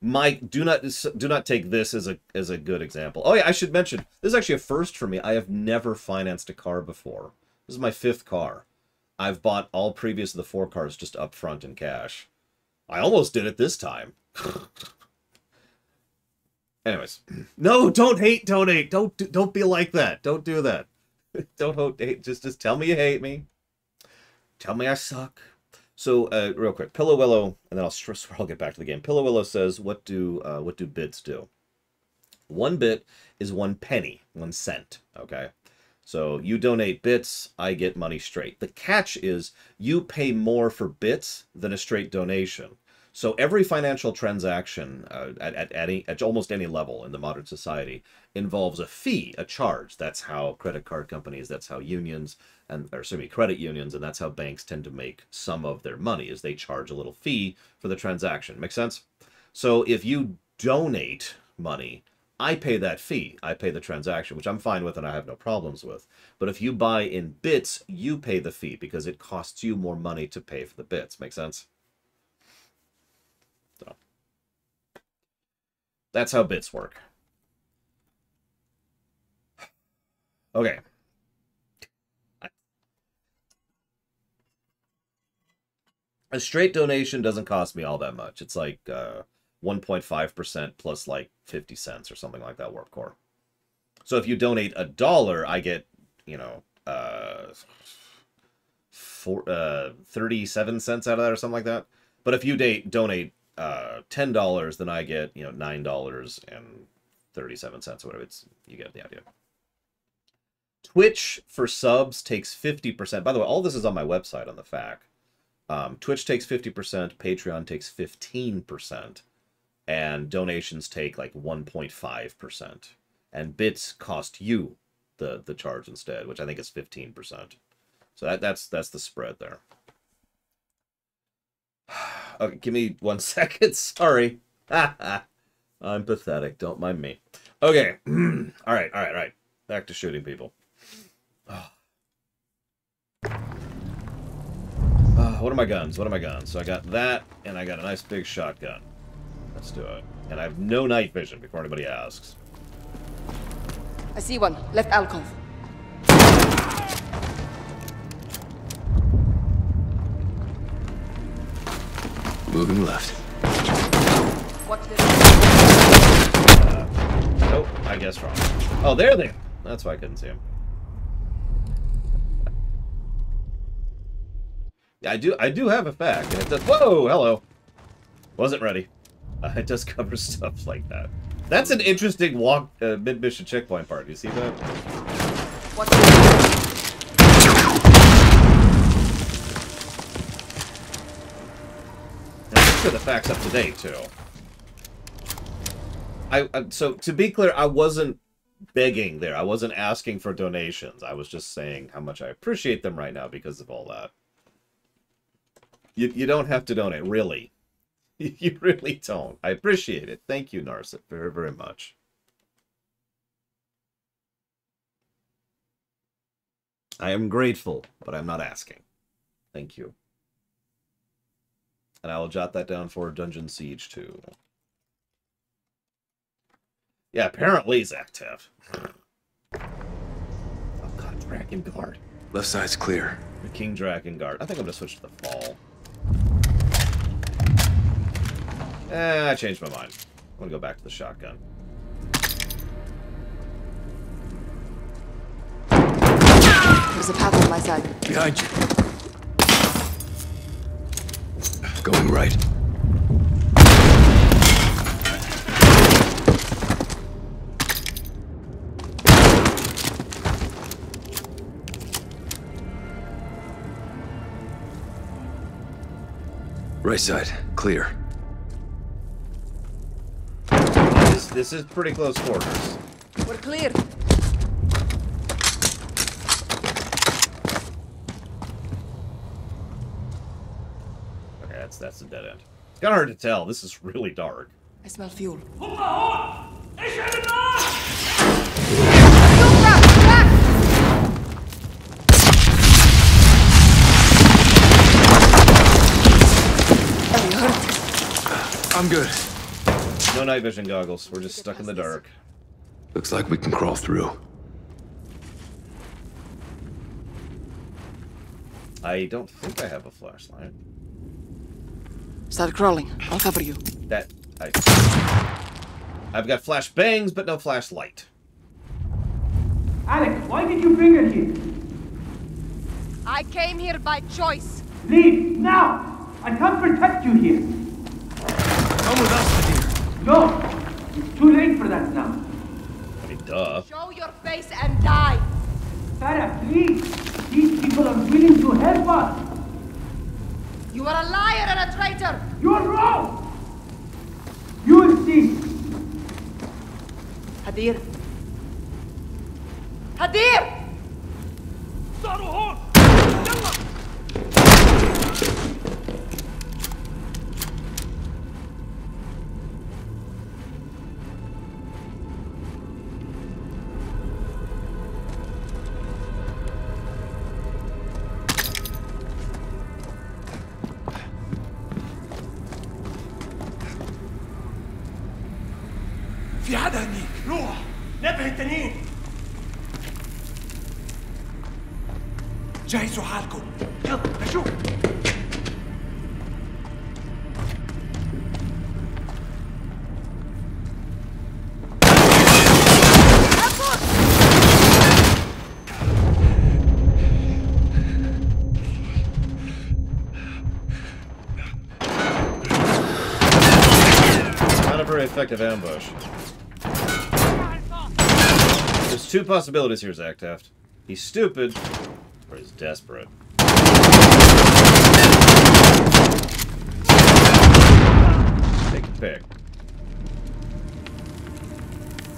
do not take this as a good example. Oh yeah, I should mention, this is actually a first for me. I have never financed a car before. This is my 5th car. I've bought all previous of the 4 cars just up front in cash. I almost did it this time. Anyways, no, don't hate. Don't be like that. Don't do that. Don't hate. Just tell me you hate me. Tell me I suck. So, real quick, Pillow Willow, and then I'll get back to the game. Pillow Willow says, what do bits do? 1 bit is 1 penny, 1 cent. Okay. So you donate bits, I get money straight. The catch is you pay more for bits than a straight donation. So every financial transaction at almost any level in the modern society involves a fee, a charge. That's how credit card companies, that's how unions, credit unions, and that's how banks tend to make some of their money, is they charge a little fee for the transaction. Make sense? So if you donate money, I pay that fee. I pay the transaction, which I'm fine with and I have no problems with. But if you buy in bits, you pay the fee because it costs you more money to pay for the bits. Make sense? So that's how bits work. Okay. A straight donation doesn't cost me all that much. It's like 1.5% plus like 50 cents or something like that, Warp Core. So if you donate $1, I get, you know, 37 cents out of that or something like that. But if you donate $10, then I get, you know, $9.37 or whatever. You get the idea. Twitch for subs takes 50%. By the way, all this is on my website on the FAQ. Twitch takes 50%, Patreon takes 15%, and donations take like 1.5%. And bits cost you the charge instead, which I think is 15%. So that's the spread there. Okay, give me 1 second. Sorry. I'm pathetic. Don't mind me. Okay. All right. Back to shooting people. What are my guns? So I got that, and I got a nice big shotgun. Let's do it. And I have no night vision before anybody asks. I see one. Left alcove. Moving left. Watch this. Nope, I guess wrong. Oh, there they are. That's why I couldn't see him. Yeah, I do have a fact, and it does. Whoa, hello. Wasn't ready. It does cover stuff like that. That's an interesting walk mid-mission checkpoint part. Do you see that? I'm sure the fact's up to date too. So to be clear, I wasn't begging there. I wasn't asking for donations. I was just saying how much I appreciate them right now because of all that. You don't have to donate, really. You really don't. I appreciate it. Thank you, Narset, very, very much. I am grateful, but I'm not asking. Thank you. And I will jot that down for Dungeon Siege 2. Yeah, apparently he's active. Oh god, Dragon Guard. Left side's clear. The King Dragon Guard. I think I'm gonna switch to the Fall. I changed my mind. I'm gonna go back to the shotgun. There's a path on my side. Behind you. Going right. Right side, clear. This is pretty close quarters. We're clear. Okay, that's a dead end. It's kind of hard to tell. This is really dark. I smell fuel. I'm good. No night vision goggles. We're just stuck in the dark. Looks like we can crawl through. I don't think I have a flashlight. Start crawling. I'll cover you. I've got flash bangs, but no flashlight. Alex, why did you bring her here? I came here by choice. Leave, now! I can't protect you here. Come with us, Hadir. No! It's too late for that now. I mean, duh. Show your face and die! Farah, please! These people are willing to help us! You are a liar and a traitor! You're wrong! You will see! Hadir! Hadir! في حدا هنيك روح نبه التانيين جهزوا حالكم يلا نشوف Not a very effective ambush. There's two possibilities here, Zach Taft. He's stupid, or he's desperate. Take a pick.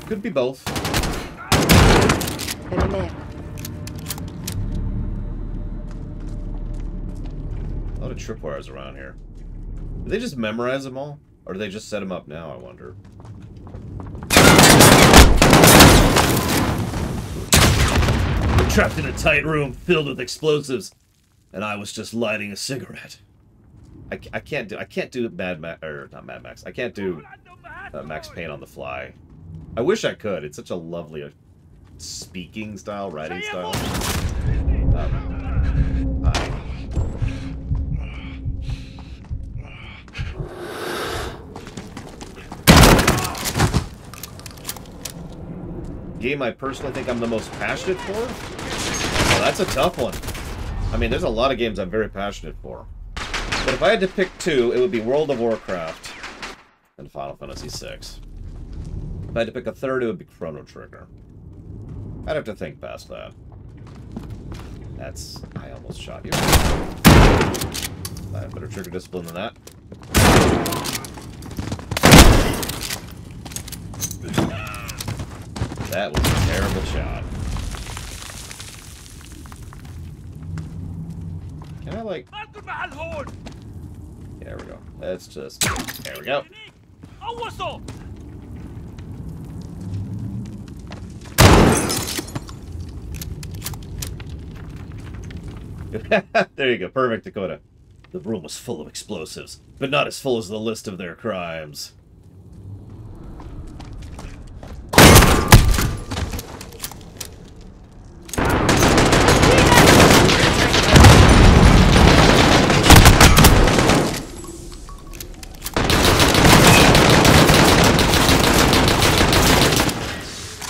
Could be both. A lot of tripwires around here. Do they just memorize them all? Or do they just set them up now, I wonder? We're trapped in a tight room filled with explosives, and I was just lighting a cigarette. I can't do Mad Max, or not Mad Max. I can't do Max Payne on the fly. I wish I could. It's such a lovely speaking style, writing style. Game I personally think I'm the most passionate for? Oh, that's a tough one. I mean, there's a lot of games I'm very passionate for. But if I had to pick two, it would be World of Warcraft and Final Fantasy VI. If I had to pick a third, it would be Chrono Trigger. I'd have to think past that. That's... I almost shot you. I have better trigger discipline than that. That was a terrible shot. Can I, like... There we go. Let's just... There we go. There you go. Perfect, Dakota. The room was full of explosives, but not as full as the list of their crimes.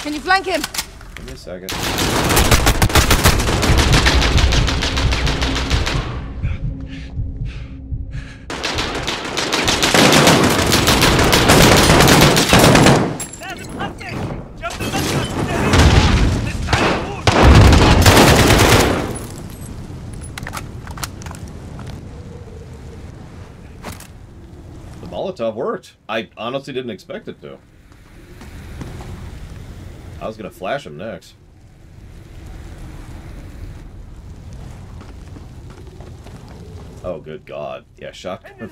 Can you flank him? Give me a second. The Molotov worked. I honestly didn't expect it to. I was gonna flash him next. Oh, good God. Yeah, shotgun.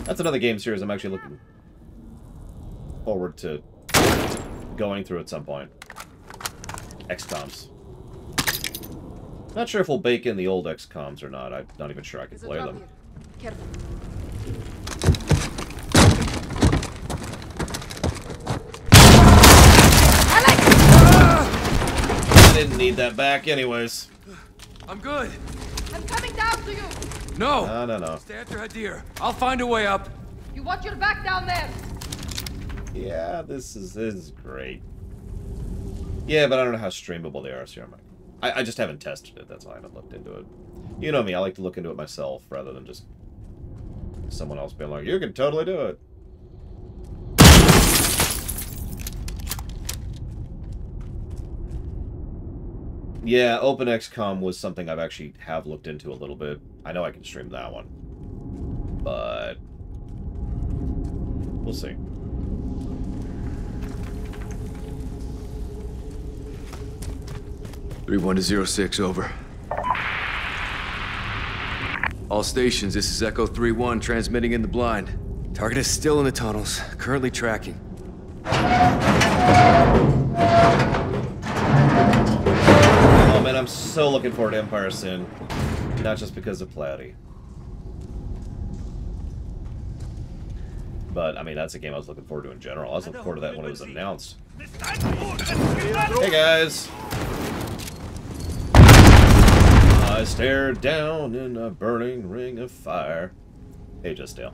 That's another game series I'm actually looking forward to going through at some point. XCOMs. Not sure if we'll bake in the old XCOMs or not. I'm not even sure I can play them. Careful. I didn't need that back anyways. I'm good. I'm coming down to you. No. No. Stay after Hadir. I'll find a way up. You watch your back down there. Yeah, this is great. Yeah, but I don't know how streamable they are, so I just haven't tested it. That's why I haven't looked into it. You know me, I like to look into it myself rather than just someone else being like, you can totally do it. Yeah, OpenXCOM was something I've actually have looked into a little bit. I know I can stream that one. But we'll see. (3-1 to 06, over. All stations, this is Echo 3-1, transmitting in the blind. Target is still in the tunnels, currently tracking. Oh man, I'm so looking forward to Empire soon. Not just because of Platy. But, I mean, that's a game I was looking forward to in general. I was looking forward to that when it was announced. Hey, guys! I stared down in a burning ring of fire. Hey, Just Dale.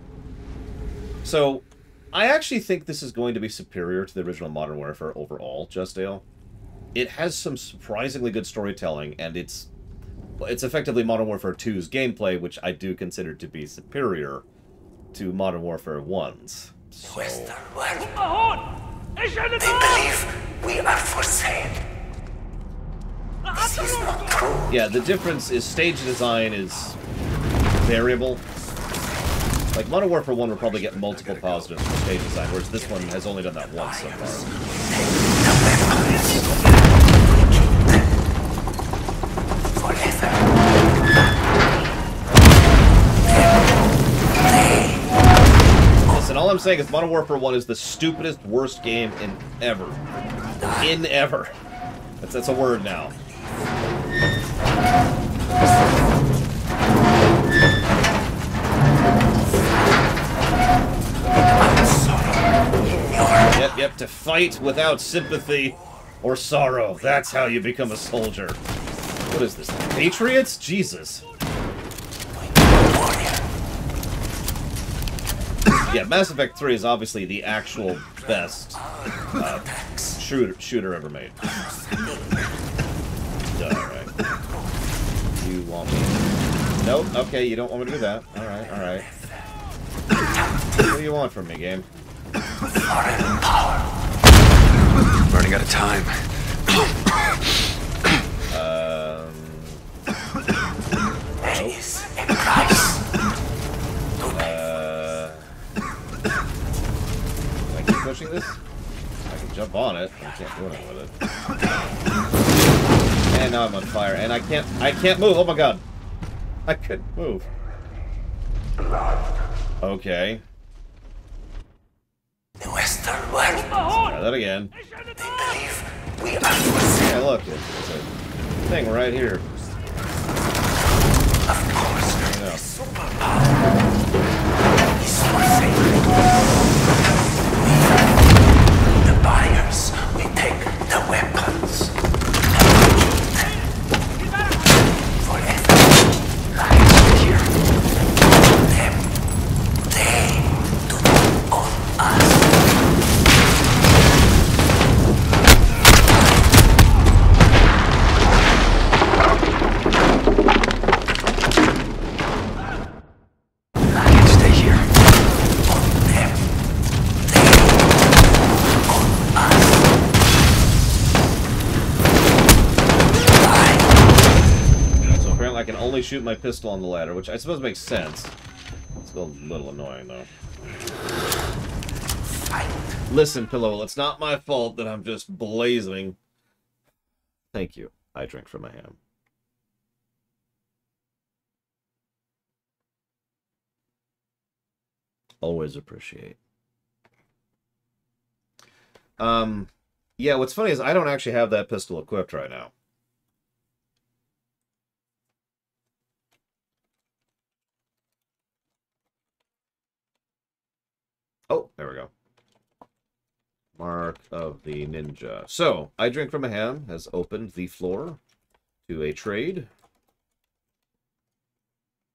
So, I actually think this is going to be superior to the original Modern Warfare overall, Just Dale. It has some surprisingly good storytelling, and it's effectively Modern Warfare 2's gameplay, which I do consider to be superior to Modern Warfare 1's. So... They believe we are for sale. This is not true. Yeah, the difference is stage design is variable. Like, Modern Warfare 1 will probably get multiple positives for stage design, whereas this one has only done that once so far. Listen, all I'm saying is Modern Warfare 1 is the stupidest, worst game in ever. In ever. That's a word now. Yep, to fight without sympathy or sorrow. That's how you become a soldier. What is this, the Patriots? Jesus. Yeah, Mass Effect 3 is obviously the actual best shooter ever made. Alright. You want me... Nope, okay, you don't want me to do that. Alright, alright. What do you want from me, game? Running out of time. There is a price. Can I keep pushing this? I can jump on it. I can't do anything with it. And now I'm on fire, and I can't move. Oh my god, I couldn't move. Okay. The Western world. Try that again. They believe we are for sale. Yeah, look, it's a thing right here. Of course, the superpower is for sale. The buyers, we take the weapons. Forever, right here. They do not own us. I can only shoot my pistol on the ladder, which I suppose makes sense. It's a little annoying, though. Listen, Pillow, it's not my fault that I'm just blazing. Thank you. I drink from my hand. Always appreciate. Yeah, what's funny is I don't actually have that pistol equipped right now. Oh, there we go. Mark of the Ninja. So, I Drink from a Ham has opened the floor to a trade.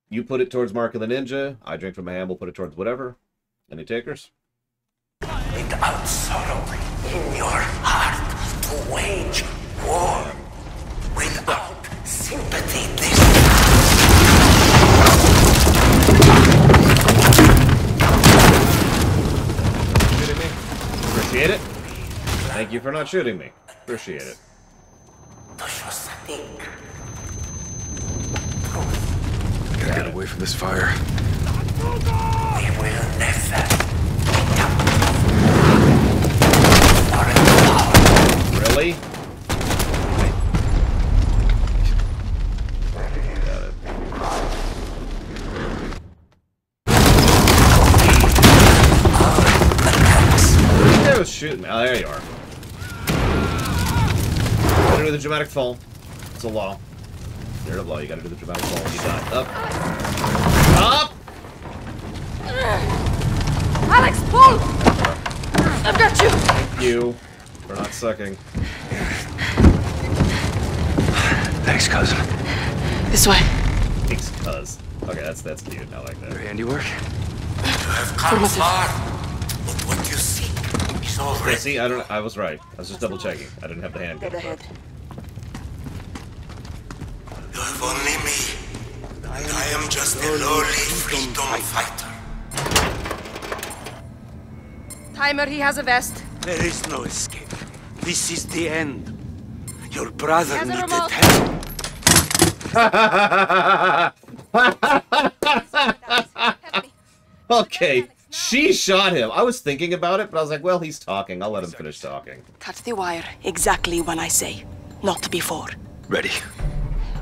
You put it towards Mark of the Ninja. I Drink from a Ham will put it towards whatever. Any takers? Without sorrow in your heart to wage war. Without sympathy this Shooting me? Appreciate it. Thank you for not shooting me. Appreciate it. Gotta get away from this fire. We will never. Really? Got it. This guy was shooting me. Oh, there you are. Gotta do the dramatic fall. It's a law. There's a law. You gotta do the dramatic fall. You die. Up. Up! Alex, pull! you for not sucking. Thanks, cousin. This way. Thanks, cuz. Okay, that's cute. I like that. Your handiwork? You have come far, but what you seek is Yeah, already. see, I was right. I was just double checking. I didn't have the handgun. Dead ahead. You have only me. And I am just a lowly freedom fighter. Timer, he has a vest. There is no escape. This is the end. Your brother He has a needed remote. help. Okay, she shot him. I was thinking about it, but I was like, well, he's talking. I'll let him finish talking. Cut the wire exactly when I say, not before. Ready.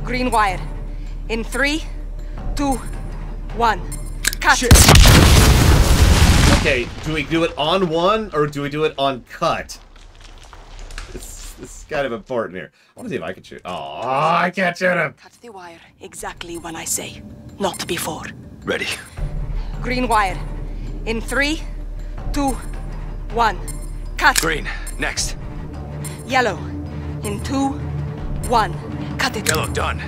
Green wire. In 3, 2, 1. Cut. Shit. Okay, do we do it on one, or do we do it on cut? This is kind of important here. I want to see if I can shoot. Oh, I can't shoot him. Cut the wire exactly when I say, not before. Ready. Green wire. In 3, 2, 1. Cut. Green. Next. Yellow. In 2, 1. Cut it. Yellow. Done.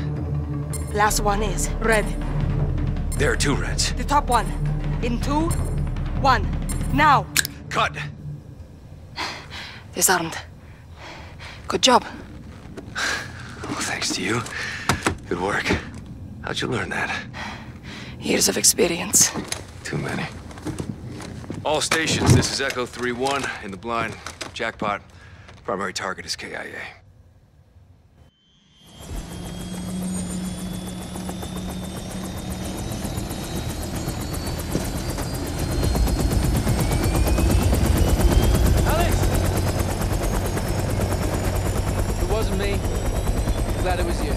Last one is red. There are 2 reds. The top one. In 2, 1. Now. Cut. Disarmed. Good job. Oh, thanks to you. Good work. How'd you learn that? Years of experience. Too many. All stations, this is Echo 3-1 in the blind. Jackpot. Primary target is KIA. It wasn't me. Glad it was you.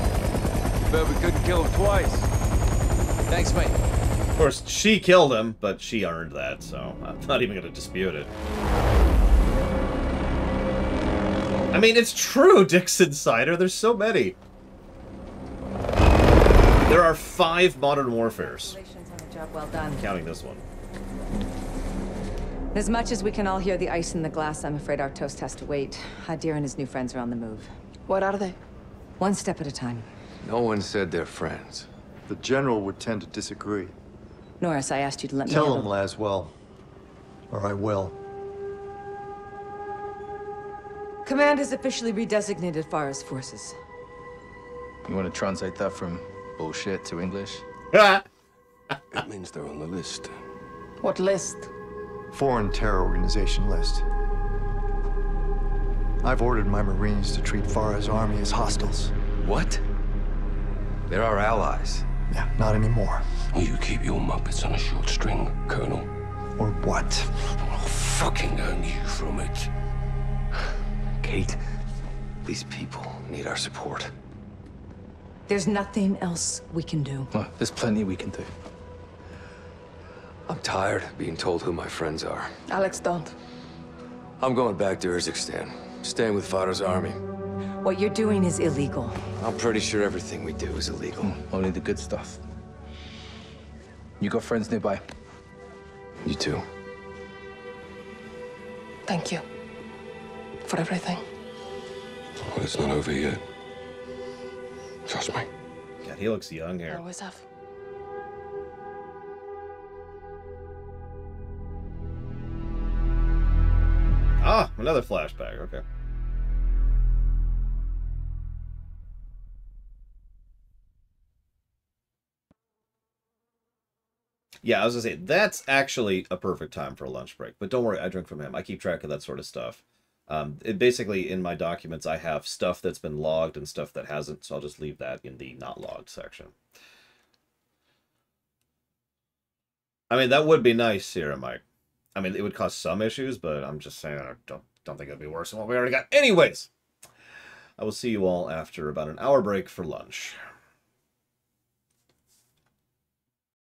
Bet we couldn't kill him twice. Thanks, mate. Of course, she killed him, but she earned that, so I'm not even going to dispute it. I mean, it's true, Dick's Insider. There's so many. There are 5 Modern Warfares. Job well done. Counting this one. As much as we can all hear the ice in the glass, I'm afraid our toast has to wait. Hadir and his new friends are on the move. What are they? One step at a time. No one said they're friends. The general would tend to disagree. Norris, I asked you to let me Tell handle- him, Laswell. Or I will. Command has officially redesignated Farah's forces. You want to translate that from bullshit to English? It means they're on the list. What list? Foreign terror organization list. I've ordered my Marines to treat Farah's army as hostiles. What? They're our allies. Yeah, not anymore. You keep your Muppets on a short string, Colonel. Or what? I'll fucking earn you from it. Kate, these people need our support. There's nothing else we can do. Well, there's plenty we can do. I'm tired of being told who my friends are. Alex, don't. I'm going back to Urzikstan, staying with Farah's army. What you're doing is illegal. I'm pretty sure everything we do is illegal. Only the good stuff. You got friends nearby? You too. Thank you. For everything. Well, it's not over yet. Trust me. God, he looks young here. Always have. Ah, another flashback. Okay. Yeah, I was gonna say, that's actually a perfect time for a lunch break. But don't worry, I drink from him. I keep track of that sort of stuff. Basically, in my documents, I have stuff that's been logged and stuff that hasn't, so I'll just leave that in the not logged section. I mean, that would be nice here, Mike. I mean, it would cause some issues, but I'm just saying, I don't think it'd be worse than what we already got. Anyways, I will see you all after about an hour break for lunch.